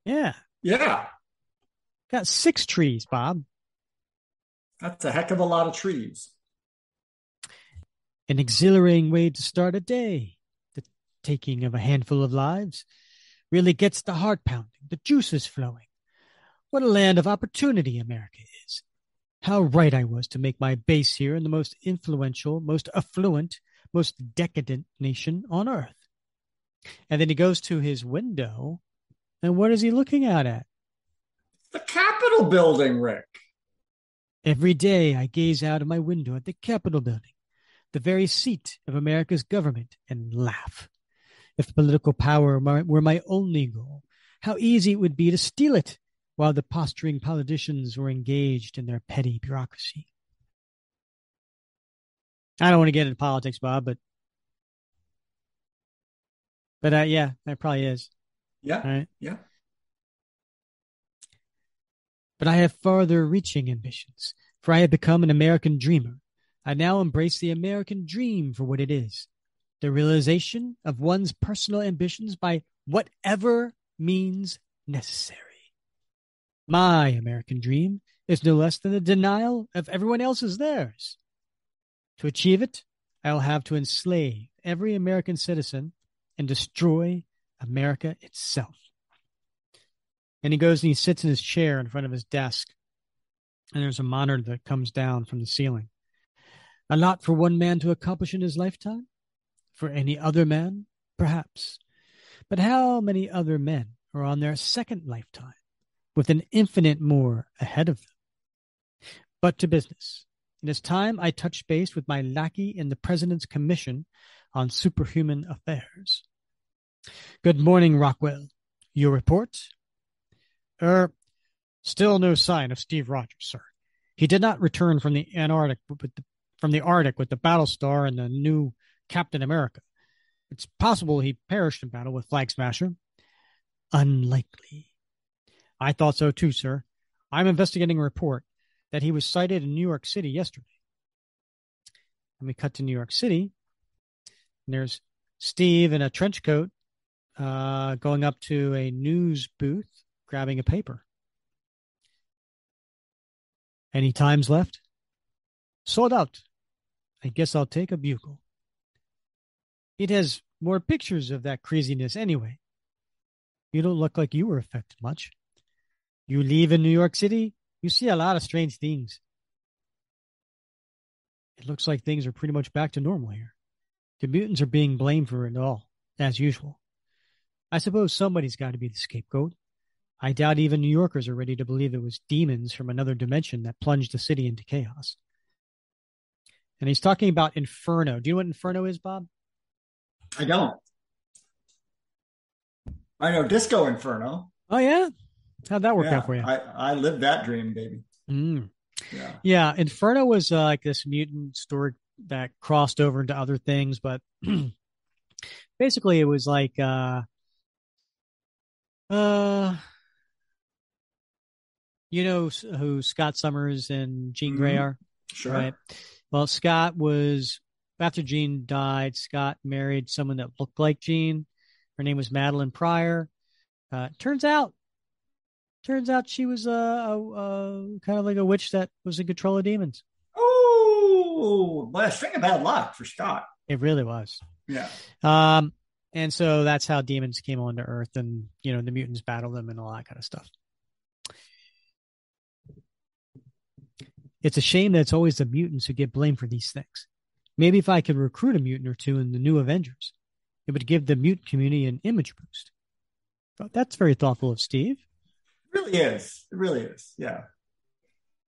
B: Yeah.
C: Yeah.
B: Got 6 trees, Bob.
C: That's a heck of a lot of trees.
B: An exhilarating way to start a day. The taking of a handful of lives really gets the heart pounding, the juices flowing. What a land of opportunity America is. How right I was to make my base here in the most influential, most affluent, most decadent nation on earth. And then he goes to his window, and what is he looking out at?
C: The Capitol building, Rick.
B: Every day I gaze out of my window at the Capitol building, the very seat of America's government, and laugh. If political power were my only goal, how easy it would be to steal it while the posturing politicians were engaged in their petty bureaucracy. I don't want to get into politics, Bob, but yeah, that probably is.
C: Yeah.
B: Right?
C: Yeah.
B: But I have farther reaching ambitions, for I have become an American dreamer. I now embrace the American dream for what it is, the realization of one's personal ambitions by whatever means necessary. My American dream is no less than the denial of everyone else's theirs. To achieve it, I will have to enslave every American citizen and destroy America itself. And he goes and he sits in his chair in front of his desk, and there's a monitor that comes down from the ceiling. A lot for one man to accomplish in his lifetime? For any other man, perhaps. But how many other men are on their second lifetime, with an infinite more ahead of them? But to business. It is time I touched base with my lackey in the President's Commission on Superhuman Affairs. Good morning, Rockwell. Your report? Still no sign of Steve Rogers, sir. He did not return from the Arctic with the battle star and the new Captain America. It's possible he perished in battle with Flag Smasher. Unlikely. I thought so too, sir. I'm investigating a report that he was sighted in New York City yesterday. And we cut to New York City, and there's Steve in a trench coat going up to a news booth, grabbing a paper. Any times left? Sold out. I guess I'll take a bugle. It has more pictures of that craziness anyway. You don't look like you were affected much. You leave in New York City, you see a lot of strange things. It looks like things are pretty much back to normal here. The mutants are being blamed for it all, as usual. I suppose somebody's got to be the scapegoat. I doubt even New Yorkers are ready to believe it was demons from another dimension that plunged the city into chaos. And he's talking about Inferno. Do you know what Inferno is, Bob?
C: I don't. I know Disco Inferno.
B: Oh, yeah? How'd that work out for you?
C: I lived that dream, baby.
B: Mm. Yeah, Inferno was like this mutant story that crossed over into other things, but basically it was like you know who Scott Summers and Jean Grey are?
C: Sure.
B: Right. Well, Scott was, after Jean died, Scott married someone that looked like Jean. Her name was Madeline Pryor. Turns out she was kind of like a witch that was in control of demons.
C: Oh, well, thing of bad luck for Scott.
B: It really was.
C: Yeah.
B: And so that's how demons came onto Earth, and you know the mutants battled them and all that kind of stuff. It's a shame that it's always the mutants who get blamed for these things. Maybe if I could recruit a mutant or two in the new Avengers, it would give the mutant community an image boost. But that's very thoughtful of Steve.
C: It really is. It really is. Yeah.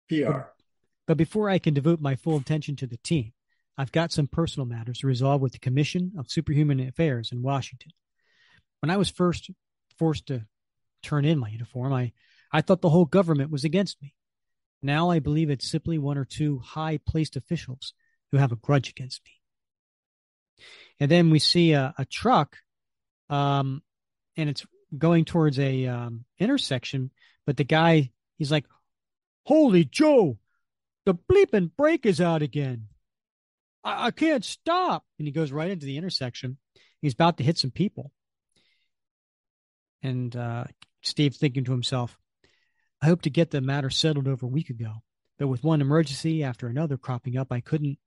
C: PR.
B: But before I can devote my full attention to the team, I've got some personal matters to resolve with the Commission of Superhuman Affairs in Washington. When I was first forced to turn in my uniform, I thought the whole government was against me. Now I believe it's simply one or two high-placed officials who have a grudge against me. And then we see a truck, and it's going towards a intersection, but the guy, he's like, "Holy Joe, the bleeping brake is out again. I can't stop." And he goes right into the intersection. He's about to hit some people. And Steve thinking to himself, I hoped to get the matter settled over a week ago, but with one emergency after another cropping up, I couldn't.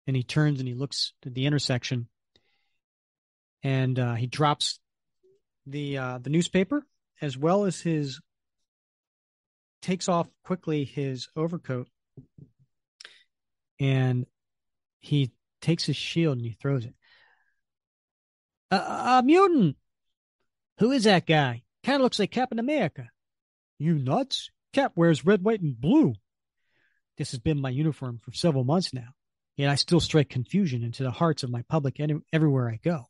B: And he turns and he looks at the intersection, and he drops the newspaper, as well as takes off quickly his overcoat, and he takes his shield and he throws it. A mutant! Who is that guy? Kind of looks like Captain America. You nuts? Cap wears red, white, and blue. This has been my uniform for several months now, yet I still strike confusion into the hearts of my public everywhere I go.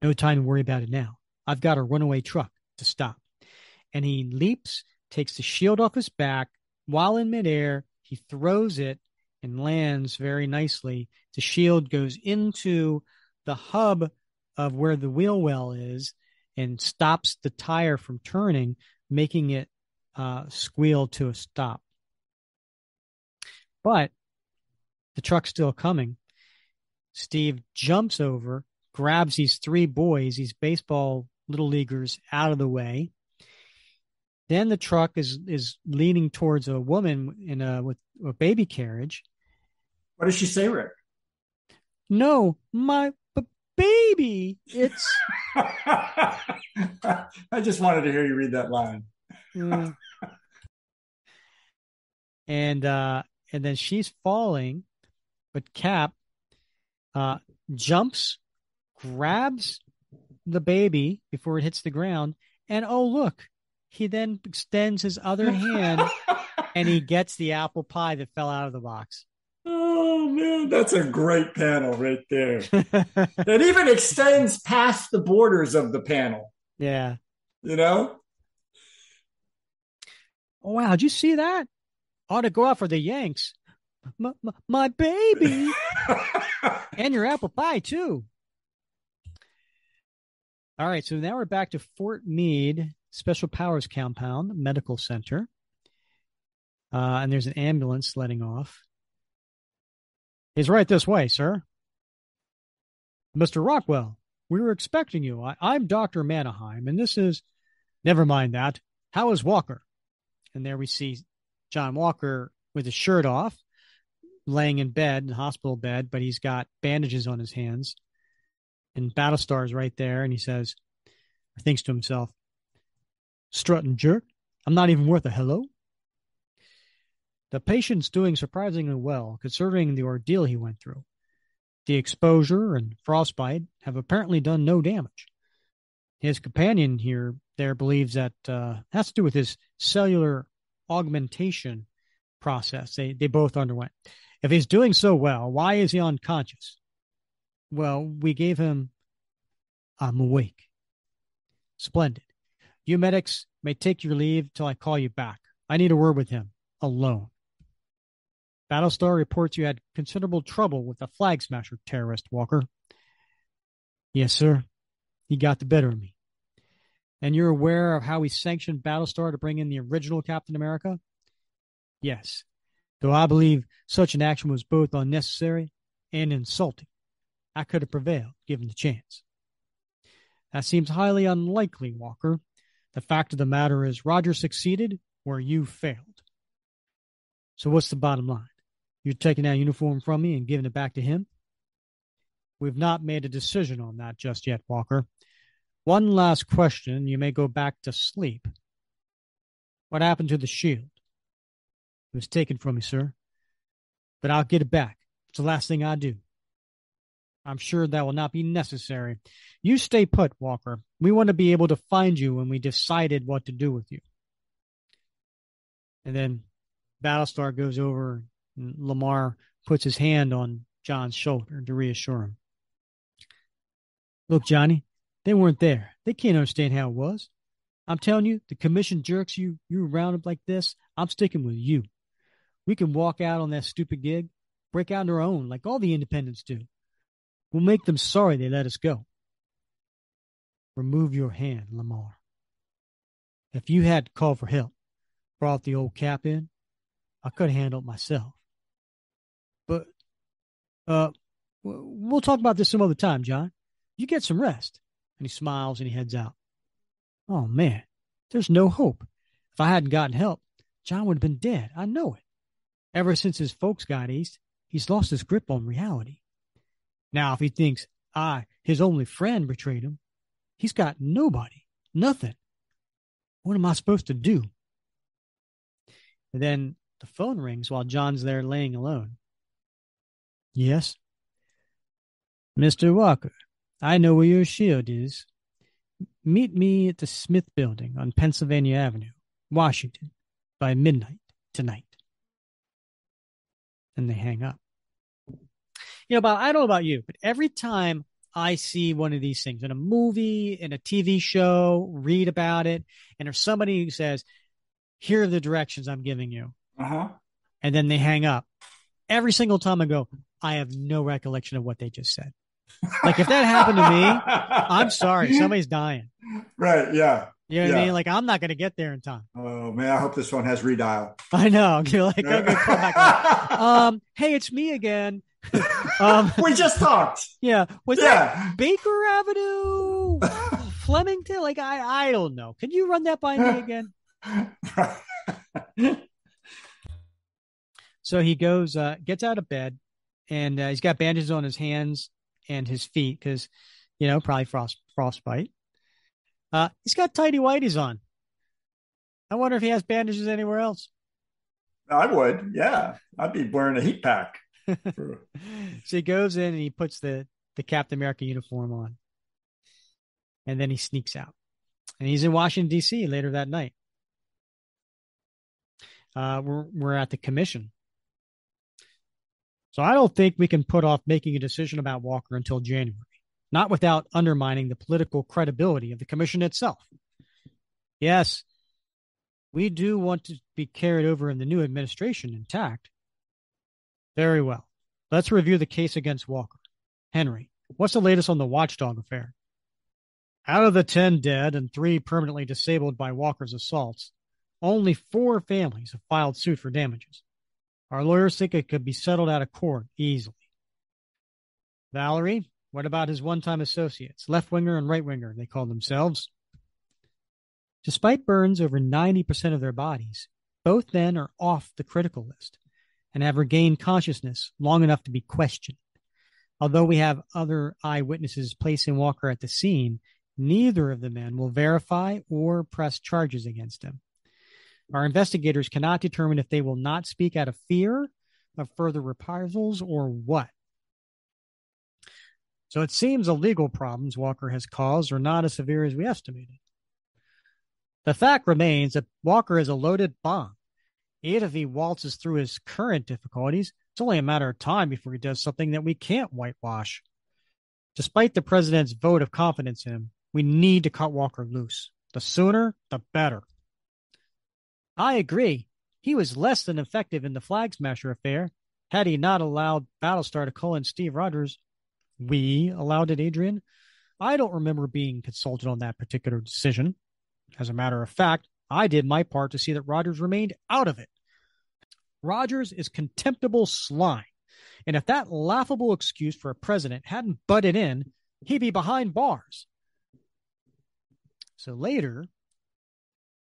B: No time to worry about it now. I've got a runaway truck to stop. And he leaps, takes the shield off his back. While in midair, he throws it and lands very nicely. The shield goes into the hub of where the wheel well is and stops the tire from turning, making it squeal to a stop. But the truck's still coming. Steve jumps over, grabs these three boys, these baseball little leaguers, out of the way. Then the truck is leaning towards a woman with a baby carriage.
C: What does she say, Rick?
B: No, my baby. It's.
C: I just wanted to hear you read that line.
B: And then she's falling, but Cap jumps, grabs the baby before it hits the ground, and oh look, he then extends his other hand and he gets the apple pie that fell out of the box.
C: Oh man, that's a great panel right there. It even extends past the borders of the panel.
B: Yeah.
C: You know?
B: Oh wow, did you see that? Ought to go out for the Yanks. My baby. And your apple pie too. All right, so now we're back to Fort Meade Special Powers Compound Medical Center. And there's an ambulance letting off. He's right this way, sir. Mr. Rockwell, we were expecting you. I'm Dr. Manaheim, and this is... Never mind that. How is Walker? And there we see John Walker with his shirt off, laying in bed, in hospital bed, but he's got bandages on his hands. And Battlestar's right there, and he says, or thinks to himself, strutting jerk, I'm not even worth a hello. The patient's doing surprisingly well, considering the ordeal he went through. The exposure and frostbite have apparently done no damage. His companion there believes that has to do with his cellular augmentation process they both underwent. If he's doing so well, why is he unconscious? Well, we gave him... I'm awake. Splendid. You medics may take your leave till I call you back. I need a word with him, alone. Battlestar reports you had considerable trouble with the Flag Smasher terrorist, Walker. Yes, sir. He got the better of me. And you're aware of how we sanctioned Battlestar to bring in the original Captain America? Yes. Though I believe such an action was both unnecessary and insulting. I could have prevailed, given the chance. That seems highly unlikely, Walker. The fact of the matter is Roger succeeded where you failed. So what's the bottom line? You're taking that uniform from me and giving it back to him? We've not made a decision on that just yet, Walker. One last question, you may go back to sleep. What happened to the shield? It was taken from me, sir. But I'll get it back. It's the last thing I do. I'm sure that will not be necessary. You stay put, Walker. We want to be able to find you when we decided what to do with you. And then Battlestar goes over and Lamar puts his hand on John's shoulder to reassure him. Look, Johnny, they weren't there. They can't understand how it was. I'm telling you, the commission jerks you around up like this, I'm sticking with you. We can walk out on that stupid gig, break out on our own like all the independents do. We'll make them sorry they let us go. Remove your hand, Lamar. If you had to call for help, brought the old Cap in, I could have handled it myself. But we'll talk about this some other time, John. You get some rest. And he smiles and he heads out. Oh, man, there's no hope. If I hadn't gotten help, John would have been dead. I know it. Ever since his folks got east, he's lost his grip on reality. Now, if he thinks I, his only friend, betrayed him, he's got nobody, nothing. What am I supposed to do? And then the phone rings while John's there laying alone. Yes? Mr. Walker, I know where your shield is. Meet me at the Smith Building on Pennsylvania Avenue, Washington, by midnight tonight. And they hang up. Bob, I don't know about you, but every time I see one of these things in a movie, in a TV show, read about it, and there's somebody who says, here are the directions I'm giving you. And then they hang up. Every single time I go, I have no recollection of what they just said. Like, if that happened to me, I'm sorry. Somebody's dying.
C: Right. Yeah.
B: You know what I mean? Like, I'm not going to get there in time.
C: Oh, man. I hope this one has redial.
B: I know. You're like, I'm going to call back. Hey, it's me again.
C: We just talked.
B: Yeah. Was that Baker Avenue? Flemington? Like, I don't know. Can you run that by me again? So he goes, gets out of bed, and he's got bandages on his hands and his feet because, probably frostbite. He's got tighty whities on. I wonder if he has bandages anywhere else.
C: I would. Yeah. I'd be wearing a heat pack.
B: So he goes in and he puts the Captain America uniform on. And then he sneaks out. And he's in Washington, D.C. later that night. We're at the commission. So I don't think we can put off making a decision about Walker until January, not without undermining the political credibility of the commission itself. Yes, we do want to be carried over in the new administration intact. Very well. Let's review the case against Walker. Henry, what's the latest on the watchdog affair? Out of the 10 dead and 3 permanently disabled by Walker's assaults, only 4 families have filed suit for damages. Our lawyers think it could be settled out of court easily. Valerie, what about his one-time associates, left-winger and right-winger, they call themselves? Despite burns over 90% of their bodies, both men are off the critical list and have regained consciousness long enough to be questioned. Although we have other eyewitnesses placing Walker at the scene, neither of the men will verify or press charges against him. Our investigators cannot determine if they will not speak out of fear of further reprisals or what. So it seems the legal problems Walker has caused are not as severe as we estimated. The fact remains that Walker is a loaded bomb. Even if he waltzes through his current difficulties, it's only a matter of time before he does something that we can't whitewash. Despite the president's vote of confidence in him, we need to cut Walker loose. The sooner, the better. I agree. He was less than effective in the Flag Smasher affair. Had he not allowed Battlestar to call in Steve Rogers, we allowed it, Adrian. I don't remember being consulted on that particular decision. As a matter of fact, I did my part to see that Rogers remained out of it. Rogers is contemptible slime. And if that laughable excuse for a president hadn't butted in, he'd be behind bars. So later,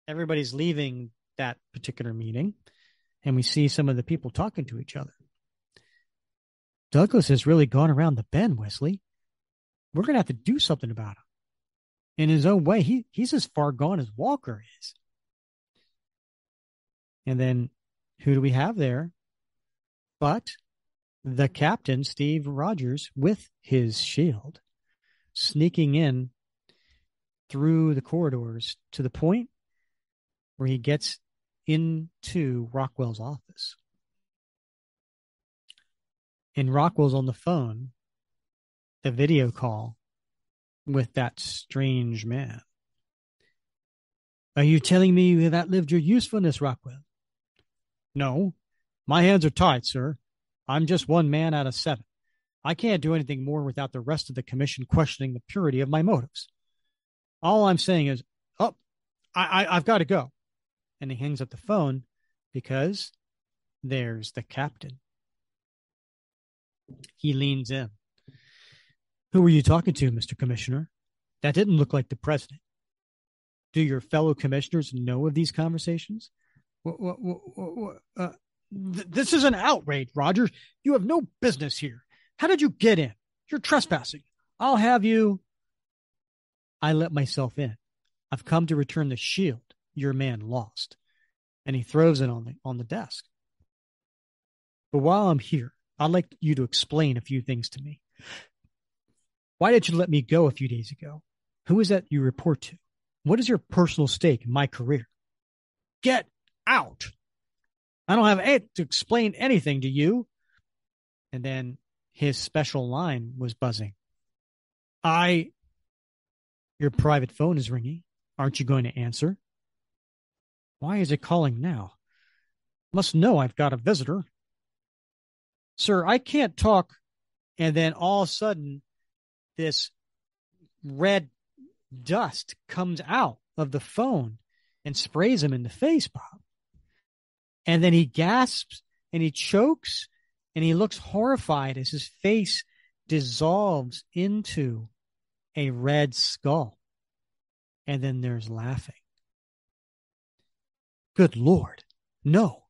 B: everybody's leaving that particular meeting, and we see some of the people talking to each other. Douglas has really gone around the bend, Wesley. We're going to have to do something about him. In his own way, he's as far gone as Walker is. And then who do we have there but the captain, Steve Rogers, with his shield, sneaking in through the corridors to the point where he gets into Rockwell's office. And Rockwell's on the phone, the video call with that strange man. Are you telling me you have outlived your usefulness, Rockwell? No, my hands are tied, sir. I'm just one man out of 7. I can't do anything more without the rest of the commission questioning the purity of my motives. All I'm saying is, I've got to go. And he hangs up the phone because there's the captain. He leans in. Who were you talking to, Mr. Commissioner? That didn't look like the president. Do your fellow commissioners know of these conversations? This is an outrage, Rogers. You have no business here. How did you get in? You're trespassing. I'll have you. I let myself in. I've come to return the shield your man lost. And he throws it on the desk. But while I'm here, I'd like you to explain a few things to me. Why did you let me go a few days ago? Who is that you report to? What is your personal stake in my career? Get out. I don't have it to explain anything to you. And then his special line was buzzing. Your private phone is ringing. Aren't you going to answer? Why is it calling now? Must know I've got a visitor. Sir, I can't talk. And then all of a sudden, this red dust comes out of the phone and sprays him in the face, Bob. And then he gasps and he chokes and he looks horrified as his face dissolves into a red skull. And then there's laughing. Good Lord. No.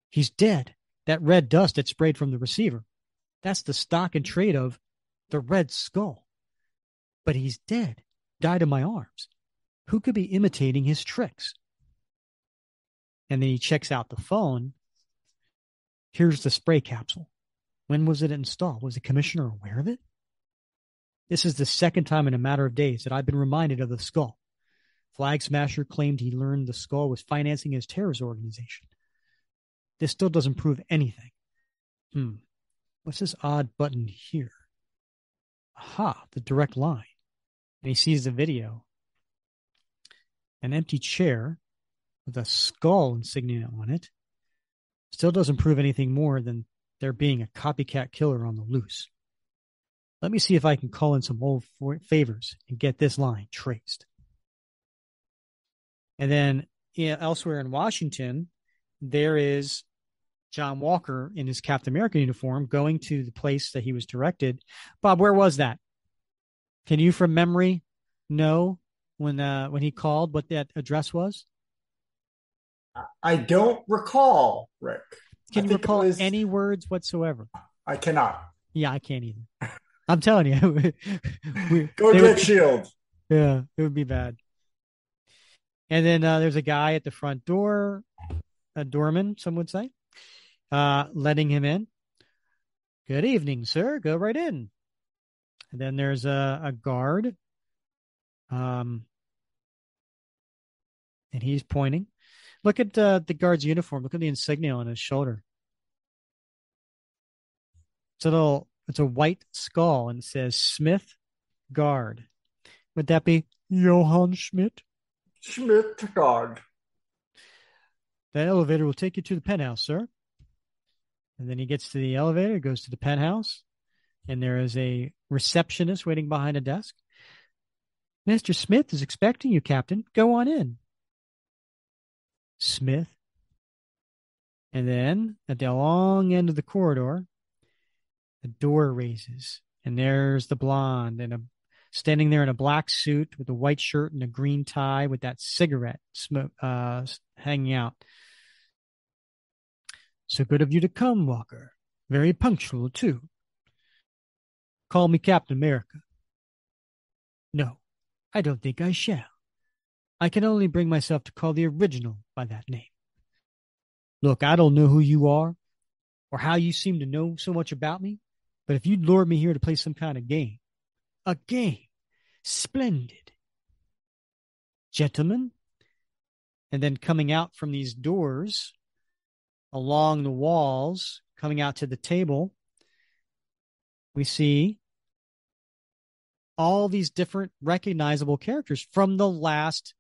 B: He's dead. That red dust that sprayed from the receiver. That's the stock and trade of the Red Skull. But he's dead. Died in my arms. Who could be imitating his tricks? And then he checks out the phone. Here's the spray capsule. When was it installed? Was the commissioner aware of it? This is the second time in a matter of days that I've been reminded of the skull. Flag Smasher claimed he learned the skull was financing his terrorist organization. This still doesn't prove anything. What's this odd button here? Aha, the direct line. And he sees the video. An empty chair with a skull insignia on it still doesn't prove anything more than there being a copycat killer on the loose. Let me see if I can call in some old favors and get this line traced. And then elsewhere in Washington, there is John Walker in his Captain America uniform going to the place that he was directed. Bob, where was that? Can you from memory know when he called what that address was?
C: I don't recall, Rick.
B: Can you recall any words whatsoever?
C: I cannot.
B: Yeah, I can't either. I'm telling you.
C: Go get shield.
B: Yeah, it would be bad. And then there's a guy at the front door, a doorman, some would say, letting him in. Good evening, sir. Go right in. And then there's a guard. And he's pointing. Look at the guard's uniform. Look at the insignia on his shoulder. It's a white skull and it says Smith Guard. Would that be Johann Schmidt?
C: Schmidt Guard.
B: That elevator will take you to the penthouse, sir. And then he gets to the elevator, goes to the penthouse, and there is a receptionist waiting behind a desk. Mr. Smith is expecting you, Captain. Go on in. Smith. And then at the long end of the corridor, the door raises, and there's the blonde and standing there in a black suit with a white shirt and a green tie with that cigarette smoke hanging out. So good of you to come, Walker. Very punctual, too. Call me Captain America. No, I don't think I shall. I can only bring myself to call the original by that name. Look, I don't know who you are or how you seem to know so much about me, but if you'd lured me here to play some kind of game, a game, splendid. Gentlemen, and then coming out from these doors, along the walls, coming out to the table, we see all these different recognizable characters from the last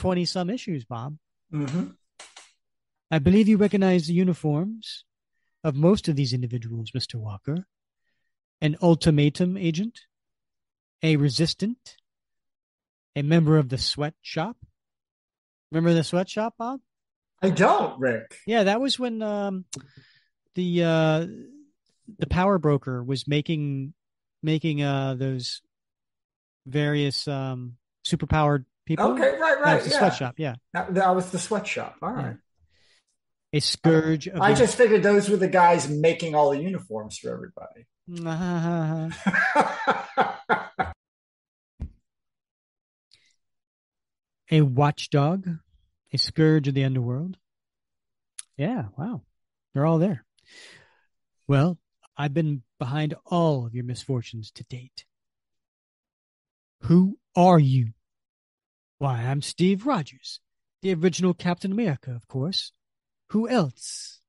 B: 20-some issues, Bob.
C: Mm-hmm.
B: I believe you recognize the uniforms of most of these individuals, Mr. Walker. An ultimatum agent, a resistant, a member of the sweatshop. Remember the sweatshop, Bob?
C: I don't, Rick.
B: Yeah, that was when the power broker was making those various superpowered people.
C: Okay, right.
B: That was the sweatshop, yeah.
C: That was the sweatshop. All right.
B: A scourge of
C: I just figured those were the guys making all the uniforms for everybody.
B: A watchdog, a scourge of the underworld. Yeah, wow. They're all there. Well, I've been behind all of your misfortunes to date. Who are you? Why, I'm Steve Rogers, the original Captain America, of course. Who else?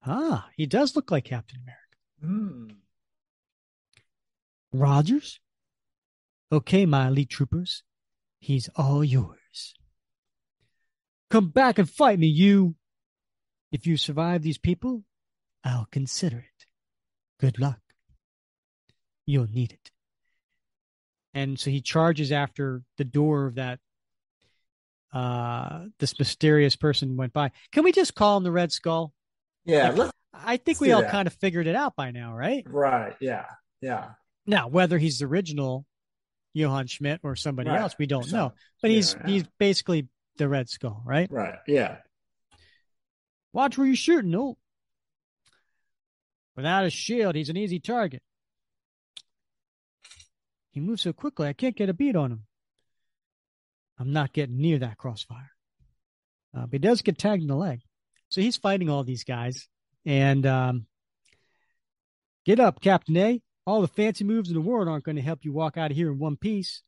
B: Ah, he does look like Captain America. Rogers? Okay, my elite troopers. He's all yours. Come back and fight me, you. If you survive these people, I'll consider it. Good luck. You'll need it. And so he charges after the door of that this mysterious person went by. Can we just call him the Red Skull?
C: Yeah.
B: I think we all kind of figured it out by now, right?
C: Right. Yeah. Yeah.
B: Now, whether he's the original Johann Schmidt or somebody else, we don't know. But he's basically the Red Skull, right?
C: Right. Yeah.
B: Watch where you're shooting, no. Without a shield, he's an easy target. He moves so quickly, I can't get a beat on him. I'm not getting near that crossfire. But he does get tagged in the leg. So he's fighting all these guys. And get up, Captain A. All the fancy moves in the world aren't going to help you walk out of here in one piece.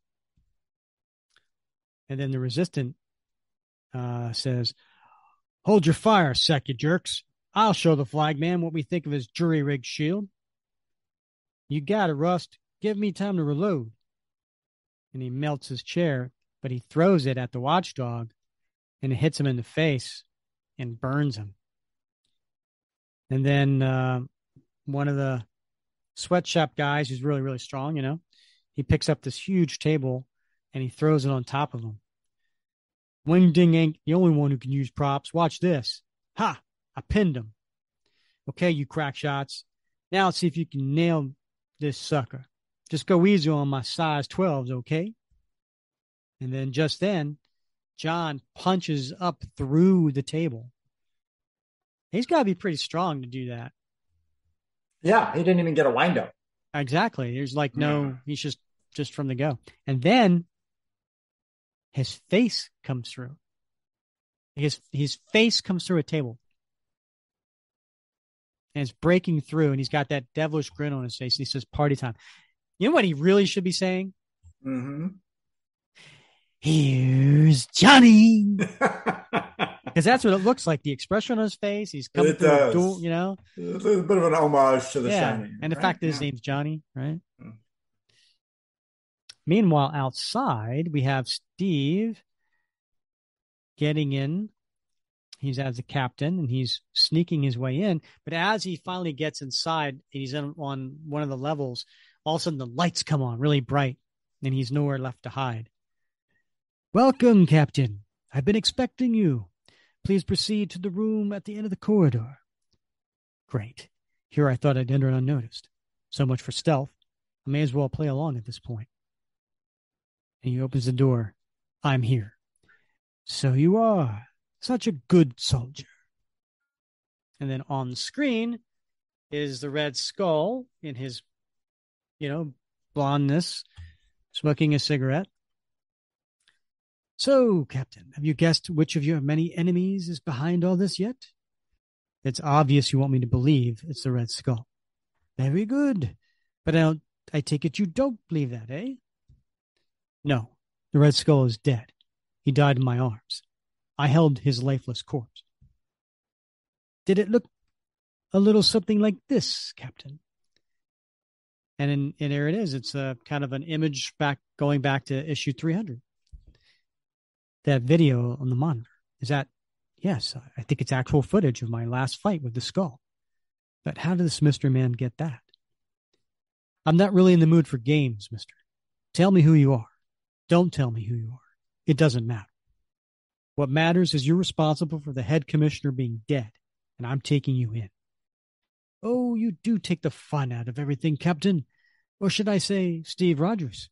B: And then the resistant says, hold your fire, sec, you jerks. I'll show the flagman what we think of his jury-rigged shield. You got it, Rust. Give me time to reload. And he melts his chair, but he throws it at the watchdog, and it hits him in the face and burns him. And then one of the sweatshop guys who's really, really strong, he picks up this huge table and he throws it on top of him. Wing Ding ain't the only one who can use props. Watch this. Ha! I pinned him. Okay, you crack shots. Now let's see if you can nail this sucker. Just go easy on my size 12s, okay? And then just then, John punches up through the table. He's got to be pretty strong to do that.
C: Yeah, he didn't even get a windup.
B: Exactly. There's he's just from the go. And then his face comes through. His face comes through a table. And it's breaking through, and he's got that devilish grin on his face, and he says, party time. You know what he really should be saying?
C: Mm-hmm.
B: Here's Johnny. Because that's what it looks like. The expression on his face. He's coming through a door,
C: It's a bit of an homage to The Shining.
B: And the fact that his name's Johnny, right? Mm. Meanwhile, outside, we have Steve getting in. He's as a captain, and he's sneaking his way in. But as he finally gets inside, he's on one of the levels, all of a sudden the lights come on really bright, and he's nowhere left to hide. Welcome, Captain. I've been expecting you. Please proceed to the room at the end of the corridor. Great. Here I thought I'd enter unnoticed. So much for stealth. I may as well play along at this point. And he opens the door. I'm here. So you are. Such a good soldier. And then on the screen is the Red Skull in his, blondness, smoking a cigarette. So, Captain, have you guessed which of your many enemies is behind all this yet? It's obvious you want me to believe it's the Red Skull. Very good. But I take it you don't believe that, eh? No, the Red Skull is dead. He died in my arms. I held his lifeless corpse. Did it look a little something like this, Captain? And there it is. It's a kind of an image going back to issue 300. That video on the monitor. Is that? Yes, I think it's actual footage of my last fight with the skull. But how did this Mr. Man get that? I'm not really in the mood for games, mister. Tell me who you are. Don't tell me who you are. It doesn't matter. What matters is you're responsible for the head commissioner being dead, and I'm taking you in. Oh, you do take the fun out of everything, Captain. Or should I say, Steve Rogers?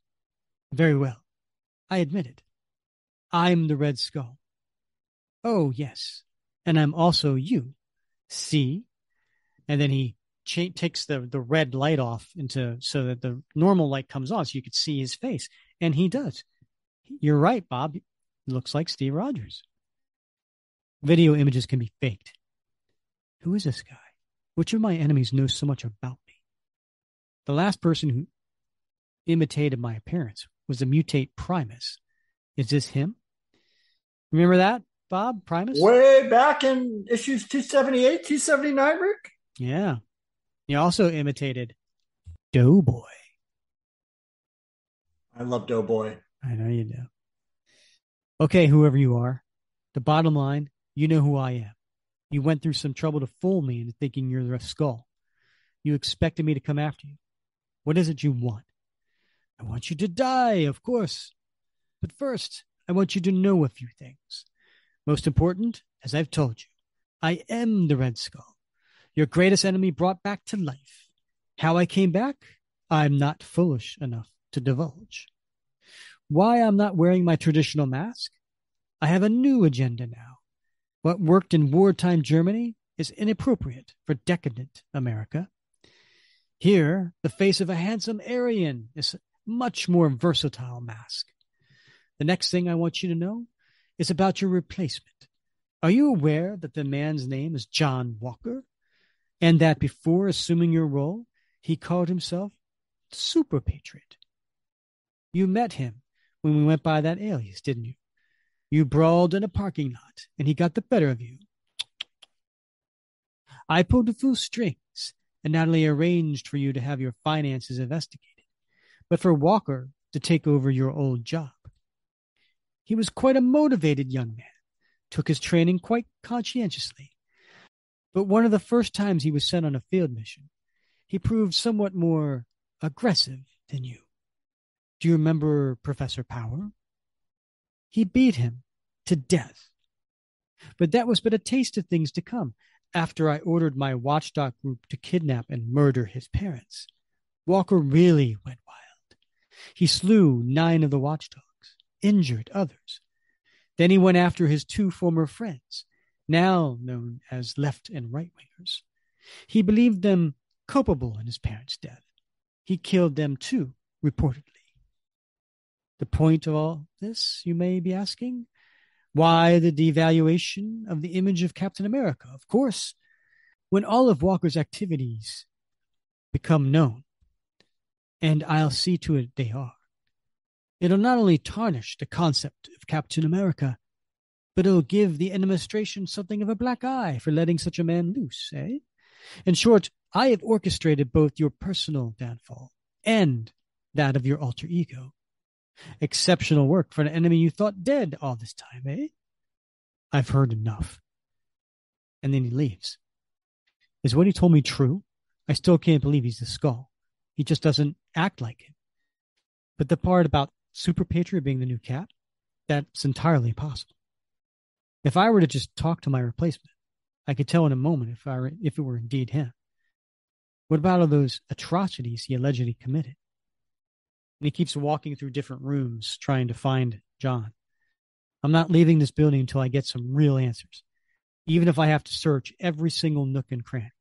B: Very well. I admit it. I'm the Red Skull. Oh, yes. And I'm also you. See? And then he takes the red light off so that the normal light comes on so you could see his face. And he does. You're right, Bob. He looks like Steve Rogers. Video images can be faked. Who is this guy? Which of my enemies knows so much about me? The last person who imitated my appearance was the mutate Primus. Is this him? Remember that, Bob? Primus?
C: Way back in issues 278, 279, Rick?
B: Yeah. He also imitated Doughboy.
C: I love Doughboy.
B: I know you do. Okay, whoever you are, the bottom line, you know who I am. You went through some trouble to fool me into thinking you're the Skull. You expected me to come after you. What is it you want? I want you to die, of course. But first, I want you to know a few things. Most important, as I've told you, I am the Red Skull, your greatest enemy brought back to life. How I came back, I'm not foolish enough to divulge. Why I'm not wearing my traditional mask? I have a new agenda now. What worked in wartime Germany is inappropriate for decadent America. Here, the face of a handsome Aryan is a much more versatile mask. The next thing I want you to know is about your replacement. Are you aware that the man's name is John Walker? And that before assuming your role, he called himself the Super Patriot? You met him when we went by that alias, didn't you? You brawled in a parking lot, and he got the better of you. I pulled the full strings, and not only arranged for you to have your finances investigated, but for Walker to take over your old job. He was quite a motivated young man, took his training quite conscientiously. But one of the first times he was sent on a field mission, he proved somewhat more aggressive than you. Do you remember Professor Power? He beat him to death. But that was but a taste of things to come after I ordered my watchdog group to kidnap and murder his parents. Walker really went wild. He slew 9 of the watchdogs, injured others. Then he went after his 2 former friends, now known as left and right wingers. He believed them culpable in his parents' death. He killed them too, reportedly. The point of all this, you may be asking? Why the devaluation of the image of Captain America? Of course, when all of Walker's activities become known, and I'll see to it they are, it'll not only tarnish the concept of Captain America, but it'll give the administration something of a black eye for letting such a man loose, eh? In short, I have orchestrated both your personal downfall and that of your alter ego. Exceptional work for an enemy you thought dead all this time, eh? I've heard enough. And then he leaves. Is what he told me true? I still can't believe he's the Skull. He just doesn't act like him. But the part about Super Patriot being the new Cap, that's entirely possible. If I were to just talk to my replacement, I could tell in a moment if it were indeed him. What about all those atrocities he allegedly committed? And he keeps walking through different rooms trying to find John. I'm not leaving this building until I get some real answers, even if I have to search every single nook and cranny.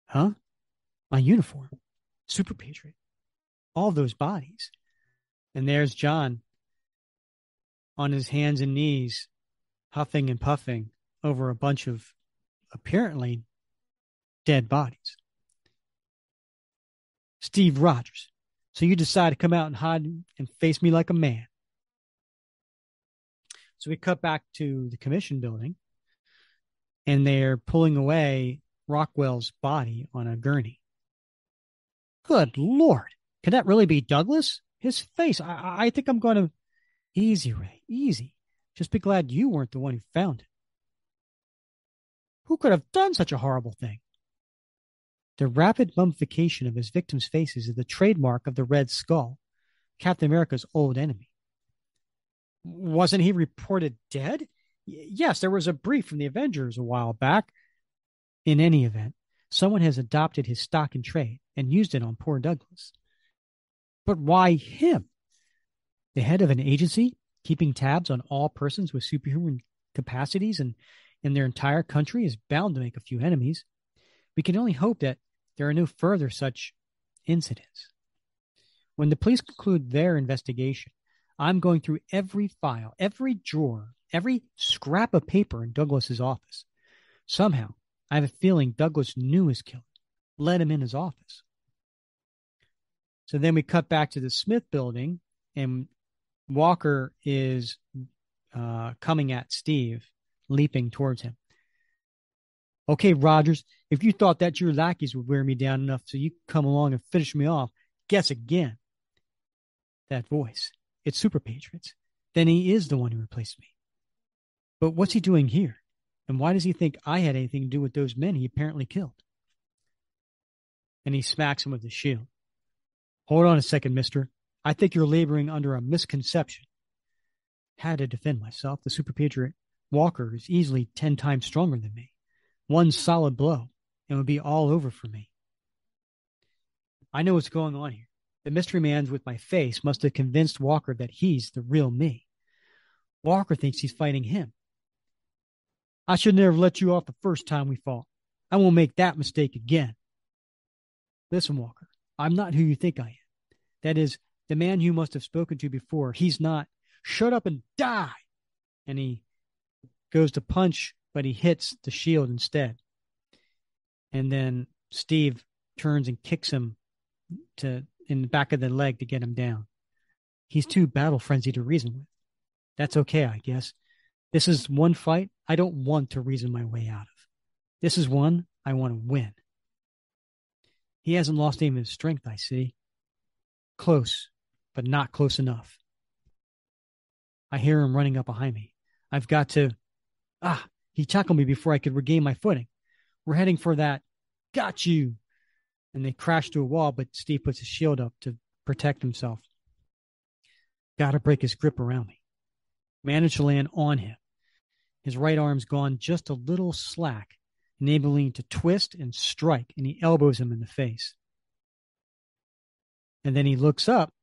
B: Huh? My uniform. Super Patriot. All those bodies. And there's John on his hands and knees, huffing and puffing over a bunch of apparently dead bodies. Steve Rogers. So you decide to come out and hide and face me like a man. So we cut back to the commission building, and they're pulling away Rockwell's body on a gurney. Good Lord. Can that really be Douglas? His face. I think I'm going to... Easy, Ray. Easy. Just be glad you weren't the one who found it. Who could have done such a horrible thing? The rapid mummification of his victims' faces is the trademark of the Red Skull, Captain America's old enemy. Wasn't he reported dead? Yes, there was a brief from the Avengers a while back. In any event, someone has adopted his stock in trade and used it on poor Douglas. But why him? The head of an agency keeping tabs on all persons with superhuman capacities and in their entire country is bound to make a few enemies. We can only hope that there are no further such incidents. When the police conclude their investigation, I'm going through every file, every drawer, every scrap of paper in Douglas's office. Somehow, I have a feeling Douglas knew his killer, let him in his office. So then we cut back to the Smith building, and Walker is coming at Steve, leaping towards him. Okay, Rogers, if you thought that your lackeys would wear me down enough so you could come along and finish me off, guess again. That voice, it's Super Patriots. Then he is the one who replaced me. But what's he doing here? And why does he think I had anything to do with those men he apparently killed? And he smacks him with his shield. Hold on a second, mister. I think you're laboring under a misconception. Had to defend myself. The Super Patriot Walker is easily 10 times stronger than me. One solid blow, and it would be all over for me. I know what's going on here. The mystery man with my face must have convinced Walker that he's the real me. Walker thinks he's fighting him. I should never let you off the first time we fought. I won't make that mistake again. Listen, Walker, I'm not who you think I am. That is, the man you must have spoken to before. He's not. Shut up and die. And he goes to punch, but he hits the shield instead. And then Steve turns and kicks him in the back of the leg to get him down. He's too battle frenzied to reason with. That's okay, I guess. This is one fight I don't want to reason my way out of. This is one I want to win. He hasn't lost any of his strength, I see. Close, but not close enough. I hear him running up behind me. I've got to... he tackled me before I could regain my footing. We're heading for that. Got you. And they crash to a wall, but Steve puts his shield up to protect himself. Got to break his grip around me. Managed to land on him. His right arm's gone just a little slack, enabling him to twist and strike, and he elbows him in the face. And then he looks up,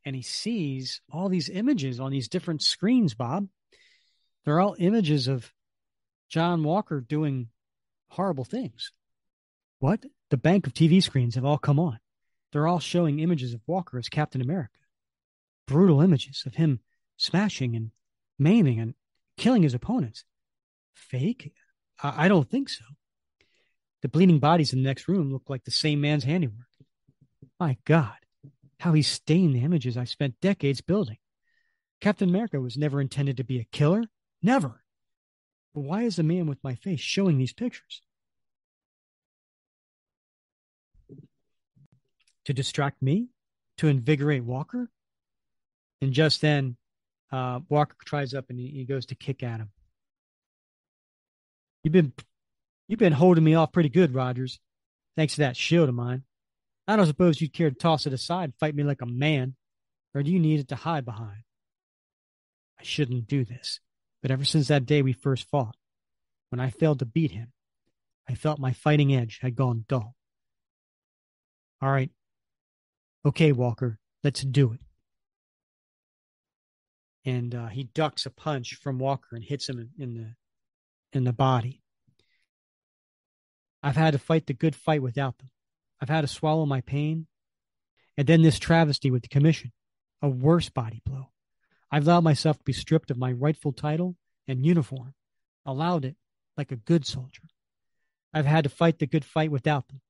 B: and he sees all these images on these different screens, Bob. They're all images of John Walker doing horrible things. What? The bank of TV screens have all come on. They're all showing images of Walker as Captain America. Brutal images of him smashing and maiming and killing his opponents. Fake? I don't think so. The bleeding bodies in the next room look like the same man's handiwork. My God, how he stained the images I spent decades building. Captain America was never intended to be a killer. Never. But why is the man with my face showing these pictures? To distract me? To invigorate Walker? And just then, Walker tries up and he goes to kick at him. You've been holding me off pretty good, Rogers. Thanks to that shield of mine. I don't suppose you'd care to toss it aside and fight me like a man, or do you need it to hide behind? I shouldn't do this, but ever since that day we first fought, when I failed to beat him, I felt my fighting edge had gone dull. All right. Okay, Walker, let's do it. And he ducks a punch from Walker and hits him in the body. I've had to fight the good fight without them. I've had to swallow my pain. And then this travesty with the commission, a worse body blow. I've allowed myself to be stripped of my rightful title and uniform, allowed it like a good soldier. I've had to fight the good fight without them.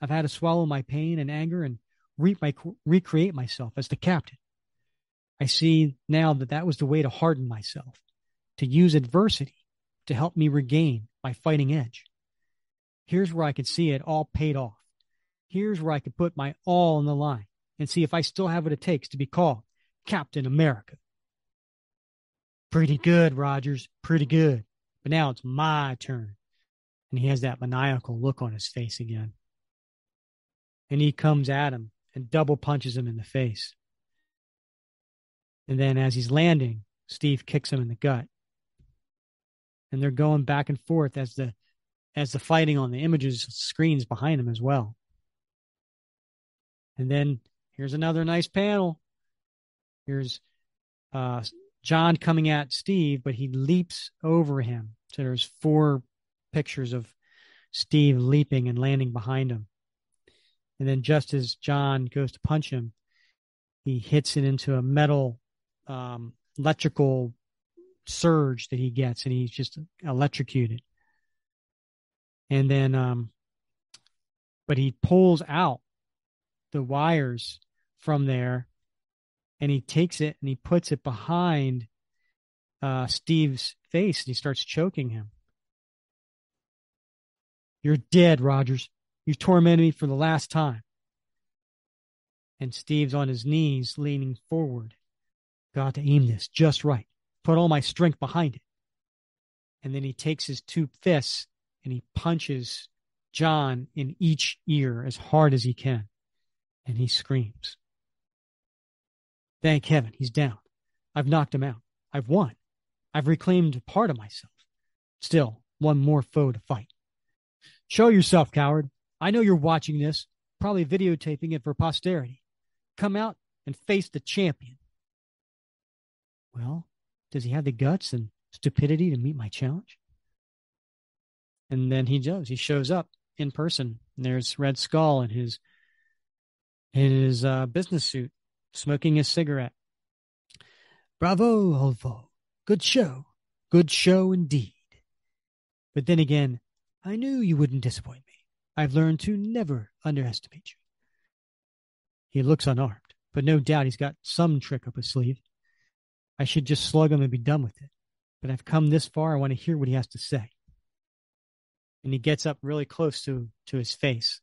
B: I've had to swallow my pain and anger and recreate myself as the captain. I see now that was the way to harden myself, to use adversity to help me regain my fighting edge. Here's where I can see it all paid off. Here's where I can put my all on the line and see if I still have what it takes to be called Captain America. Pretty good, Rogers, pretty good. But now it's my turn. And he has that maniacal look on his face again. And he comes at him and double punches him in the face. And then as he's landing, Steve kicks him in the gut. And they're going back and forth as the fighting on the images screens behind him as well. And then here's another nice panel. Here's John coming at Steve, but he leaps over him. So there's 4 pictures of Steve leaping and landing behind him. And then just as John goes to punch him, he hits it into a metal electrical surge that he gets, and he's just electrocuted. And then, but he pulls out the wires from there, and he takes it and he puts it behind Steve's face, and he starts choking him. You're dead, Rogers. You've tormented me for the last time. And Steve's on his knees, leaning forward. Got to aim this just right. Put all my strength behind it. And then he takes his 2 fists and he punches John in each ear as hard as he can. And he screams. Thank heaven, he's down. I've knocked him out. I've won. I've reclaimed part of myself. Still, one more foe to fight. Show yourself, coward. I know you're watching this, probably videotaping it for posterity. Come out and face the champion. Well, does he have the guts and stupidity to meet my challenge? And then he does. He shows up in person. And there's Red Skull in his business suit, smoking a cigarette. Bravo, Olvo. Good show. Good show indeed. But then again, I knew you wouldn't disappoint me. I've learned to never underestimate you. He looks unarmed, but no doubt he's got some trick up his sleeve. I should just slug him and be done with it. But I've come this far, I want to hear what he has to say. And he gets up really close to his face.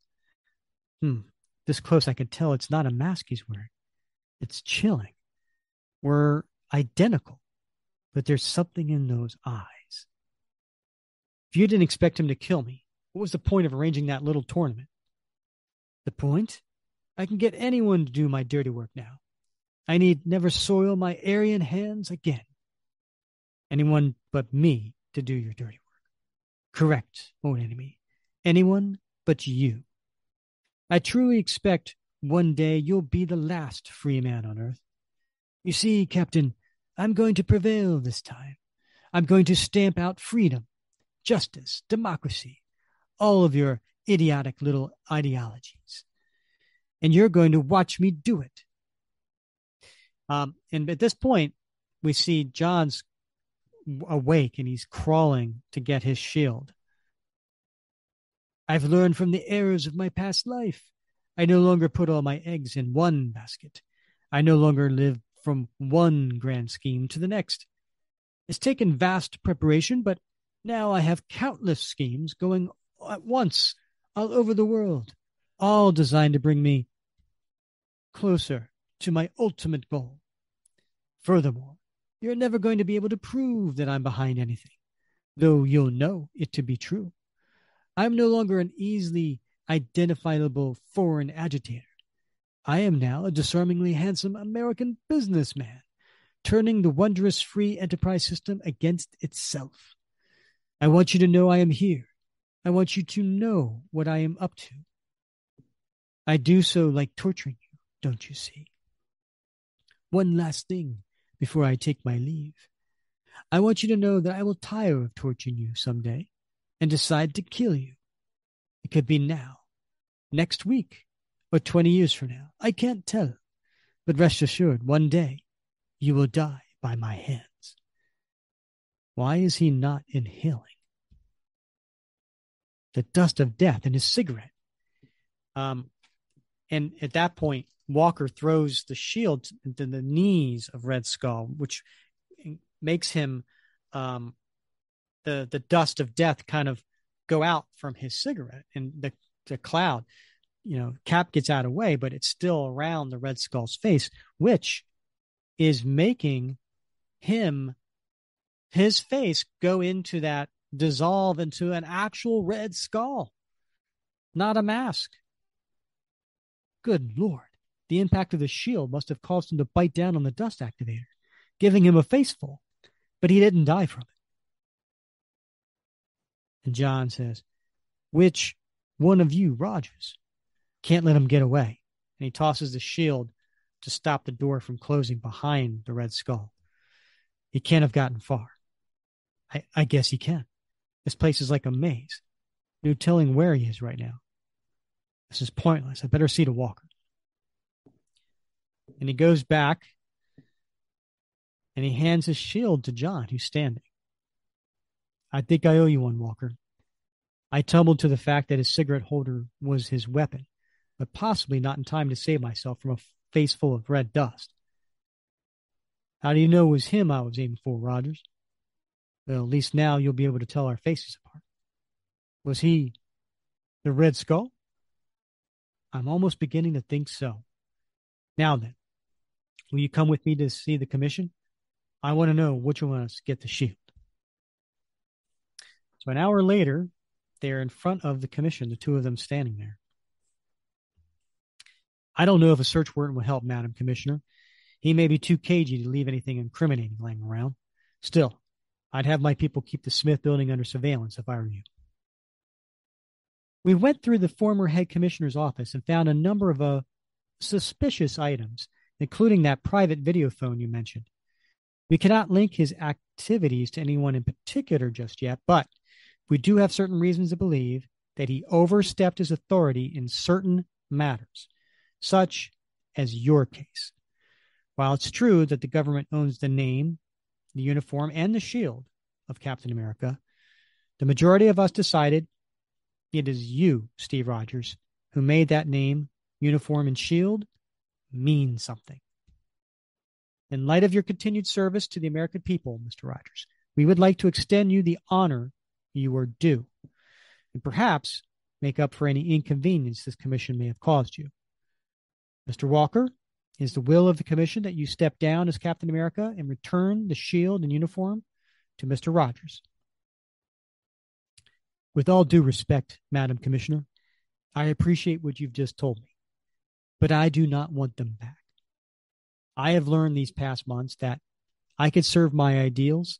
B: This close I can tell it's not a mask he's wearing. It's chilling. We're identical, but there's something in those eyes. If you didn't expect him to kill me, what was the point of arranging that little tournament? The point? I can get anyone to do my dirty work now. I need never soil my Aryan hands again. Anyone but me to do your dirty work. Correct, own enemy. Anyone but you. I truly expect one day you'll be the last free man on earth. You see, Captain, I'm going to prevail this time. I'm going to stamp out freedom, justice, democracy, all of your idiotic little ideologies. And you're going to watch me do it. And at this point, we see John's awake and he's crawling to get his shield. I've learned from the errors of my past life. I no longer put all my eggs in one basket. I no longer live from one grand scheme to the next. It's taken vast preparation, but now I have countless schemes going at once all over the world, all designed to bring me closer to my ultimate goal. Furthermore, you're never going to be able to prove that I'm behind anything, though you'll know it to be true. I'm no longer an easily identifiable foreign agitator. I am now a disarmingly handsome American businessman, turning the wondrous free enterprise system against itself. I want you to know I am here. I want you to know what I am up to. I do so like torturing you, don't you see? One last thing before I take my leave. I want you to know that I will tire of torturing you someday and decide to kill you. It could be now, next week, or 20 years from now. I can't tell. But rest assured, one day you will die by my hands. Why is he not inhaling the dust of death in his cigarette? And at that point, Walker throws the shield into the knees of Red Skull, which makes him the dust of death kind of go out from his cigarette, and the cloud, Cap gets out of the way, but it's still around the Red Skull's face, which is making his face go into that, dissolve into an actual Red Skull, not a mask. Good Lord. The impact of the shield must have caused him to bite down on the dust activator, giving him a faceful, but he didn't die from it. And John says, which one of you, Rogers? Can't let him get away. And he tosses the shield to stop the door from closing behind the Red Skull. He can't have gotten far. I guess he can. This place is like a maze. No telling where he is right now. This is pointless. I better see to Walker. And he goes back and he hands his shield to John, who's standing. I think I owe you one, Walker. I tumbled to the fact that his cigarette holder was his weapon, but possibly not in time to save myself from a face full of red dust. How do you know it was him I was aiming for, Rogers? Well, at least now you'll be able to tell our faces apart. Was he the Red Skull? I'm almost beginning to think so. Now then, will you come with me to see the commission? I want to know which one of us get the shield. So an hour later, they're in front of the commission, the two of them standing there. I don't know if a search warrant will help, Madam Commissioner. He may be too cagey to leave anything incriminating lying around. Still, I'd have my people keep the Smith building under surveillance if I were you. We went through the former head commissioner's office and found a number of suspicious items, including that private video phone you mentioned. We cannot link his activities to anyone in particular just yet, but we do have certain reasons to believe that he overstepped his authority in certain matters, such as your case. While it's true that the government owns the name, the uniform, and the shield of Captain America, the majority of us decided it is you, Steve Rogers, who made that name, uniform, and shield mean something. In light of your continued service to the American people, Mr. Rogers, we would like to extend you the honor you are due, and perhaps make up for any inconvenience this commission may have caused you. Mr. Walker, it is the will of the commission that you step down as Captain America and return the shield and uniform to Mr. Rogers. With all due respect, Madam Commissioner, I appreciate what you've just told me, but I do not want them back. I have learned these past months that I could serve my ideals,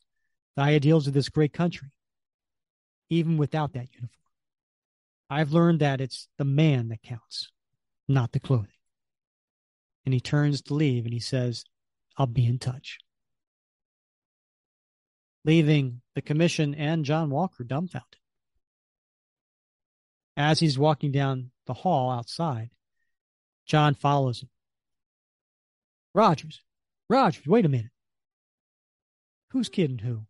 B: the ideals of this great country, even without that uniform. I've learned that it's the man that counts, not the clothing. And he turns to leave and he says, I'll be in touch. Leaving the commission and John Walker dumbfounded. As he's walking down the hall outside, John follows him. Rogers, wait a minute. Who's kidding who?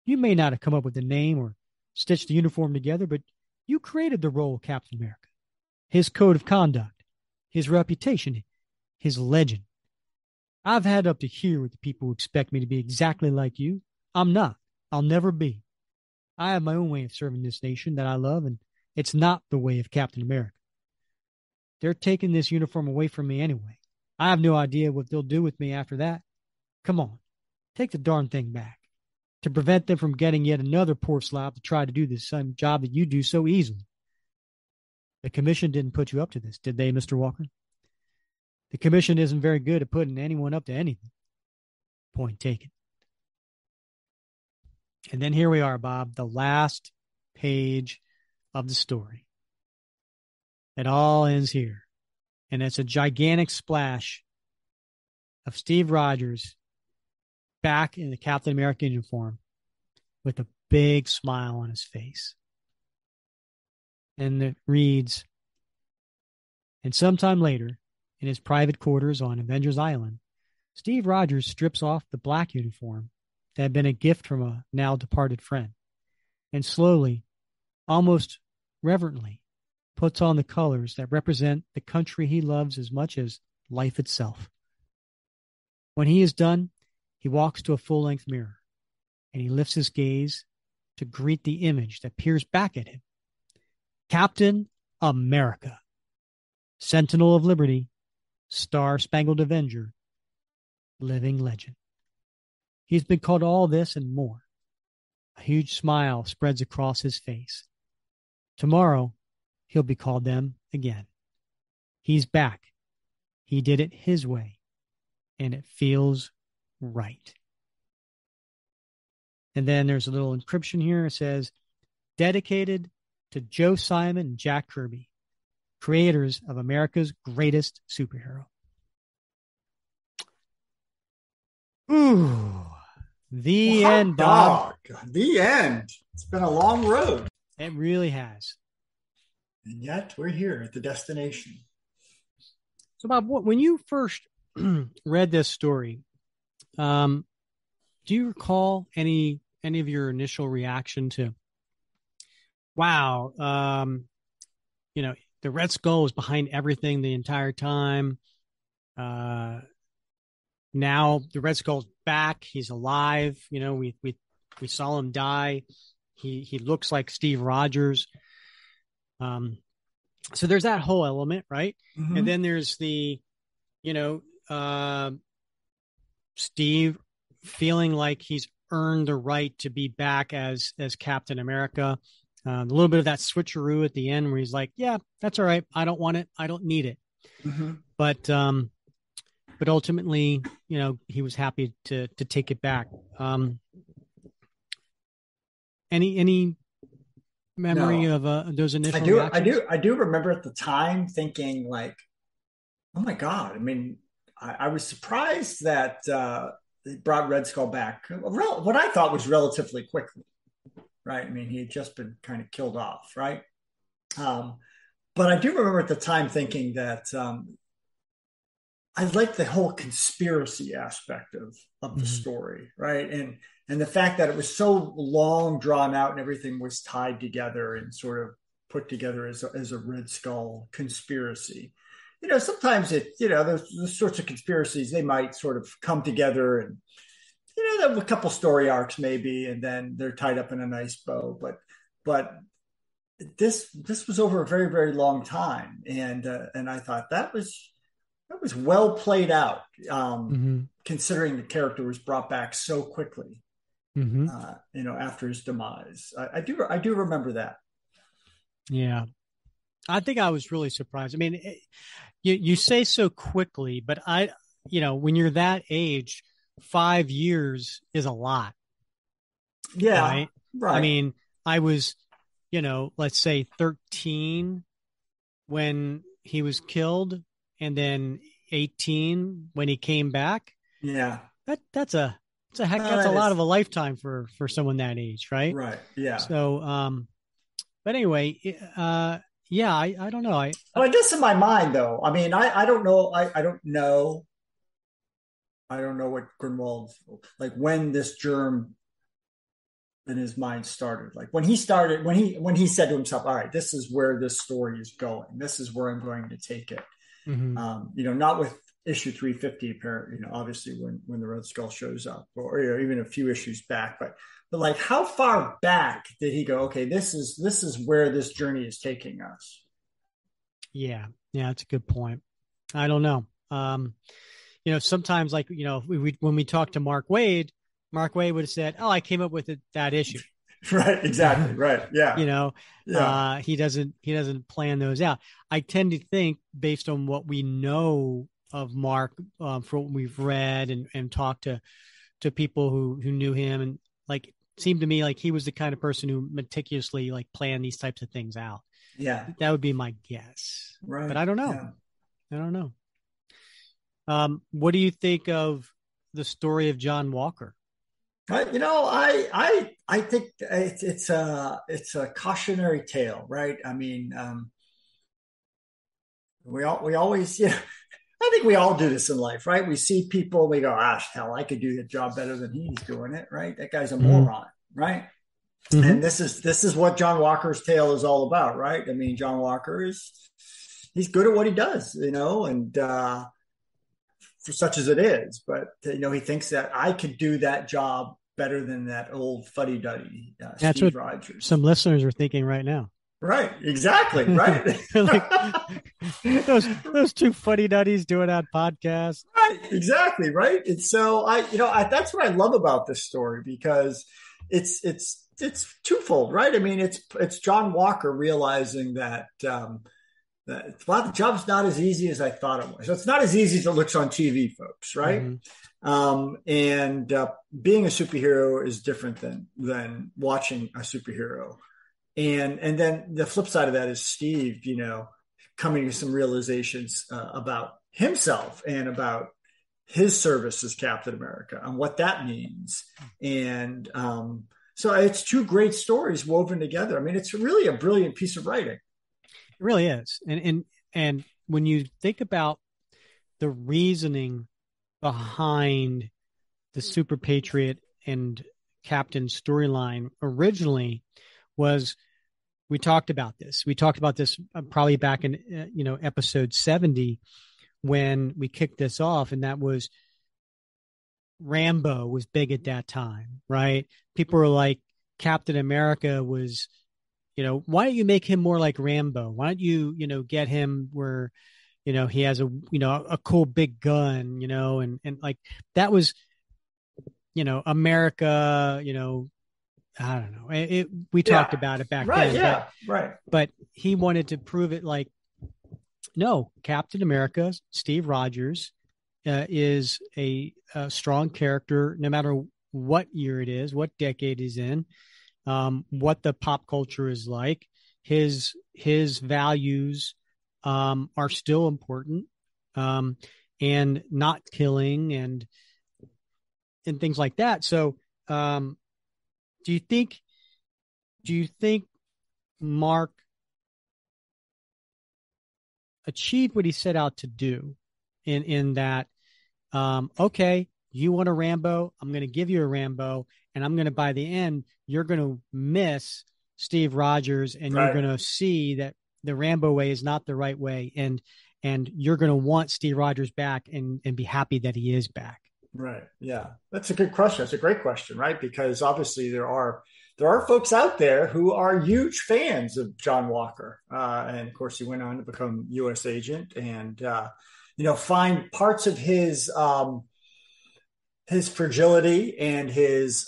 B: You may not have come up with the name or stitched the uniform together, but you created the role of Captain America. His code of conduct, his reputation, his legend. I've had up to here with the people who expect me to be exactly like you. I'm not. I'll never be. I have my own way of serving this nation that I love, and it's not the way of Captain America. They're taking this uniform away from me anyway. I have no idea what they'll do with me after that. Come on, take the darn thing back. To prevent them from getting yet another poor slob to try to do the same job that you do so easily. The commission didn't put you up to this, did they, Mr. Walker? The commission isn't very good at putting anyone up to anything. Point taken. And then here we are, Bob, the last page of the story. It all ends here. And it's a gigantic splash of Steve Rogers back in the Captain America uniform with a big smile on his face. And it reads, and sometime later, in his private quarters on Avengers Island, Steve Rogers strips off the black uniform that had been a gift from a now departed friend, and slowly, almost reverently, puts on the colors that represent the country he loves as much as life itself. When he is done, he walks to a full-length mirror, and he lifts his gaze to greet the image that peers back at him. Captain America, Sentinel of Liberty, Star-Spangled Avenger, living legend. He's been called all this and more. A huge smile spreads across his face. Tomorrow, he'll be called them again. He's back. He did it his way, and it feels right. And then there's a little encryption here. It says, dedicated to Joe Simon and Jack Kirby, creators of America's greatest superhero. Ooh, The
C: Well,
B: end, Bob.
C: dog. The end. It's been a long road.
B: It really has.
C: And yet we're here at the destination.
B: So, Bob, when you first read this story, do you recall any of your initial reaction to, wow, the Red Skull was behind everything the entire time. Now the Red Skull's back. He's alive. We saw him die. He looks like Steve Rogers. So there's that whole element, right? Mm-hmm. And then there's the, Steve feeling like he's earned the right to be back as Captain America. A little bit of that switcheroo at the end where he's like, yeah, that's all right. I don't want it. I don't need it. Mm-hmm. But ultimately, he was happy to take it back. Any memory of those initial reactions?
C: I do remember at the time thinking like, oh my God. I mean, I was surprised that they brought Red Skull back. What I thought was relatively quickly, right? I mean, he had just been kind of killed off, right? But I do remember at the time thinking that I liked the whole conspiracy aspect of the story, right? And the fact that it was so long drawn out and everything was tied together and sort of put together as a Red Skull conspiracy. Sometimes those sorts of conspiracies, they might sort of come together and, a couple story arcs maybe, and then they're tied up in a nice bow. But this was over a very, very long time. And I thought that was well played out, considering the character was brought back so quickly, after his demise. I do remember that.
B: Yeah. I think I was really surprised. I mean, you say so quickly, but when you're that age, 5 years is a lot.
C: Yeah. Right.
B: I mean, I was, let's say 13 when he was killed, and then 18 when he came back.
C: Yeah.
B: That's a lot of a lifetime for someone that age, right?
C: Right. Yeah.
B: So, but anyway, yeah, I don't know.
C: I guess in my mind, though, I mean, I don't know. I don't know. I don't know what Gruenwald, like when this germ in his mind started. Like when he said to himself, all right, this is where this story is going. This is where I'm going to take it. Mm-hmm. Not with issue 350, apparently, obviously when the Red Skull shows up, or even a few issues back, but like how far back did he go? Okay, this is where this journey is taking us.
B: Yeah, that's a good point. I don't know. Sometimes like, when we talked to Mark Waid would have said, oh, I came up with that issue.
C: Right. Exactly. Right. Yeah.
B: He doesn't plan those out. I tend to think based on what we know of Mark, from what we've read and talked to people who knew him, and like, it seemed to me like he was the kind of person who meticulously like planned these types of things out.
C: Yeah.
B: That would be my guess.
C: Right.
B: But I don't know. Yeah. I don't know. What do you think of the story of John Walker?
C: I think it's a cautionary tale, right? I mean, we always, I think we all do this in life, right? We see people, we go, hell, I could do the job better than he's doing it, right? That guy's a moron, right? Mm-hmm. And this is what John Walker's tale is all about, right? I mean, John Walker he's good at what he does, and for such as it is, but he thinks that I could do that job better than that old fuddy-duddy Steve Rogers.
B: Some listeners are thinking right now.
C: Right, exactly, right.
B: Like, those two fuddy-duddies doing that podcast.
C: Right, exactly, right. And so that's what I love about this story, because it's twofold, right? I mean, it's John Walker realizing that the job's not as easy as I thought it was. So it's not as easy as it looks on TV, folks, right? Mm-hmm. And being a superhero is different than watching a superhero. And then the flip side of that is Steve, coming to some realizations about himself and about his service as Captain America and what that means. And so it's two great stories woven together. I mean, it's really a brilliant piece of writing.
B: It really is. And when you think about the reasoning behind the Super Patriot and Captain storyline originally was, we talked about this. We talked about this probably back in, episode 70 when we kicked this off, and that was Rambo was big at that time, right? People were like, Captain America was, why don't you make him more like Rambo? Why don't you, get him where, he has a cool big gun, and like that was, America, I don't know. We talked about it back then.
C: Yeah, right.
B: But he wanted to prove it like, no, Captain America, Steve Rogers, is a strong character, no matter what year it is, what decade he's in, what the pop culture is like. His values are still important, and not killing and things like that. So, do you think Mark achieved what he set out to do in that, okay, you want a Rambo, I'm going to give you a Rambo, and I'm going to, by the end, you're going to miss Steve Rogers, and you're going to see that the Rambo way is not the right way, and you're going to want Steve Rogers back and be happy that he is back.
C: Right. Yeah. That's a good question. That's a great question, right? Because obviously there are folks out there who are huge fans of John Walker. And of course he went on to become U.S. agent and, find parts of his fragility and his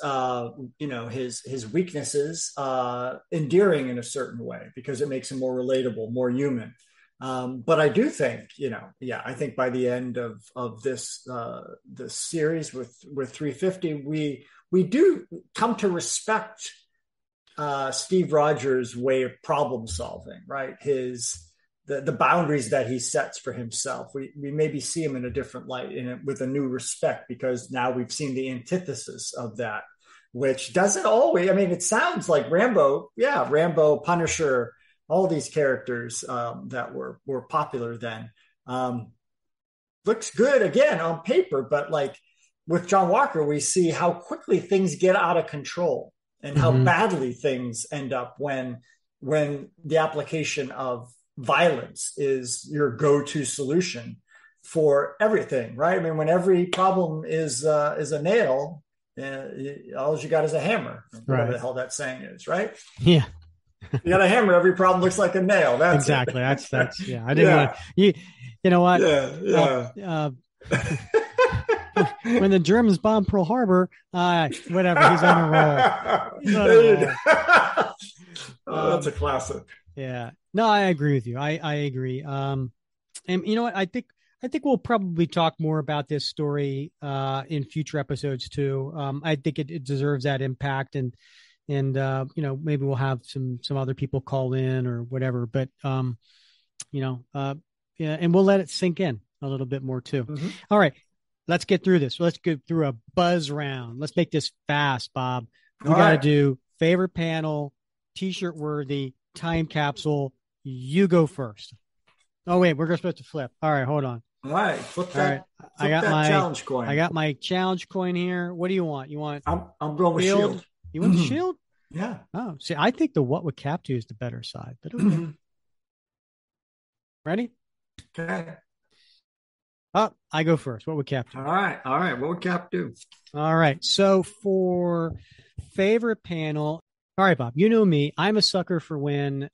C: weaknesses, endearing in a certain way because it makes him more relatable, more human. But I do think, I think by the end of this series with 350, we do come to respect Steve Rogers' way of problem solving, right? The boundaries that he sets for himself. We maybe see him in a different light, with a new respect, because now we've seen the antithesis of that, which doesn't always. I mean, it sounds like Rambo, Punisher, all these characters that were popular then. Looks good again on paper, but like with John Walker, we see how quickly things get out of control and how badly things end up when the application of violence is your go-to solution for everything, right? I mean, when every problem is a nail, all you got is a hammer, whatever the hell that saying is, right?
B: Yeah.
C: You got a hammer, every problem looks like a nail. That's
B: exactly. That's yeah. I didn't want you know what?
C: Yeah.
B: When the Germans bombed Pearl Harbor, whatever, he's on a roll.
C: That's a classic.
B: Yeah. No, I agree with you. I agree. And you know what? I think we'll probably talk more about this story in future episodes too. I think it deserves that impact, and maybe we'll have some other people call in or whatever, but and we'll let it sink in a little bit more too. Mm-hmm. All right, let's get through this. Let's go through a buzz round. Let's make this fast, Bob. We got to do favorite panel, t-shirt worthy, time capsule. You go first. Oh wait, we're supposed to flip. All right, hold on.
C: All right, flip that.
B: I got my
C: challenge coin.
B: I got my challenge coin here. What do you want? You want?
C: I'm going with shield.
B: You want the shield?
C: Yeah.
B: Oh, see, I think the what would Cap do is the better side. But okay. Ready?
C: Okay.
B: I go first. What would Cap do?
C: All right. What would Cap do?
B: All right. So for favorite panel, all right, Bob, you know me. I'm a sucker for when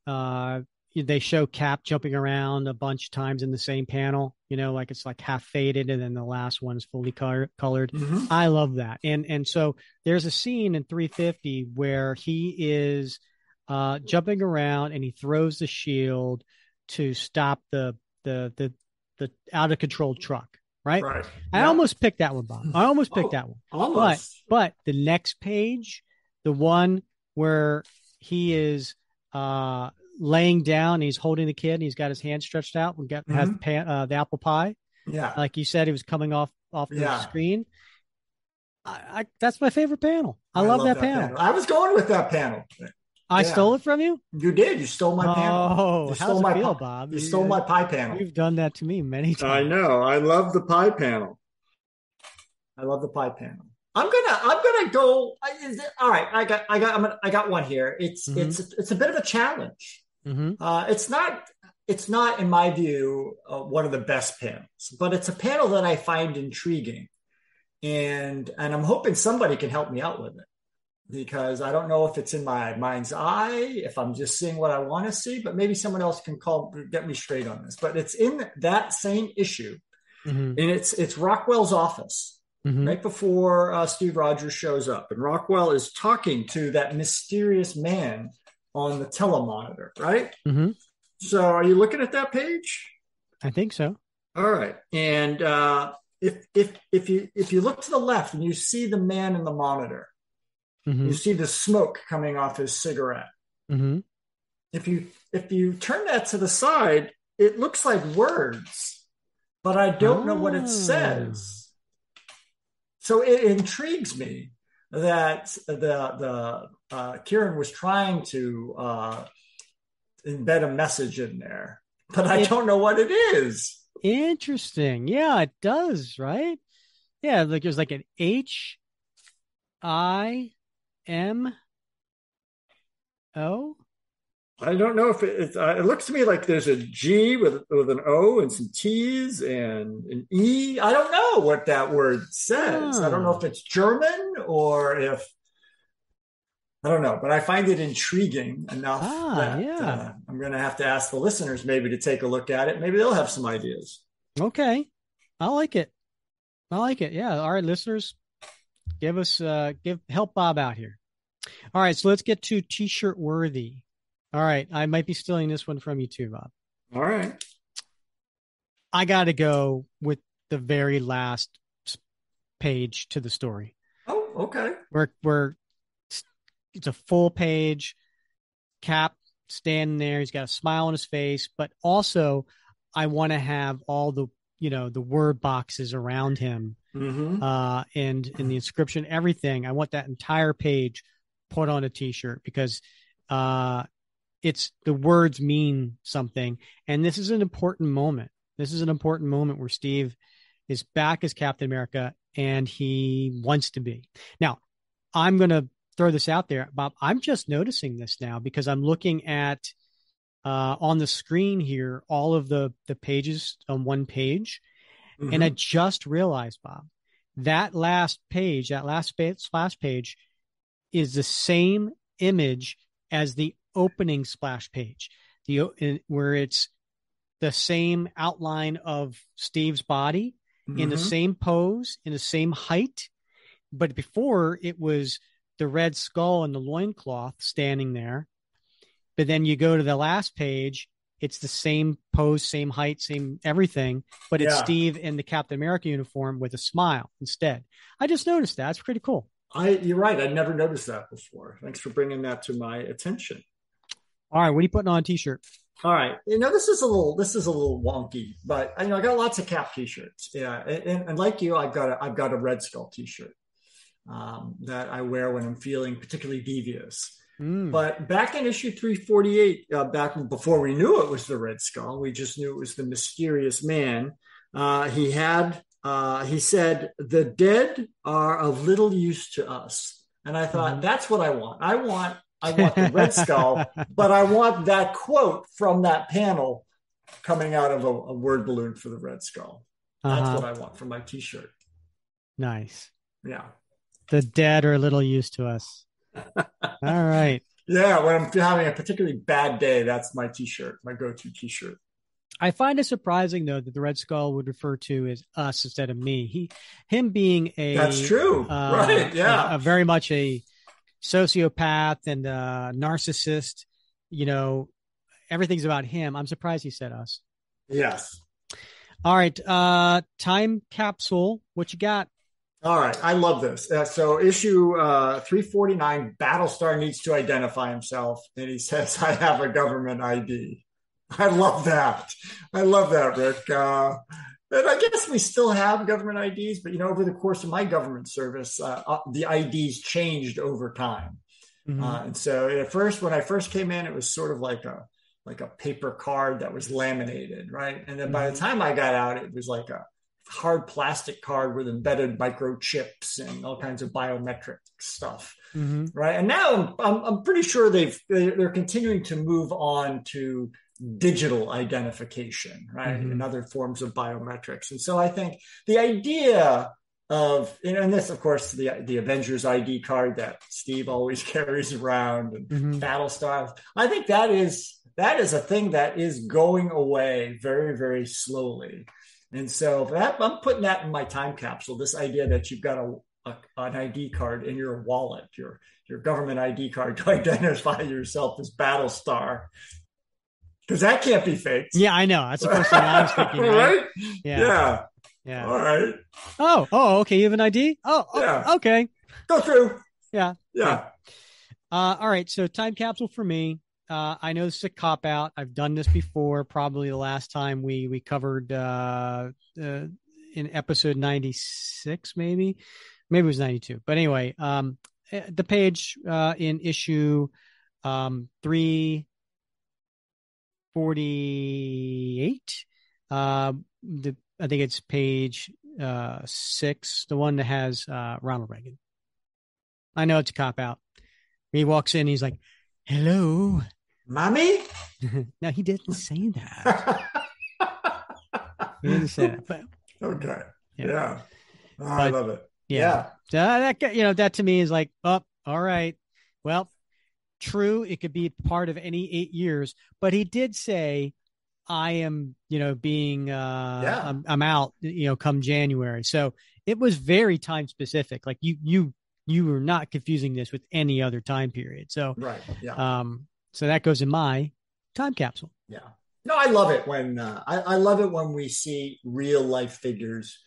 B: they show Cap jumping around a bunch of times in the same panel, like it's like half faded and then the last one's fully colored. Mm-hmm. I love that. And so there's a scene in 350 where he is jumping around and he throws the shield to stop the out of control truck. Right. I almost picked that one, Bob. I almost picked that one.
C: Almost.
B: But the next page, the one where he is laying down, he's holding the kid, and he's got his hand stretched out and has the apple pie.
C: Yeah,
B: like you said, he was coming off off the screen. That's my favorite panel. I love that panel.
C: I was going with that panel.
B: I stole it from you?
C: You did. You stole my panel.
B: Oh, how's it feel, Bob?
C: You stole my pie panel.
B: You've done that to me many times.
D: I know. I love the pie panel.
C: I'm gonna go. All right. I got one here. It's a bit of a challenge. It's not in my view one of the best panels, but it's a panel that I find intriguing, and I'm hoping somebody can help me out with it, because I don't know if it's in my mind's eye, if I'm just seeing what I want to see, but maybe someone else can get me straight on this. But it's in that same issue, and it's Rockwell's office. Right before Steve Rogers shows up, and Rockwell is talking to that mysterious man on the telemonitor, right? So are you looking at that page?
B: I think so.
C: All right. And if you look to the left and you see the man in the monitor, you see the smoke coming off his cigarette. If you turn that to the side, it looks like words, but I don't know what it says. So it intrigues me that the Kieron was trying to embed a message in there, but I don't know what it is.
B: Interesting. Yeah, it does, right? Yeah, like there's like an HIMO.
D: I don't know if it looks to me like there's a G with an O and some T's and an E. I don't know what that word says. I don't know if it's German or if, I don't know, but I find it intriguing enough that I'm going to have to ask the listeners maybe to take a look at it. Maybe they'll have some ideas.
B: Okay. I like it. Yeah. All right, listeners, help Bob out here. All right. So let's get to T-shirt worthy. All right. I might be stealing this one from you too, Bob.
D: All right.
B: I got to go with the very last page to the story.
C: Oh, okay.
B: Where it's a full page, Cap standing there. He's got a smile on his face, but also I want to have all the word boxes around him, and in the inscription, everything. I want that entire page put on a T-shirt because it's the words mean something. And this is an important moment. This is an important moment where Steve is back as Captain America and he wants to be. Now, I'm going to throw this out there, Bob. I'm just noticing this now because I'm looking at on the screen here, all of the pages on one page. And I just realized, Bob, that last page, splash page is the same image as the opening splash page, where it's the same outline of Steve's body in the same pose, in the same height. But before it was the Red Skull and the loincloth standing there. But then you go to the last page, it's the same pose, same height, same everything, but it's Steve in the Captain America uniform with a smile instead. I just noticed that. It's pretty cool.
C: You're right. I'd never noticed that before. Thanks for bringing that to my attention.
B: All right. What are you putting on a T-shirt?
C: All right. This is a little wonky, but I got lots of Cap T-shirts. Yeah. And like you, I've got a Red Skull T-shirt that I wear when I'm feeling particularly devious. But back in issue 348, back before we knew it was the Red Skull, we just knew it was the mysterious man. He said, "The dead are of little use to us." And I thought, that's what I want. I want the Red Skull, but I want that quote from that panel coming out of a word balloon for the Red Skull. That's what I want for my T-shirt.
B: Nice.
C: Yeah.
B: The dead are a little used to us. All right.
C: Yeah, when I'm having a particularly bad day, that's my T-shirt, my go-to T-shirt.
B: I find it surprising, though, that the Red Skull would refer to as us instead of me. Him being
C: that's true, right? Yeah,
B: very much a sociopath and a narcissist. Everything's about him. I'm surprised he said us.
C: Yes.
B: All right. Time capsule. What you got?
C: All right. I love this. So issue 349, Battlestar needs to identify himself. And he says, "I have a government ID." I love that. Rick.
D: And I guess we still have government IDs, but over the course of my government service, the IDs changed over time. And so at first, when I first came in, it was sort of like a paper card that was laminated, right? And then by the time I got out, it was like a hard plastic card with embedded microchips and all kinds of biometric stuff, right? And now I'm pretty sure they're continuing to move on to digital identification, right, and other forms of biometrics. And so I think the idea of, and this, of course, the Avengers ID card that Steve always carries around, and Battlestar, I think that is a thing that is going away very, very slowly. And so I'm putting that in my time capsule, this idea that you've got an ID card in your wallet, your government ID card to identify yourself as Battlestar. Because that can't be faked.
B: Yeah, I know. That's the first thing I was thinking. Right?
D: Yeah. All right.
B: Oh, okay. You have an ID? Yeah. Okay.
D: Go through.
B: Yeah.
D: Yeah.
B: All right. So time capsule for me. I know this is a cop out. I've done this before. Probably the last time we covered in episode 96, maybe it was 92. But anyway, the page in issue 348. I think it's page 6, the one that has Ronald Reagan. I know it's a cop out. He walks in, he's like, "Hello,
D: mommy."
B: No, he didn't say that. He didn't say that. But
D: okay, yeah. Oh, I love it.
B: Yeah. That to me is like, oh, all right. Well, true, it could be part of any 8 years, but he did say, I am, being, I'm out, come January. So it was very time specific. Like you were not confusing this with any other time period. So,
D: right. Yeah.
B: So that goes in my time capsule.
D: Yeah. No, I love it when, I love it when we see real life figures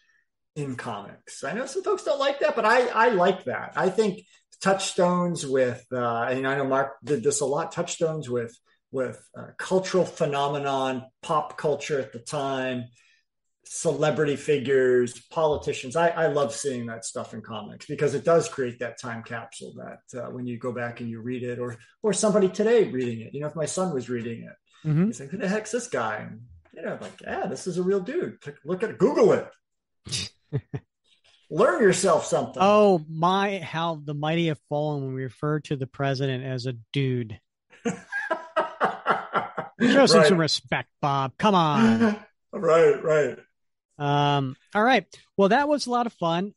D: in comics. I know some folks don't like that, but I like that. I think touchstones with, and I know Mark did this a lot, touchstones with cultural phenomenon, pop culture at the time, celebrity figures, politicians. I love seeing that stuff in comics because it does create that time capsule that when you go back and you read it, or somebody today reading it, if my son was reading it, he's like, who the heck's this guy? And, this is a real dude. Look at it, Google it. Learn yourself something.
B: Oh my, how the mighty have fallen when we refer to the president as a dude. Show some respect, Bob. Come on.
D: Right.
B: All right. Well, that was a lot of fun.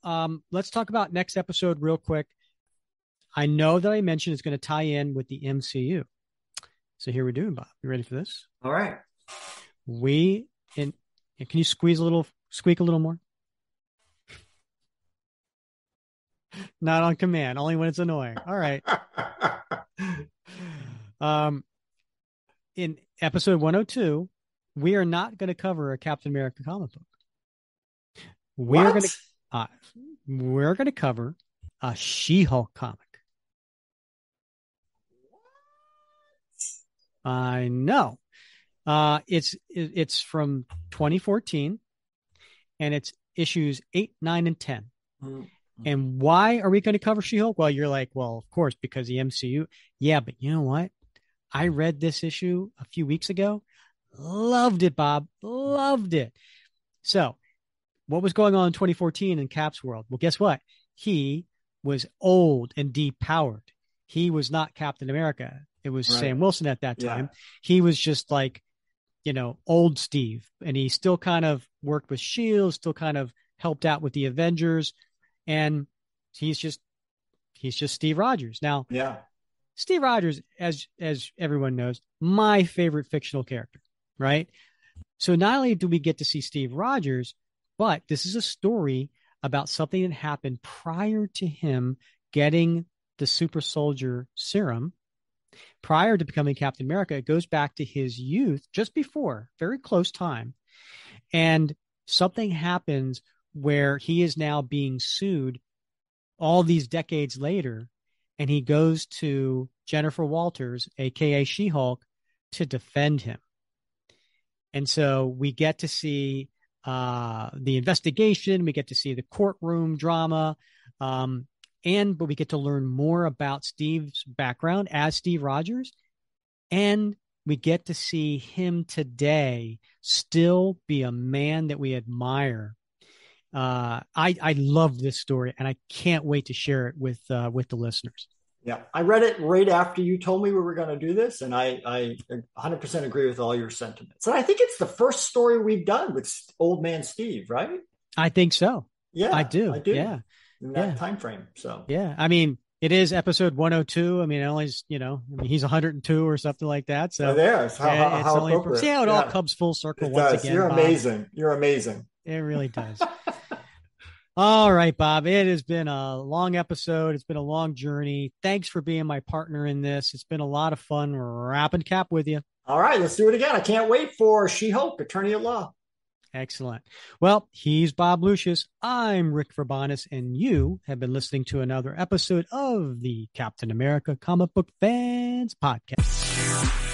B: Let's talk about next episode real quick. I know that I mentioned it's going to tie in with the MCU. So here we're doing, Bob. You ready for this?
D: All right.
B: Can you squeak a little more? Not on command, only when it's annoying. All right. In episode 102, we are not going to cover a Captain America comic book. We're going to cover a She-Hulk comic. I know. It's from 2014, and it's issues 8, 9, and 10. Mm-hmm. And why are we going to cover She-Hulk? Well, you're like, well, of course, because the MCU. Yeah, but you know what? I read this issue a few weeks ago. Loved it, Bob. Loved it. So what was going on in 2014 in Cap's world? Well, guess what? He was old and depowered. He was not Captain America. It was Sam Wilson at that time. Yeah. He was just like, old Steve. And he still kind of worked with S.H.I.E.L.D., still kind of helped out with the Avengers. And he's just Steve Rogers. Now, Steve Rogers, as everyone knows, my favorite fictional character, right? So not only do we get to see Steve Rogers, but this is a story about something that happened prior to him getting the super soldier serum. Prior to becoming Captain America, it goes back to his youth, just before, very close time. And something happens where he is now being sued all these decades later, and he goes to Jennifer Walters, aka She-Hulk, to defend him. And so we get to see the investigation. We get to see the courtroom drama. But we get to learn more about Steve's background as Steve Rogers. And we get to see him today still be a man that we admire. I love this story, and I can't wait to share it with the listeners.
C: Yeah, I read it right after you told me we were going to do this, and I 100% agree with all your sentiments. And I think it's the first story we've done with Old Man Steve, right?
B: I think so.
C: Yeah,
B: I do. Yeah,
C: in that time frame. So
B: yeah, I mean, it is episode 102. I mean, he's 102 or something like that. So
C: there's how appropriate.
B: See how it all comes full circle once again.
C: You're
B: Bob.
C: amazing. You're amazing.
B: It really does. All right, Bob. It has been a long episode. It's been a long journey. Thanks for being my partner in this. It's been a lot of fun wrapping cap with you.
C: All right, let's do it again. I can't wait for She-Hulk, Attorney at Law.
B: Excellent. Well, he's Bob Lucius. I'm Rick Verbanis, and you have been listening to another episode of the Captain America Comic Book Fans Podcast.